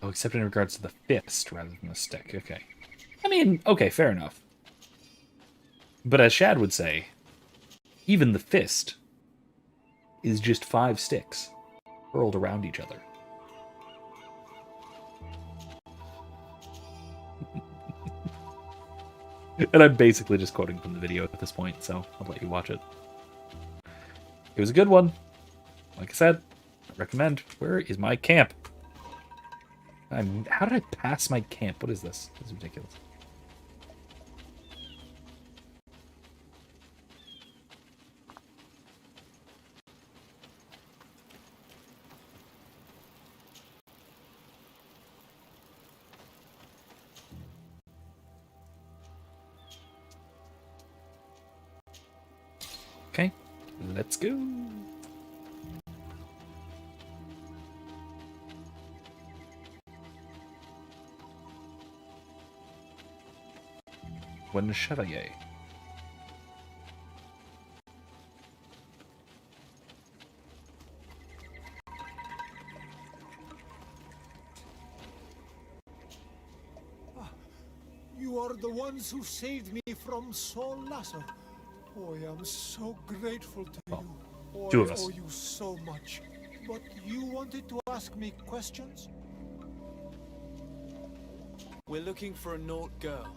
Except in regards to the fist rather than the stick. Okay. I mean, okay, fair enough. But as Shad would say, even the fist is just 5 sticks hurled around each other. And I'm basically just quoting from the video at this point, so I'll let you watch it. It was a good one. Like I said, I recommend. Where is my camp? How did I pass my camp? What is this? This is ridiculous. Okay, let's go. When Chevalier. You are the ones who saved me from Saul Lasser. Oh, I am so grateful to you. Oh, 2 of I us. owe you so much. But you wanted to ask me questions? We're looking for a Naut girl.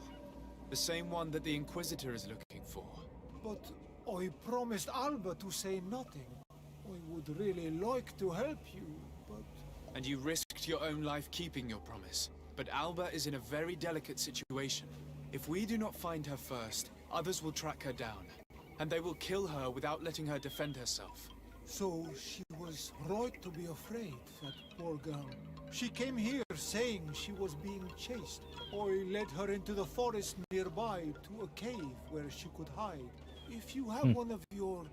The same one that the Inquisitor is looking for. But I promised Alba to say nothing. I would really like to help you, but... And you risked your own life keeping your promise. But Alba is in a very delicate situation. If we do not find her first, others will track her down. And they will kill her without letting her defend herself. So she was right to be afraid, that poor girl. She came here saying she was being chased. I led her into the forest nearby to a cave where she could hide. If you have one of your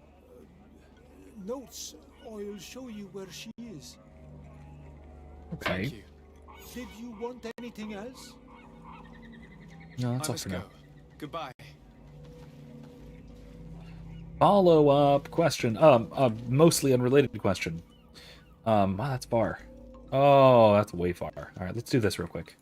notes, I'll show you where she is. Okay. Thank you. Did you want anything else? No, that's I all must for go. now. Goodbye. Follow-up question. Mostly unrelated question. Wow, that's bar. Oh, that's way far. All right, let's do this real quick.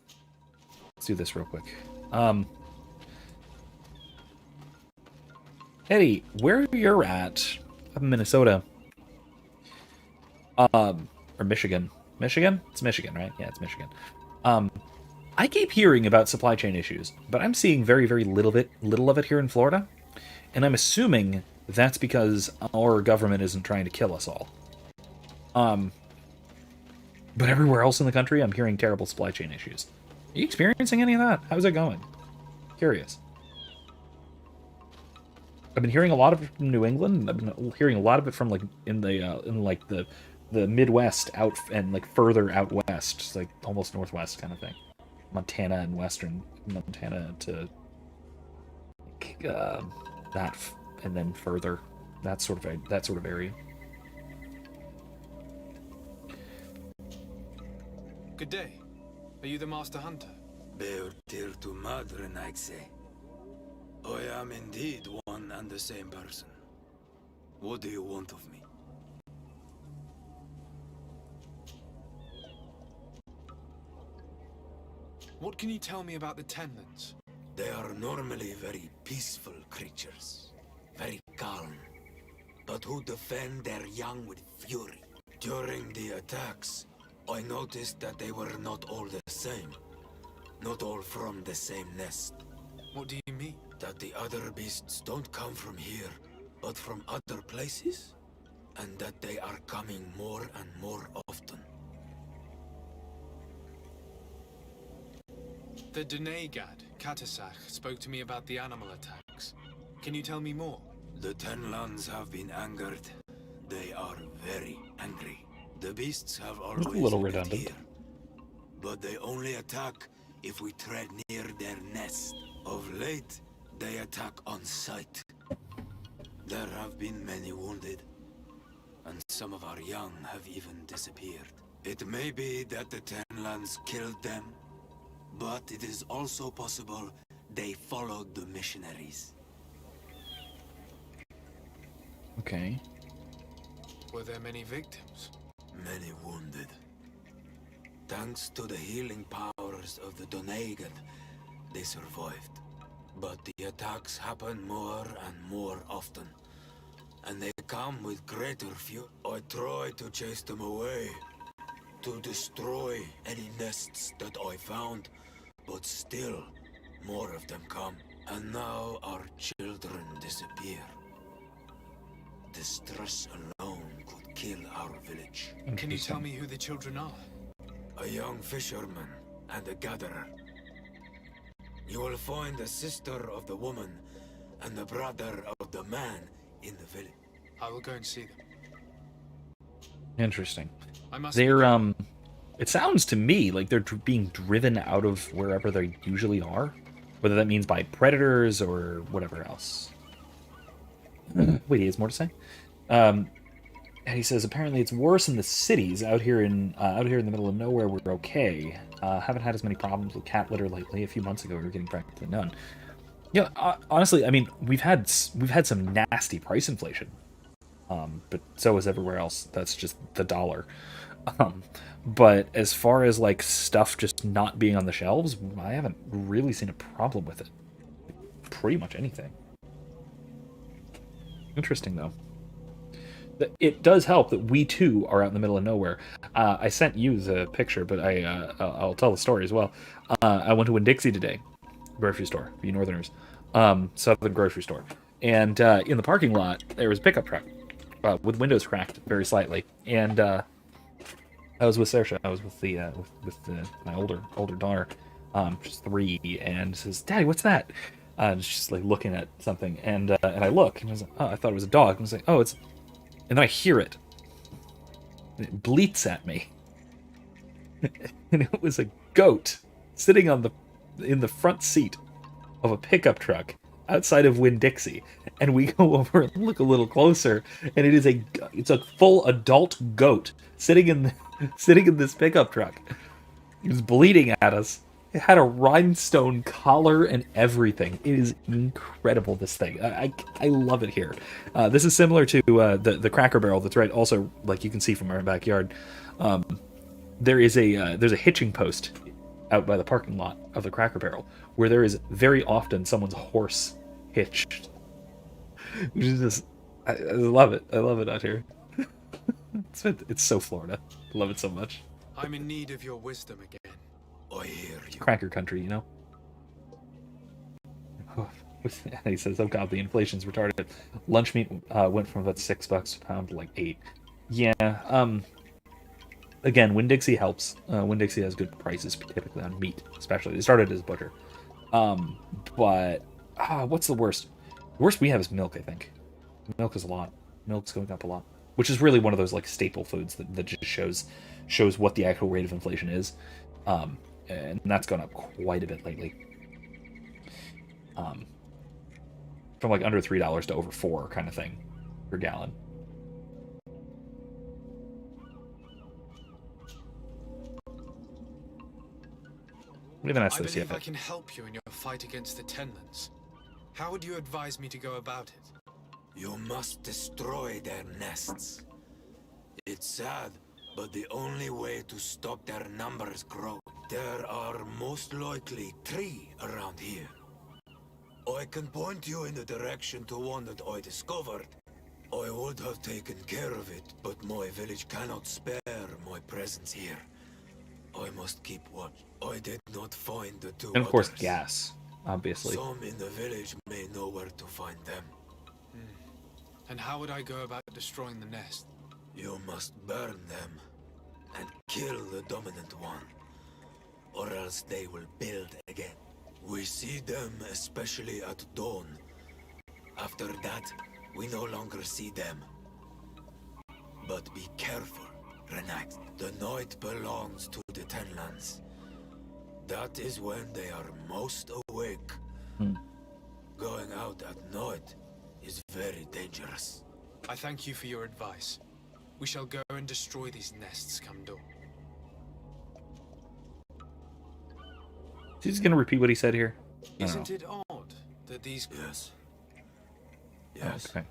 Eddie, where you're at, up in Minnesota, or Michigan. Michigan? It's Michigan, right? Yeah, it's Michigan. I keep hearing about supply chain issues, but I'm seeing very, very little of it here in Florida, and I'm assuming that's because our government isn't trying to kill us all. But everywhere else in the country, I'm hearing terrible supply chain issues. Are you experiencing any of that? How's it going? Curious. I've been hearing a lot of it from New England. I've been hearing a lot of it from like in the Midwest out and like further out west, it's like almost northwest kind of thing, Montana and western Montana to and then further that sort of area. Good day. Are you the Master Hunter? Beortir tu madre, Naixe. I am indeed one and the same person. What do you want of me? What can you tell me about the Tenlands? They are normally very peaceful creatures. Very calm. But who defend their young with fury. During the attacks, I noticed that they were not all the same. Not all from the same nest. What do you mean? That the other beasts don't come from here, but from other places. And that they are coming more and more often. The Denegad, Katasach, spoke to me about the animal attacks. Can you tell me more? The Tenlands have been angered. They are very angry. The beasts have always a little lived redundant. here, but they only attack if we tread near their nest. Of late, they attack on sight. There have been many wounded, and some of our young have even disappeared. It may be that the Tenlands killed them, but it is also possible they followed the missionaries. Okay. Were there many victims? Many wounded. Thanks to the healing powers of the Donegad, they survived. But the attacks happen more and more often. And they come with greater fury. I try to chase them away. To destroy any nests that I found. But still, more of them come. And now our children disappear. Distress alone could kill our village. Can you tell me who the children are? A young fisherman and a gatherer. You will find the sister of the woman and the brother of the man in the village. I will go and see them. Interesting. I must They're it sounds to me like they're being driven out of wherever they usually are, whether that means by predators or whatever else. Wait, he has more to say. And he says apparently it's worse in the cities. Out here in the middle of nowhere, we're okay. Haven't had as many problems with cat litter lately. A few months ago, we were getting practically none. Yeah, honestly, I mean, we've had some nasty price inflation, but so is everywhere else. That's just the dollar. But as far as like stuff just not being on the shelves, I haven't really seen a problem with it. Pretty much anything. Interesting though. It does help that we too are out in the middle of nowhere. I sent you the picture, but I'll tell the story as well. I went to Winn-Dixie today, grocery store, for you northerners, southern grocery store, and in the parking lot there was a pickup truck with windows cracked very slightly, and I was with Saoirse. I was with my older daughter, she's 3, and says, "Daddy, what's that?" And she's like looking at something, and I look, and I was like, "Oh, I thought it was a dog." And I was like, "Oh, it's," and then I hear it. And it bleats at me, and it was a goat sitting in the front seat of a pickup truck outside of Winn-Dixie, and we go over and look a little closer, and it's a full adult goat sitting in this pickup truck. He was bleating at us. It had a rhinestone collar and everything. It is incredible, this thing. I love it here. This is similar to the Cracker Barrel that's right also, like you can see from our backyard. there is there's a hitching post out by the parking lot of the Cracker Barrel where there is very often someone's horse hitched, which is just I love it. I love it out here. It's so Florida. I love it so much. I'm in need of your wisdom again. I hear you. Cracker country, you know. He says, "Oh God, the inflation's retarded. Lunch meat went from about $6 a pound to like $8." Yeah. Again, Winn-Dixie helps. Winn-Dixie has good prices typically on meat, especially. They started as a butcher. But what's the worst? The worst we have is milk. I think milk is a lot. Milk's going up a lot, which is really one of those like staple foods that just shows what the actual rate of inflation is. And that's gone up quite a bit lately. From like under $3 to over $4 kind of thing per gallon. We haven't asked I this believe yet. I can help you in your fight against the Tenlands. How would you advise me to go about it? You must destroy their nests. It's sad, but the only way to stop their numbers grow. There are most likely 3 around here. I can point you in the direction to one that I discovered. I would have taken care of it, but my village cannot spare my presence here. I must keep watch. I did not find the 2 And of course, others. gas, obviously. Some in the village may know where to find them. And how would I go about destroying the nest? You must burn them and kill the dominant one, or else they will build again. We see them especially at dawn. After that, we no longer see them. But be careful, Renax. The night belongs to the Tenlands. That is when they are most awake. Going out at night is very dangerous. I thank you for your advice. We shall go and destroy these nests come dawn. He's going to repeat what he said here. Isn't it odd that these... Yes. Yes. Okay.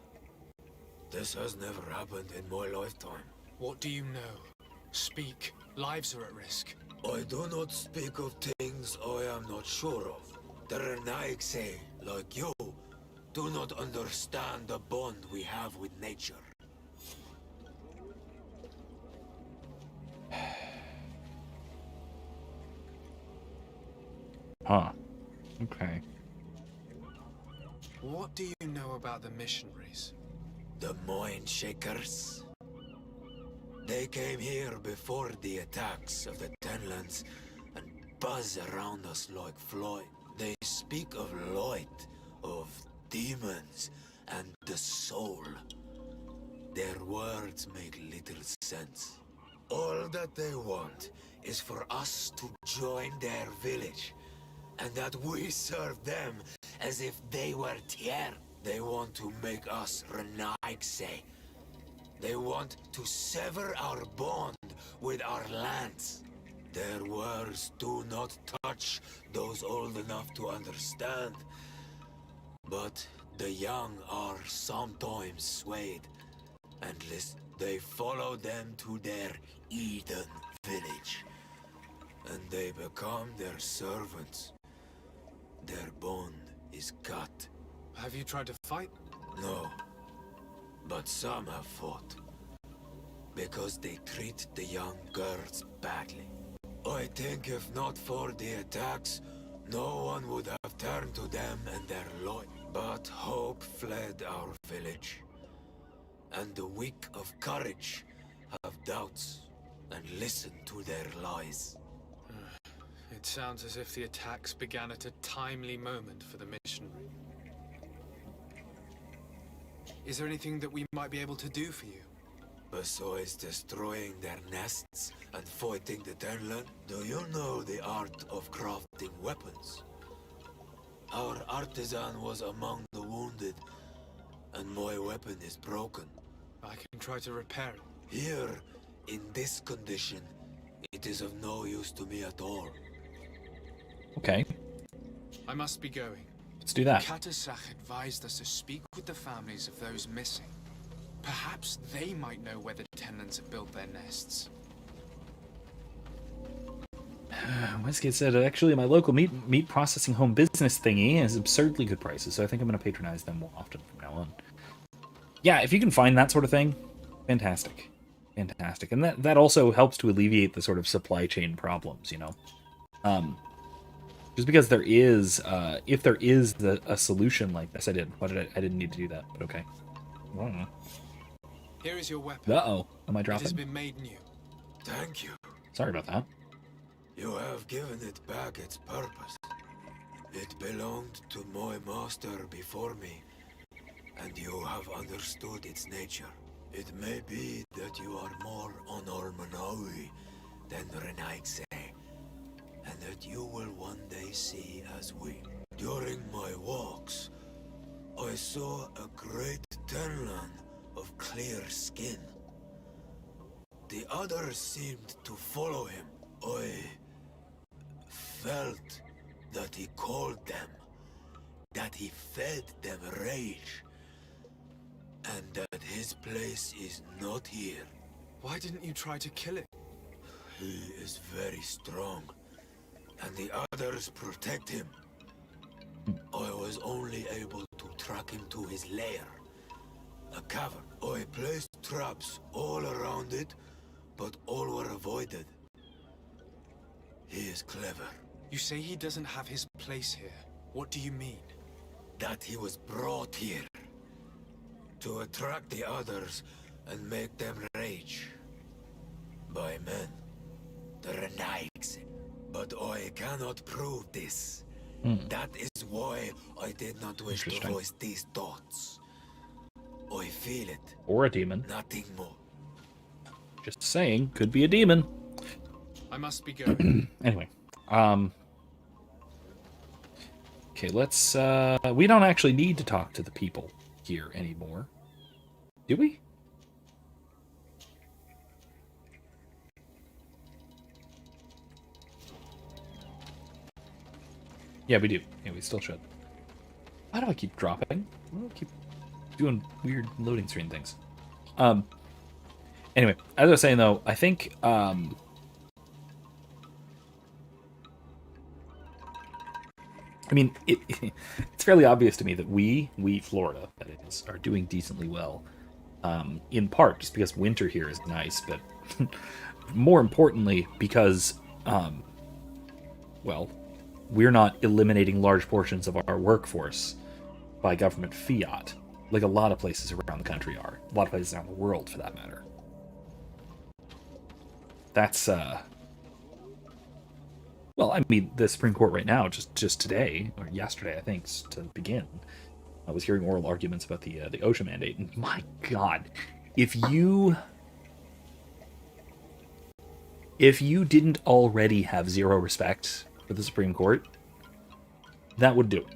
This has never happened in my lifetime. What do you know? Speak. Lives are at risk. I do not speak of things I am not sure of. The Renaigse, like you, do not understand the bond we have with nature. Huh. Okay. What do you know about the missionaries? The Mind Shakers. They came here before the attacks of the Tenlands and buzz around us like flies. They speak of light, of demons, and the soul. Their words make little sense. All that they want is for us to join their village, and that we serve them as if they were Tier. They want to make us Renaigse. They want to sever our bond with our lands. Their words do not touch those old enough to understand. But the young are sometimes swayed. And listen, they follow them to their Eden village. And they become their servants. Their bond is cut. Have you tried to fight? No. But some have fought. Because they treat the young girls badly. I think if not for the attacks, no one would have turned to them and their Lord. But hope fled our village. And the weak of courage have doubts and listen to their lies. It sounds as if the attacks began at a timely moment for the missionary. Is there anything that we might be able to do for you? Besides destroying their nests and fighting the Tenland, do you know the art of crafting weapons? Our artisan was among the wounded, and my weapon is broken. I can try to repair it. Here, in this condition, it is of no use to me at all. Okay. I must be going. Let's do that. Katasach advised us to speak with the families of those missing. Perhaps they might know where the Tenlands have built their nests. Westgate said, actually, my local meat processing home business thingy has absurdly good prices, so I think I'm going to patronize them more often from now on. Yeah, if you can find that sort of thing, fantastic. Fantastic. And that also helps to alleviate the sort of supply chain problems, you know? Just because there is, if there is a solution like this, I didn't need to do that, but okay. I don't know. Here is your weapon. Uh-oh. Am I dropping? It has been made new. Thank you. Sorry about that. You have given it back its purpose. It belonged to my master before me, and you have understood its nature. It may be that you are more on Ormanawi than Renaigse, and that you will one day see as we. During my walks, I saw a great Tenlan of clear skin. The others seemed to follow him. I felt that he called them, that he fed them rage, and that his place is not here. Why didn't you try to kill it? He is very strong, and the others protect him. I was only able to track him to his lair, a cavern. I placed traps all around it, but all were avoided. He is clever. You say he doesn't have his place here. What do you mean? That he was brought here to attract the others and make them rage. By men, the Renaigs. But I cannot prove this. That is why I did not wish to voice these thoughts. I feel it. Or a demon. Nothing more. Just saying, could be a demon. I must be going. Anyway, okay, let's, we don't actually need to talk to the people here anymore. Do we? Yeah, we do. Yeah, we still should. Why do I keep dropping? Why do I keep doing weird loading screen things? Anyway, as I was saying though, I think, I mean, it's fairly obvious to me that we Florida, that is, are doing decently well. In part just because winter here is nice, but more importantly because, well, we're not eliminating large portions of our workforce by government fiat, like a lot of places around the country are. A lot of places around the world, for that matter. That's, well, I mean, the Supreme Court right now, just today, or yesterday, I think, to begin, I was hearing oral arguments about the OSHA mandate, and my God, if you didn't already have zero respect for the Supreme Court, that would do it.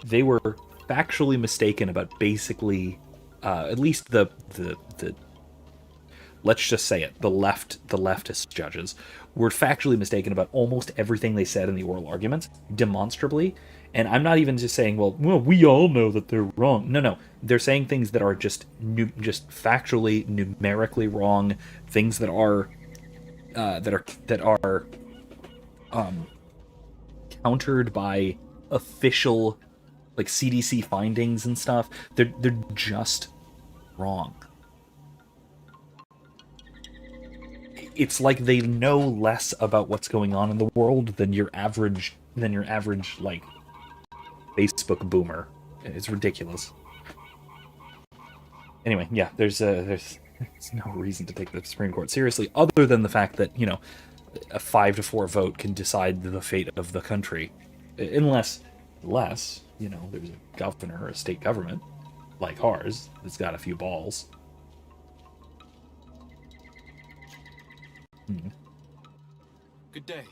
They were factually mistaken about basically, at least the let's just say it, the leftist judges were factually mistaken about almost everything they said in the oral arguments, demonstrably. And I'm not even just saying, well, we all know that they're wrong. No, they're saying things that are just factually, numerically wrong, things that are countered by official, like, CDC findings and stuff. They're just wrong. It's like they know less about what's going on in the world than your average like Facebook boomer. It's ridiculous. Anyway, yeah, there's no reason to take the Supreme Court seriously, other than the fact that, you know, a 5-4 vote can decide the fate of the country, unless you know, there's a governor or a state government like ours that's got a few balls. Good day.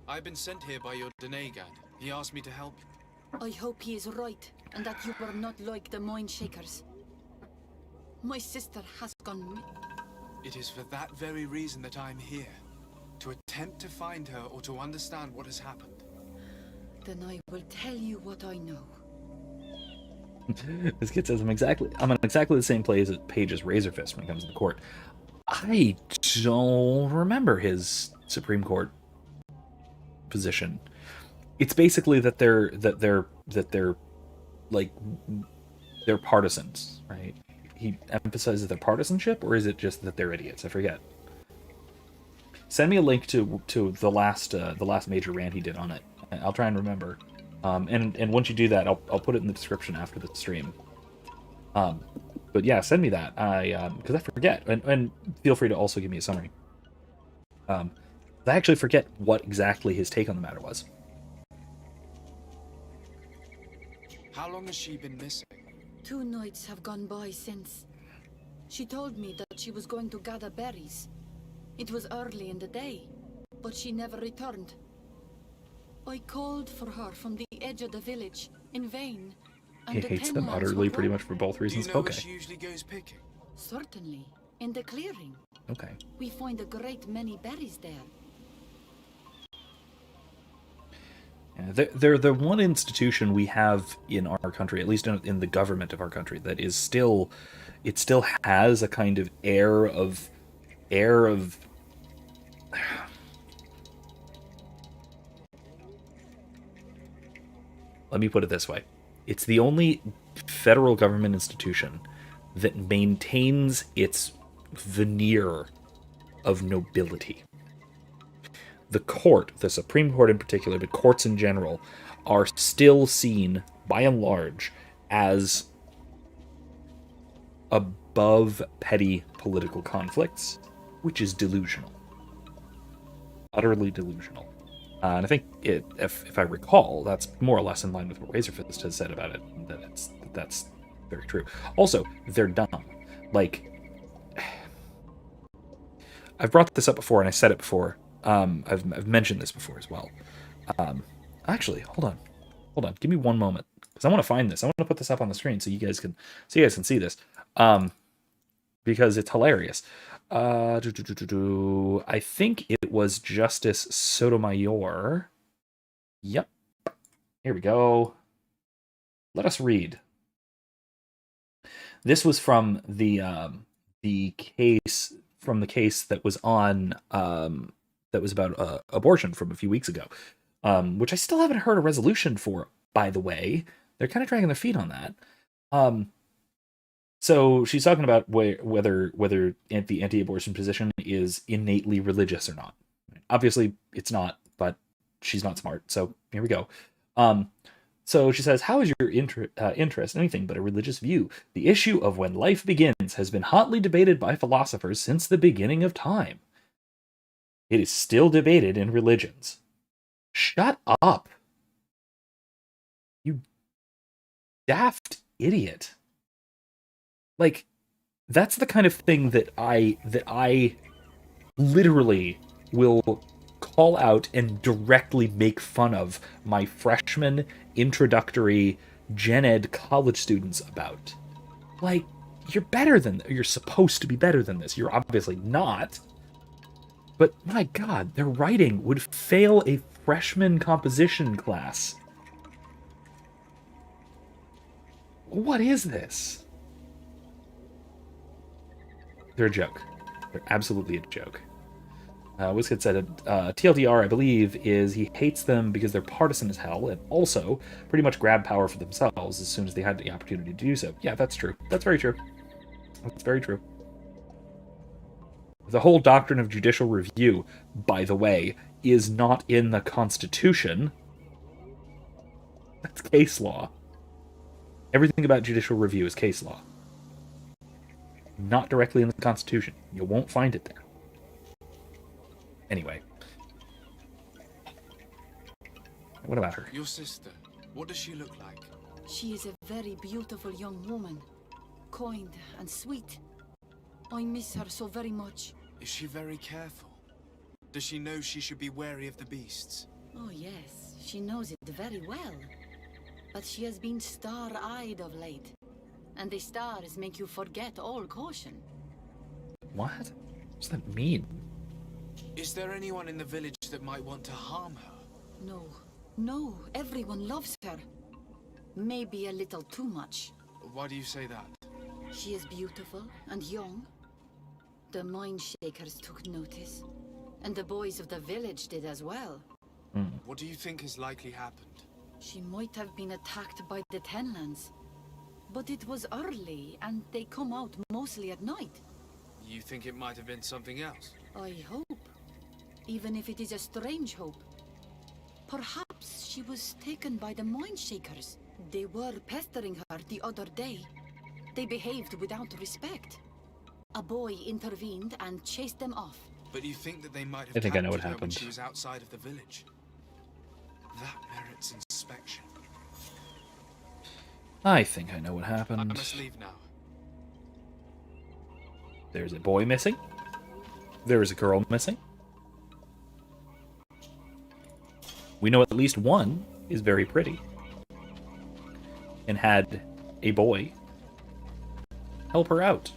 I've been sent here by your Denegad. He asked me to help you. I hope he is right, and that you are not like the Mind Shakers. My sister has gone. It is for that very reason that I'm here. To attempt to find her or to understand what has happened. Then I will tell you what I know. This kid says I'm on exactly the same page as Razorfist when it comes to the court. I don't remember his Supreme Court position. It's basically that they're like they're partisans, right? He emphasizes their partisanship, or is it just that they're idiots? I forget. Send me a link to the last major rant he did on it. I'll try and remember. And once you do that, I'll put it in the description after the stream. But yeah, send me that. Because I forget, and feel free to also give me a summary. I actually forget what exactly his take on the matter was. How long has she been missing? 2 nights have gone by since. She told me that she was going to gather berries. It was early in the day, but she never returned. I called for her from the edge of the village, in vain. He hates them utterly, pretty much for both reasons. Do you know Okay. where she usually goes picking? Certainly. In the clearing. Okay. We find a great many berries there. Yeah, they're the one institution we have in our country, at least in the government of our country, that is still, it still has a kind of air of. Let me put it this way. It's the only federal government institution that maintains its veneer of nobility. The court, the Supreme Court in particular, but courts in general, are still seen, by and large, as above petty political conflicts, which is delusional. Utterly delusional. And I think, if I recall, that's more or less in line with what Razorfist has said about it, that's very true. Also, they're dumb. Like, I've brought this up before, and I said it before. I've mentioned this before as well. Actually, hold on. Give me one moment, because I want to find this. I want to put this up on the screen so you guys can see this. Because it's hilarious. I think it was Justice Sotomayor. Yep. Here we go. Let us read. This was from the case that was on that was about abortion from a few weeks ago, which I still haven't heard a resolution for. By the way, they're kind of dragging their feet on that. So she's talking about whether the anti-abortion position is innately religious or not. Obviously, it's not, but she's not smart. So here we go. So she says, how is your interest in anything but a religious view? The issue of when life begins has been hotly debated by philosophers since the beginning of time. It is still debated in religions. Shut up. You daft idiot. Like, that's the kind of thing that I literally will call out and directly make fun of my freshman introductory gen ed college students about. Like, you're supposed to be better than this. You're obviously not. But my God, their writing would fail a freshman composition class. What is this? They're a joke. They're absolutely a joke. Wizkid said, TLDR, I believe, is he hates them because they're partisan as hell, and also pretty much grab power for themselves as soon as they had the opportunity to do so. Yeah, that's true. That's very true. That's very true. The whole doctrine of judicial review, by the way, is not in the Constitution. That's case law. Everything about judicial review is case law. Not directly in the Constitution. You won't find it there. Anyway. What about her? Your sister, what does she look like? She is a very beautiful young woman. Kind and sweet. I miss her so very much. Is she very careful? Does she know she should be wary of the beasts? Oh yes, she knows it very well. But she has been star-eyed of late. And the stars make you forget all caution. What? What does that mean? Is there anyone in the village that might want to harm her? No, everyone loves her. Maybe a little too much. Why do you say that? She is beautiful and young. The mine shakers took notice, and the boys of the village did as well. What do you think has likely happened? She might have been attacked by the Tenlands. But it was early, and they come out mostly at night. You think it might have been something else? I hope. Even if it is a strange hope. Perhaps she was taken by the mine shakers. They were pestering her the other day. They behaved without respect. A boy intervened and chased them off. But you think that they might have I think I know what captured her when happened. she was outside of the village? That merits inspection. I think I know what happened. I must leave now. There's a boy missing. There is a girl missing. We know at least one is very pretty and had a boy help her out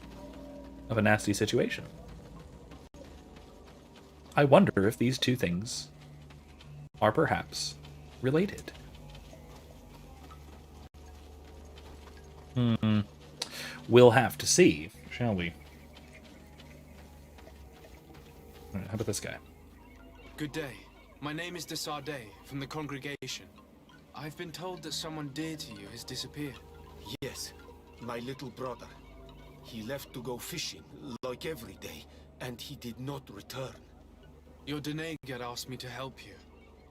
of a nasty situation. I wonder if these two things are perhaps related. We'll have to see, shall we? All right, how about this guy? Good day. My name is Desardet, from the congregation. I've been told that someone dear to you has disappeared. Yes, my little brother. He left to go fishing, like every day, and he did not return. Your Doneigad asked me to help you.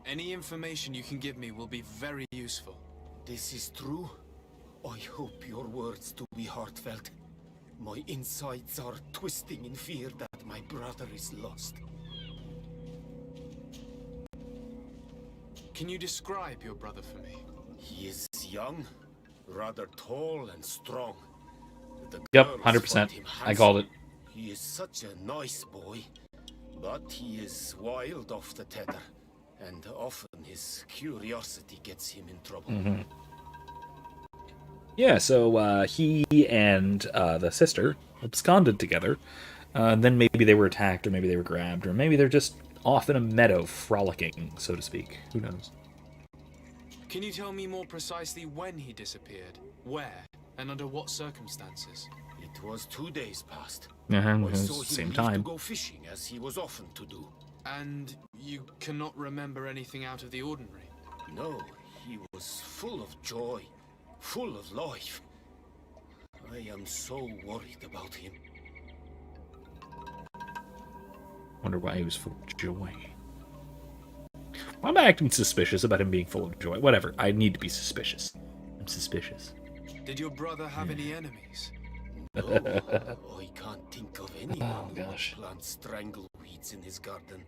Any information you can give me will be very useful. This is true? I hope your words to be heartfelt. My insides are twisting in fear that my brother is lost. Can you describe your brother for me? He is young, rather tall and strong. The Yep, girls 100%. find him I called it. He is such a nice boy, but he is wild off the tether, and often his curiosity gets him in trouble. Yeah, so he and the sister absconded together. Then maybe they were attacked, or maybe they were grabbed, or maybe they're just off in a meadow frolicking, so to speak. Who knows? Can you tell me more precisely when he disappeared, where, and under what circumstances? It was 2 days past. I I saw him same leave time. to go fishing, as he was often to do. And you cannot remember anything out of the ordinary? No, he was full of joy, full of life. I am so worried about him. Wonder why he was full of joy. Why am I acting suspicious about him being full of joy? Whatever, I need to be suspicious. I'm suspicious. Did your brother have any enemies? No, I can't think of anyone who gosh. would plant strangleweeds in his garden.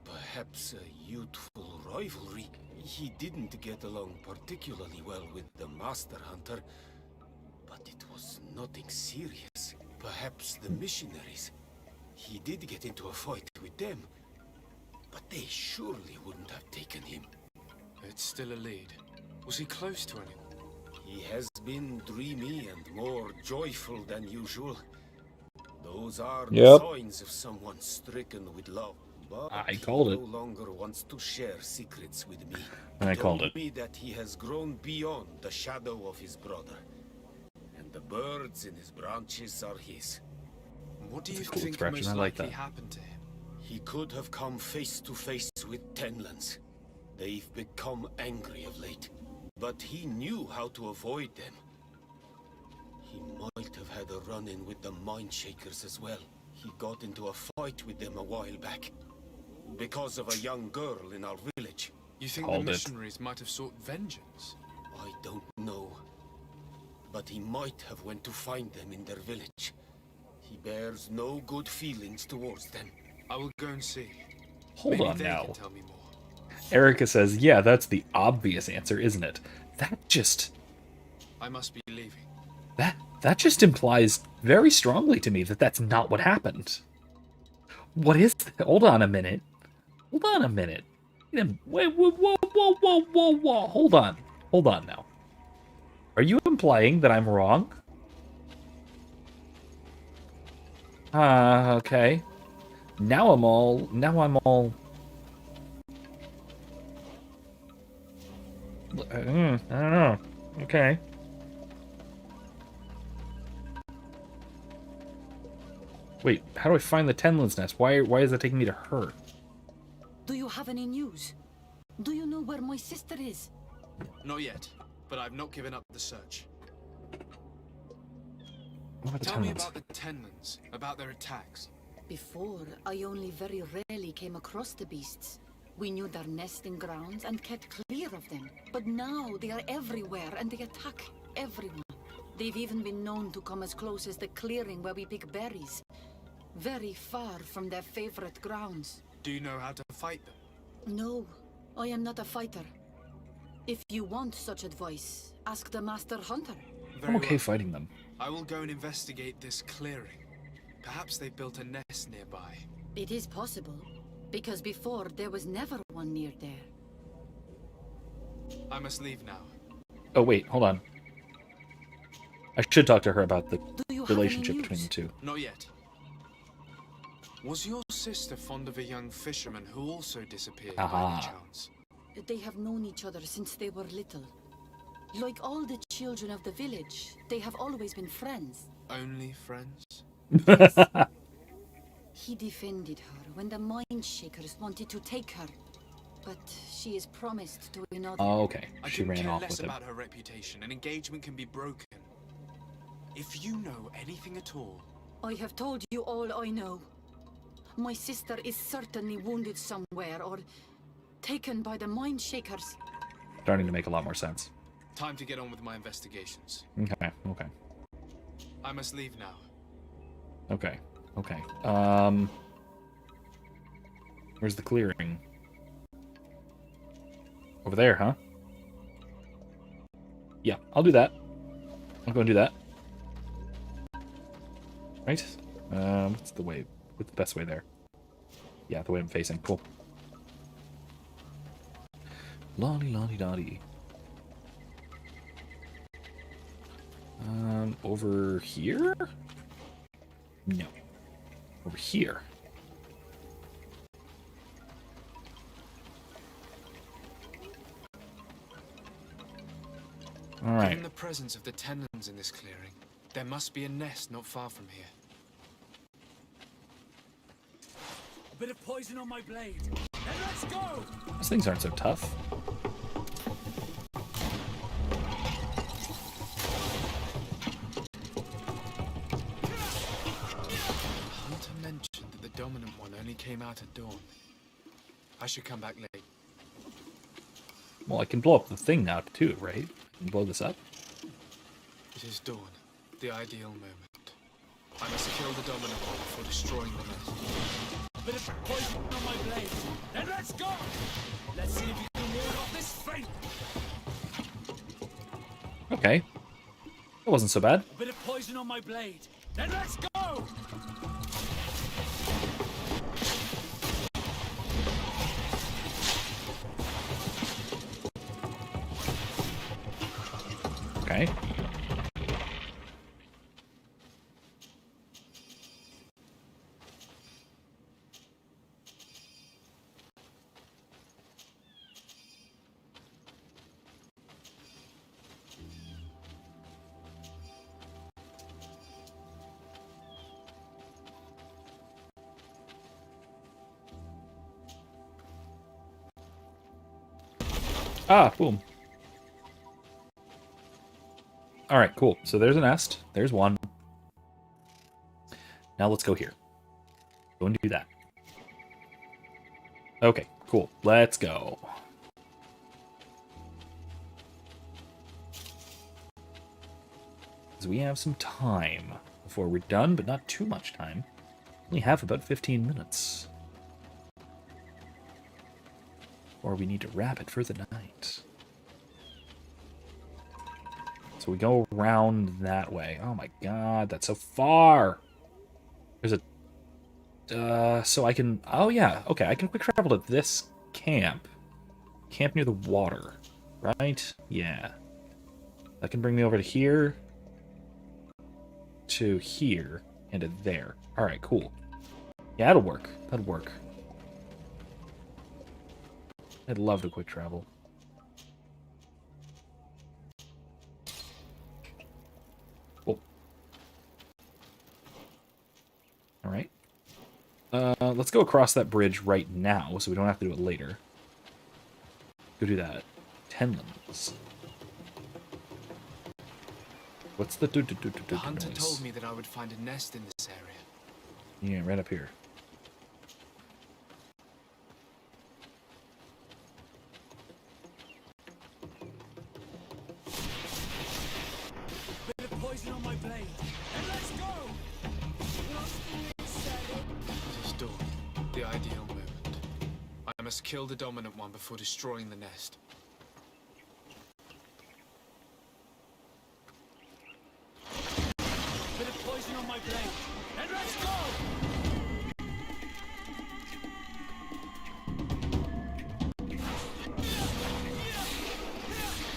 Perhaps a youthful rivalry. He didn't get along particularly well with the Master Hunter, but it was nothing serious. Perhaps the missionaries. He did get into a fight with them, but they surely wouldn't have taken him. It's still a lead. Was he close to anyone? He has been dreamy and more joyful than usual. Those are Yep. signs of someone stricken with love. But I called it. he no longer wants to share secrets with me. And I called Told it. me that he has grown beyond the shadow of his brother, and the birds in his branches are his. What do you That's a cool think expression, most I like likely that. happened to him? He could have come face to face with Tenlands. They've become angry of late, but he knew how to avoid them. He might have had a run-in with the mine shakers as well. He got into a fight with them a while back, because of a young girl in our village. You think Called the it. missionaries might have sought vengeance? I don't know, but he might have went to find them in their village. He bears no good feelings towards them. I will go and see. Hold Maybe on they now. can tell me more. Erica says, yeah, that's the obvious answer, isn't it? I must be leaving. That just implies very strongly to me that that's not what happened. What is that? Hold on a minute. Hold on a minute. Wait, whoa. Hold on now. Are you implying that I'm wrong? Okay. Now I'm all... I don't know. Okay. Wait, how do I find the Tenlin's nest? Why is that taking me to her? Do you have any news? Do you know where my sister is? Not yet, but I've not given up the search. What about the Tell me Tenlins? about the Tenlins, about their attacks. Before, I only very rarely came across the beasts. We knew their nesting grounds and kept clear of them. But now they are everywhere and they attack everyone. They've even been known to come as close as the clearing where we pick berries. Very far from their favorite grounds. Do you know how to fight them? No, I am not a fighter. If you want such advice, ask the Master Hunter. I'm okay fighting them. I will go and investigate this clearing. Perhaps they built a nest nearby. It is possible, because before there was never one near there. I must leave now. Oh wait, hold on. I should talk to her about the you have relationship any between the two. Not yet. Was your sister fond of a young fisherman who also disappeared by any chance? They have known each other since they were little. Like all the children of the village, they have always been friends. Only friends? He defended her when the Mind Shakers wanted to take her. But she is promised to another. Oh, okay. I She couldn't ran care off less with him. about her reputation. An engagement can be broken. If you know anything at all... I have told you all I know. My sister is certainly wounded somewhere or taken by the Mind Shakers. Starting to make a lot more sense. Time to get on with my investigations. Okay, okay. I must leave now. Okay, okay. Where's the clearing? Over there, huh? Yeah, I'll do that. I'll go and do that. Right? What's the way? What's the best way there? Yeah, the way I'm facing. Cool. Lolly, lolly, dotty. Over here? No. Over here. All right. Given the presence of the Tenlins in this clearing, there must be a nest not far from here. A bit of poison on my blade. Then let's go! These things aren't so tough. Hunter mentioned that the dominant one only came out at dawn. I should come back late. Well, I can blow up the thing now, too, right? I can blow this up. It is dawn, the ideal moment. I must kill the dominant one before destroying the nest. A bit of poison on my blade. Then let's go! Let's see if you can ward off this fate. Okay. That wasn't so bad. A bit of poison on my blade. Then let's go! Okay. Ah, boom. All right, cool. So there's a nest. There's one. Now let's go here. Go and do that. Okay, cool. Let's go. Because we have some time before we're done, but not too much time. Only have about 15 minutes. Or we need to wrap it for the night. So we go around that way. Oh my god, that's so far! There's a... so I can... Oh yeah, okay, I can quick travel to this camp. Camp near the water, right? Yeah. That can bring me over to here. To here. And to there. Alright, cool. Yeah, that'll work. That'll work. I'd love to quick travel. Cool. All right. Let's go across that bridge right now, so we don't have to do it later. Go do that. 10 lemons. What's the The hunter noise? told me that I would find a nest in this area. Yeah, right up here. Bit of poison on my blade. And let's go! It is dawn, the ideal moment. I must kill the dominant one before destroying the nest. Bit of poison on my blade. And let's go!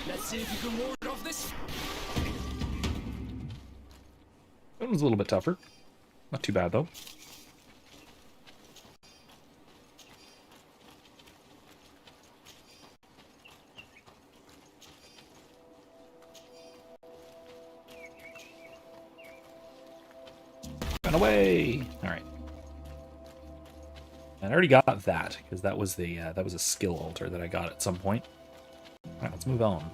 Let's see if you can ward off this. That one's a little bit tougher. Not too bad, though. Run away! Alright. And I already got that, because that was a skill altar that I got at some point. Alright, let's move on.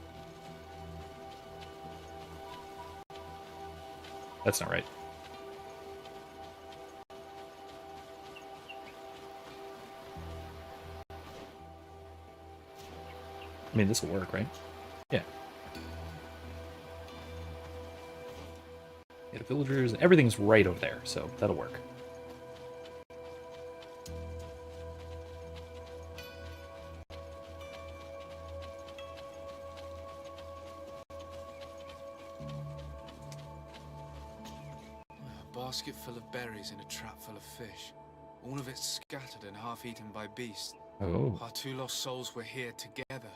That's not right. I mean, this will work, right? Yeah. Yeah, the villagers, everything's right over there, so that'll work. A basket full of berries and a trap full of fish. All of it scattered and half-eaten by beasts. Oh. Our two lost souls were here together.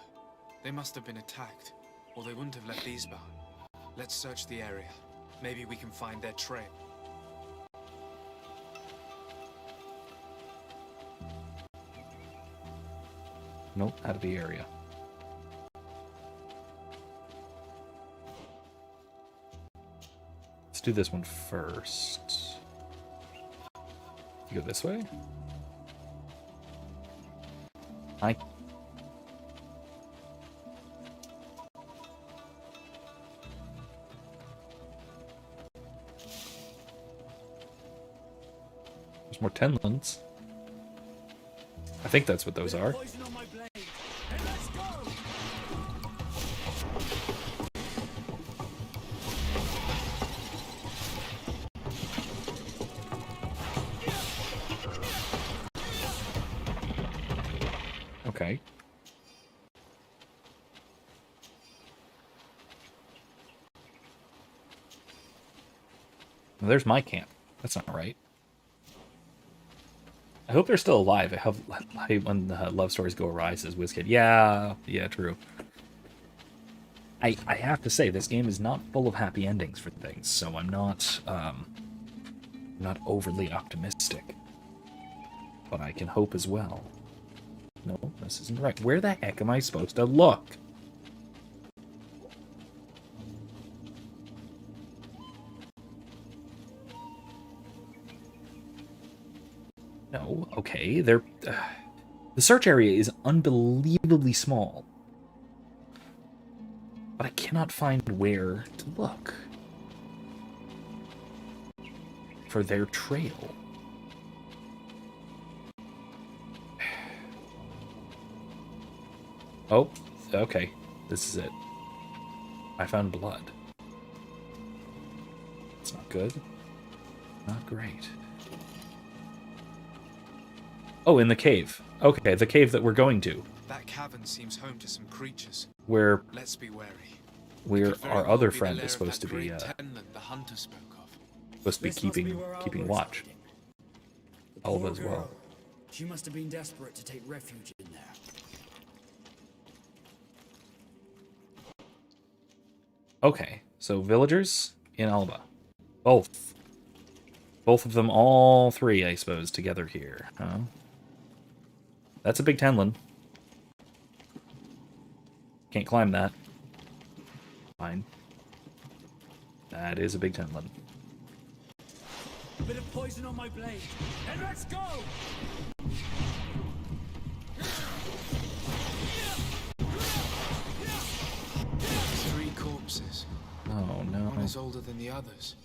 They must have been attacked, or they wouldn't have left these behind. Let's search the area. Maybe we can find their trail. Nope, out of the area. Let's do this one first. You go this way? Hi. There's more tenlins. I think that's what those are. Okay. Well, there's my camp. That's not right. I hope they're still alive. I hate when love stories go awry, says WizKid. Yeah, true. I have to say, this game is not full of happy endings for things, so I'm not overly optimistic. But I can hope as well. No, this isn't right. Where the heck am I supposed to look? No, okay, the search area is unbelievably small. But I cannot find where to look for their trail. Oh, okay. This is it. I found blood. It's not good. Not great. Oh, in the cave. Okay, the cave that we're going to. That cavern seems home to some creatures. Where Let's be wary. Where our well other be the friend lair is of supposed that to be great Tenland the hunter spoke of. supposed to be This must be keeping where our keeping boat's watch. hiding. The Alva poor as well. girl. She must have been desperate to take refuge in there. Okay, so villagers in Alba. Both. Both of them, all three, I suppose, together here. Huh? That's a big tenlin. Can't climb that. Fine. That is a big tenlin. Bit of poison on my blade. And let's go! 3 corpses. Oh no. One is older than the others.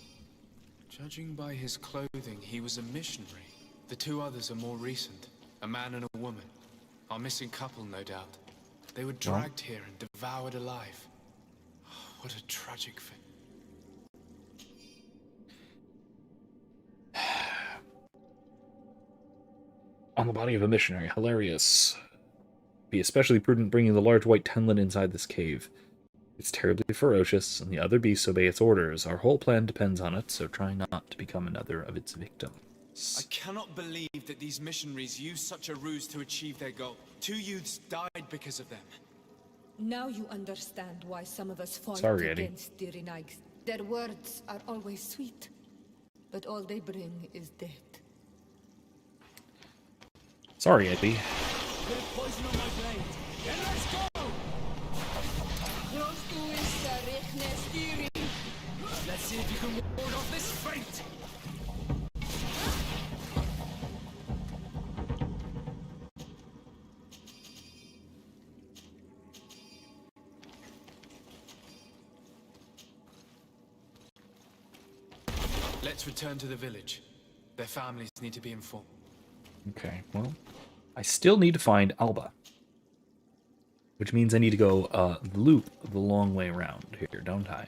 Judging by his clothing, he was a missionary. The 2 others are more recent. A man and a woman. Our missing couple, no doubt. They were dragged here and devoured alive. What a tragic fate. On the body of a missionary. Hilarious. Be especially prudent bringing the large white tenlet inside this cave. It's terribly ferocious, and the other beasts obey its orders. Our whole plan depends on it, so try not to become another of its victims. I cannot believe that these missionaries used such a ruse to achieve their goal. 2 youths died because of them. Now you understand why some of us fought Eddie. against the Renags. Their words are always sweet, but all they bring is death. Sorry, Eddie. Bit of poison on my blade. And let's go! Let's see if you can ward off this fate! Let's return to the village. Their families need to be informed. Okay, well, I still need to find Alba. Which means I need to go loop the long way around here, don't I?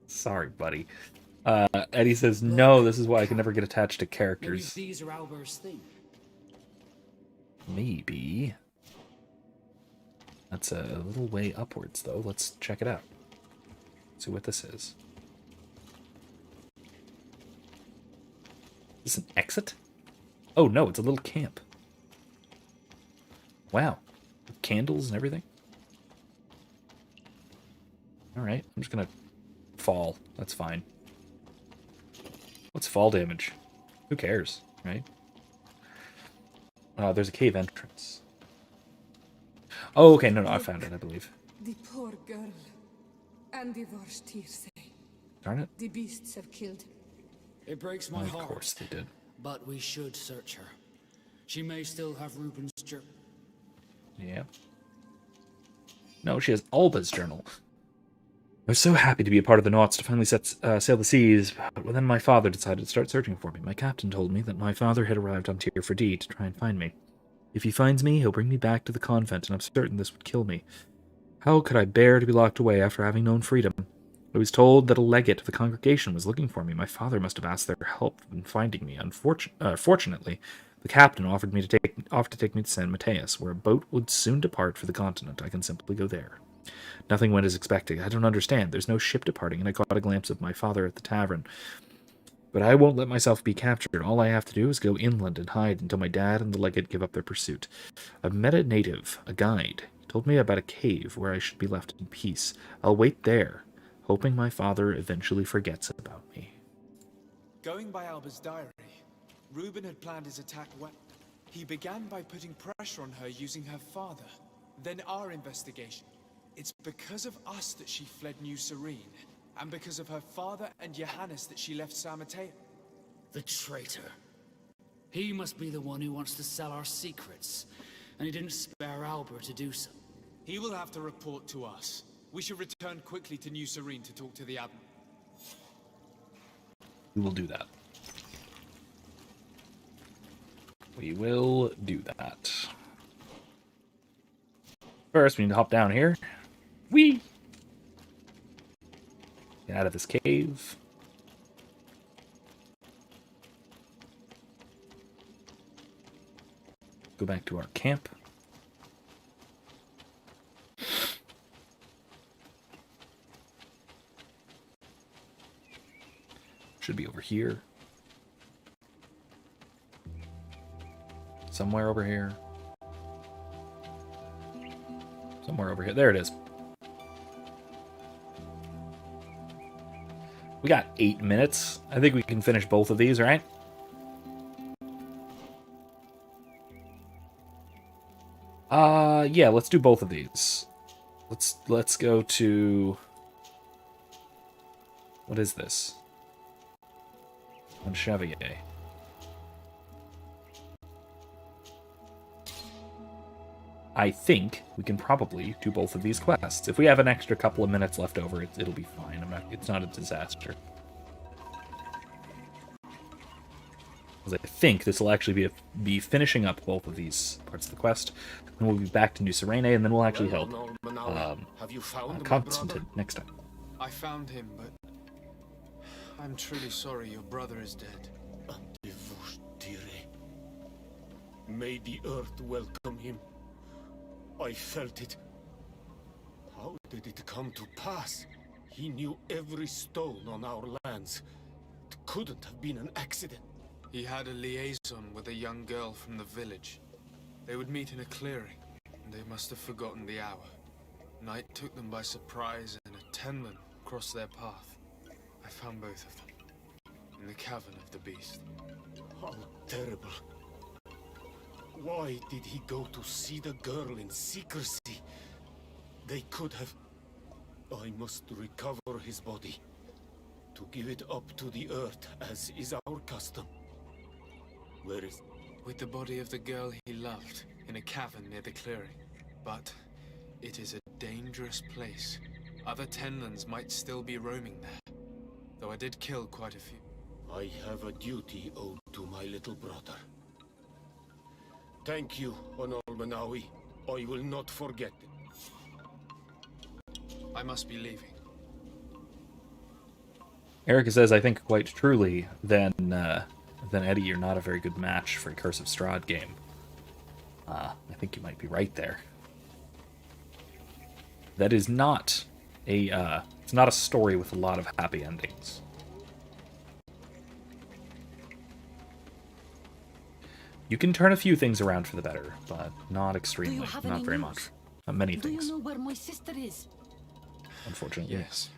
Sorry, buddy. Eddie says, no, this is why I can never get attached to characters. Maybe these are Albert's thing. Maybe. That's a little way upwards, though. Let's check it out. See what this is. Is this an exit? Oh, no, it's a little camp. Wow. With candles and everything. Alright, I'm just gonna fall. That's fine. What's fall damage? Who cares, right? There's a cave entrance. Oh, okay, no, I found it, I believe. The poor girl. And the Vorstier say. Darn it. The beasts have killed. It breaks my heart. Of course they did. But we should search her. She may still have Reuben's journal. Yeah. No, she has Alba's journal. I was so happy to be a part of the Naughts to finally sail the seas, but then my father decided to start searching for me. My captain told me that my father had arrived on Tier 4D to try and find me. If he finds me, he'll bring me back to the convent, and I'm certain this would kill me. How could I bear to be locked away after having known freedom? I was told that a legate of the congregation was looking for me. My father must have asked their help in finding me. Fortunately, the captain offered to take me to San Mateus, where a boat would soon depart for the continent. I can simply go there. Nothing went as expected. I don't understand. There's no ship departing, and I caught a glimpse of my father at the tavern. But I won't let myself be captured. All I have to do is go inland and hide until my dad and the legate give up their pursuit. I've met a native, a guide. He told me about a cave where I should be left in peace. I'll wait there, hoping my father eventually forgets about me. Going by Alba's diary, Reuben had planned his attack well. He began by putting pressure on her using her father, then our investigation. It's because of us that she fled New Serene, and because of her father and Johannes that she left San Mateo. The traitor. He must be the one who wants to sell our secrets, and he didn't spare Albert to do so. He will have to report to us. We should return quickly to New Serene to talk to the Admiral. We will do that. We will do that. First, we need to hop down here. Whee! Get out of this cave. Go back to our camp. Should be over here. Somewhere over here. Somewhere over here. There it is. We got 8 minutes. I think we can finish both of these, right? Yeah, let's do both of these. Let's go to What is this? On Chevalier. I think we can probably do both of these quests. If we have an extra couple of minutes left over, it'll be fine. It's not a disaster. Because I think this will actually be finishing up both of these parts of the quest, and we'll be back to New Serene, and then we'll actually help Constantine next time. I found him, but I'm truly sorry your brother is dead. May the earth welcome him. I felt it. How did it come to pass? He knew every stone on our lands. It couldn't have been an accident. He had a liaison with a young girl from the village. They would meet in a clearing, and they must have forgotten the hour. Night took them by surprise, and a tenman crossed their path. I found both of them, in the cavern of the beast. How terrible. Why did he go to see the girl in secrecy? They could have... I must recover his body, to give it up to the earth, as is our custom. Where is... With the body of the girl he loved, in a cavern near the clearing. But it is a dangerous place. Other tenlans might still be roaming there, though I did kill quite a few. I have a duty owed to my little brother. Thank you, Onolmenawi. I will not forget it. I must be leaving. Erica says, I think quite truly, then Eddie, you're not a very good match for a Curse of Strahd game. I think you might be right there. That is not it's not a story with a lot of happy endings. You can turn a few things around for the better, but not extremely, not very much. Not many things. Do you know where my sister is? Unfortunately. Yes.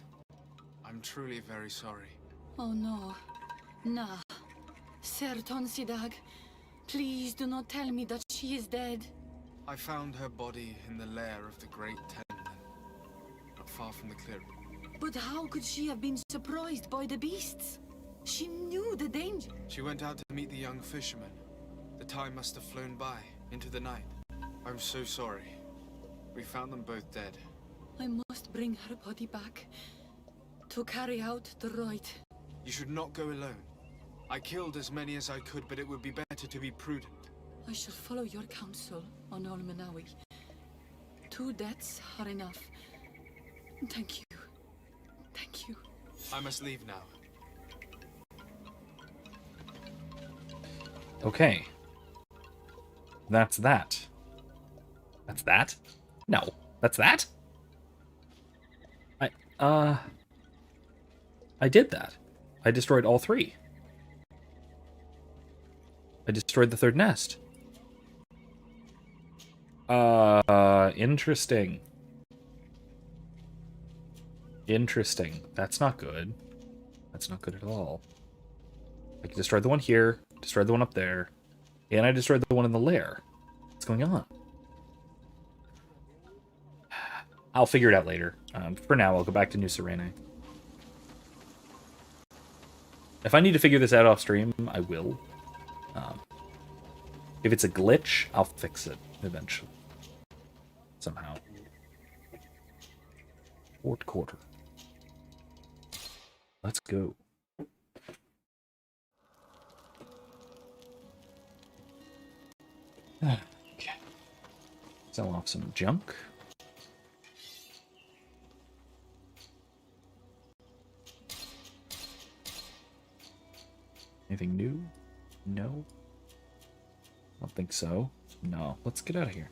I'm truly very sorry. Oh no. Nah. Ser Tonsidag, please do not tell me that she is dead. I found her body in the lair of the Great Tenman, not far from the clearing. But how could she have been surprised by the beasts? She knew the danger. She went out to meet the young fisherman. The time must have flown by, into the night. I'm so sorry. We found them both dead. I must bring her body back to carry out the rite. You should not go alone. I killed as many as I could, but it would be better to be prudent. I shall follow your counsel, Onolmenawi. 2 deaths are enough. Thank you. Thank you. I must leave now. Okay. That's that. That's that? No. That's that? I did that. I destroyed all 3. I destroyed the 3rd nest. Interesting. Interesting. That's not good. That's not good at all. I destroyed the one here, destroyed the one up there, and I destroyed the one in the lair. What's going on? I'll figure it out later. For now, I'll go back to New Serene. If I need to figure this out off stream, I will. If it's a glitch, I'll fix it eventually. Somehow. Fort Quarter. Let's go. Okay. Sell off some junk. Anything new? No. I don't think so. No. Let's get out of here.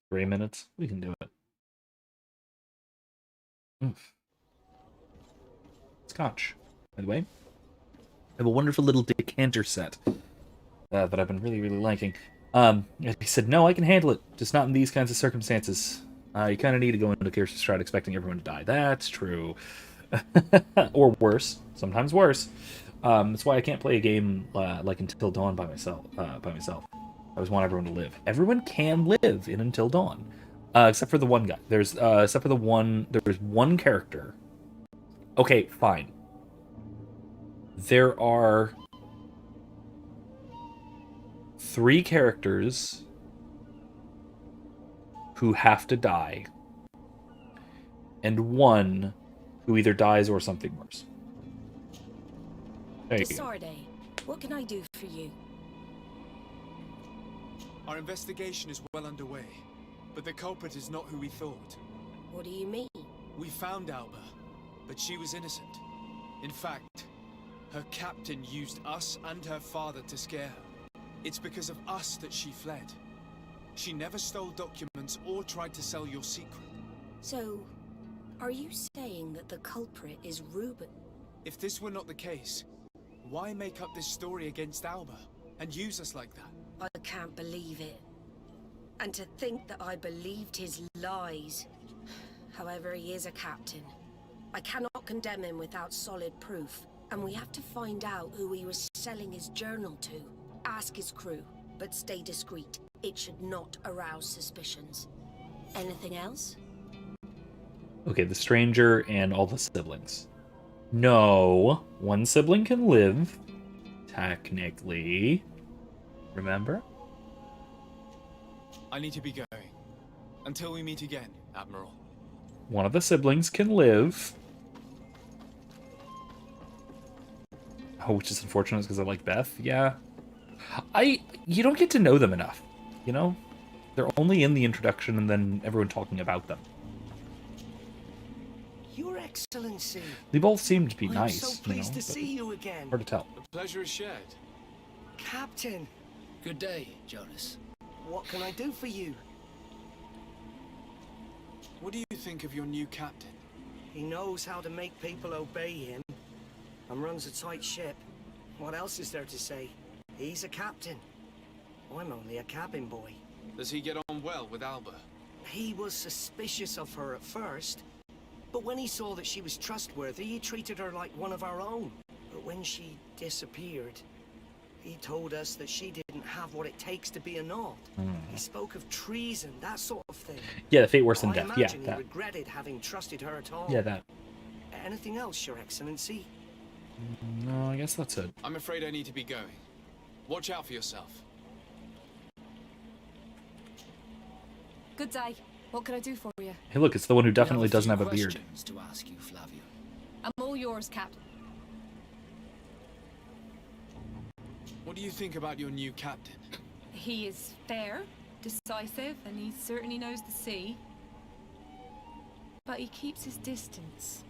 3 minutes? We can do it. Scotch, by the way. I have a wonderful little decanter set that I've been really, really liking. He said, no, I can handle it, just not in these kinds of circumstances. You kind of need to go into Curse of Strahd expecting everyone to die. That's true. Or worse. Sometimes worse. That's why I can't play a game like Until Dawn by myself. I always want everyone to live. Everyone can live in Until Dawn. Except for the one guy. There's one character. Okay, fine. There are 3 characters who have to die, and 1 who either dies or something worse. There you go. Desarde, what can I do for you? Our investigation is well underway, but the culprit is not who we thought. What do you mean? We found Alba, but she was innocent. In fact, her captain used us and her father to scare her. It's because of us that she fled. She never stole documents or tried to sell your secret. So, are you saying that the culprit is Reuben? If this were not the case, why make up this story against Alba and use us like that? I can't believe it. And to think that I believed his lies. However, he is a captain. I cannot condemn him without solid proof. And we have to find out who he was selling his journal to. Ask his crew, but stay discreet. It should not arouse suspicions. Anything else? Okay, the stranger and all the siblings. No, one sibling can live, technically. Remember? I need to be going. Until we meet again, Admiral. One of the siblings can live. Oh, which is unfortunate because I like Beth. Yeah. You don't get to know them enough, you know? They're only in the introduction and then everyone talking about them. Your Excellency. They both seem to be I'm nice, so pleased to but see you again. hard to tell. The pleasure is shared. Captain. Good day, Jonas. What can I do for you? What do you think of your new captain? He knows how to make people obey him and runs a tight ship. What else is there to say? He's a captain. I'm only a cabin boy. Does he get on well with Alba? He was suspicious of her at first, but when he saw that she was trustworthy, he treated her like one of our own. But when she disappeared, he told us that she didn't have what it takes to be a Nord. He spoke of treason, that sort of thing. Yeah, the fate worse than I death. Yeah, imagine he that. regretted having trusted her at all. Yeah, that. Anything else, Your Excellency? No, I guess that's it. I'm afraid I need to be going. Watch out for yourself. Good day. What can I do for you? Hey, look, it's the one who definitely We doesn't few have a beard. questions to ask you, Flavio. I'm all yours, Captain. What do you think about your new captain? He is fair, decisive, and he certainly knows the sea. But he keeps his distance.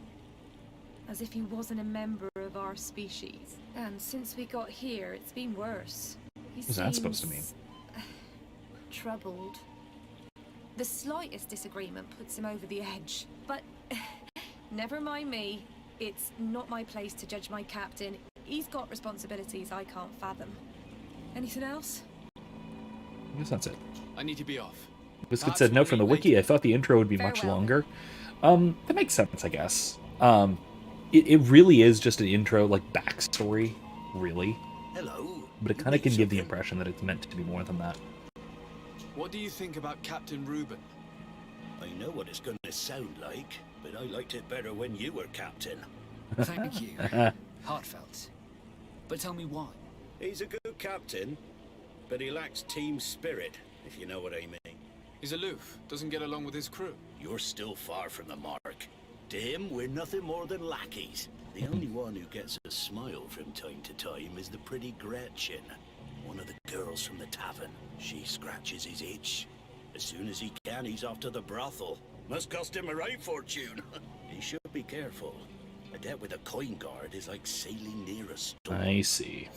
As if he wasn't a member of our species. And since we got here, it's been worse. He What's that supposed to mean? Troubled. The slightest disagreement puts him over the edge. But never mind me. It's not my place to judge my captain. He's got responsibilities I can't fathom. Anything else? I guess that's it. I need to be off. Biscuit said no from the wiki. I thought the intro would be much Farewell. longer. That makes sense, I guess. It really is just an intro, like backstory, really. Hello. But it kind of can give the impression that it's meant to be more than that. What do you think about Captain Reuben? I know what it's going to sound like, but I liked it better when you were captain. Thank you. Heartfelt. But tell me why. He's a good captain, but he lacks team spirit, if you know what I mean. He's aloof, doesn't get along with his crew. You're still far from the mark. To him, we're nothing more than lackeys. The only one who gets a smile from time to time is the pretty Gretchen, one of the girls from the tavern. She scratches his itch. As soon as he can, he's off to the brothel. Must cost him a right fortune. He should be careful. A debt with a coin guard is like sailing near a storm. I see.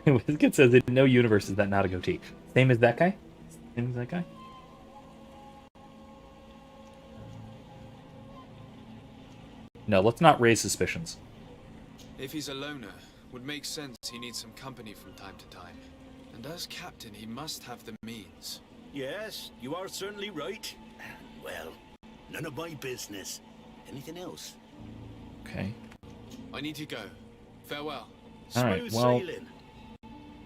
Biscuit says in no universe is that not a goatee. Same as that guy? Same as that guy? No, let's not raise suspicions. If he's a loner, would make sense he needs some company from time to time. And as captain, he must have the means. Yes, you are certainly right. Well, none of my business. Anything else? Okay. I need to go. Farewell. Alright, well,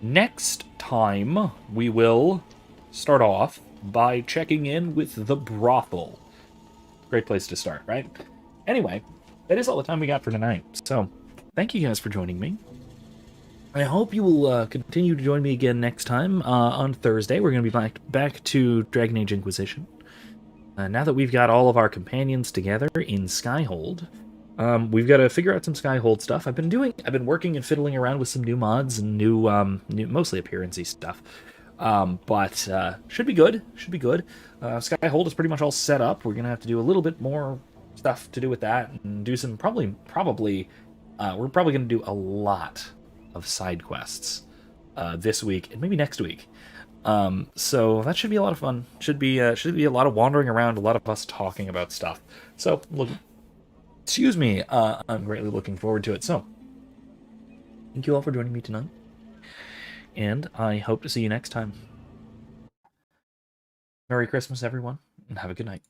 next time we will start off by checking in with the brothel. Great place to start, right? Anyway, that is all the time we got for tonight. So, thank you guys for joining me. I hope you will continue to join me again next time on Thursday. We're going to be back to Dragon Age Inquisition. Now that we've got all of our companions together in Skyhold, we've got to figure out some Skyhold stuff. I've been working and fiddling around with some new mods and new mostly appearance-y stuff. But should be good. Skyhold is pretty much all set up. We're gonna have to do a little bit more stuff to do with that, and do some we're probably gonna do a lot of side quests this week and maybe next week. So that should be a lot of fun. Should be a lot of wandering around, a lot of us talking about stuff. So I'm greatly looking forward to it. So thank you all for joining me tonight, and I hope to see you next time. Merry Christmas, everyone, and have a good night.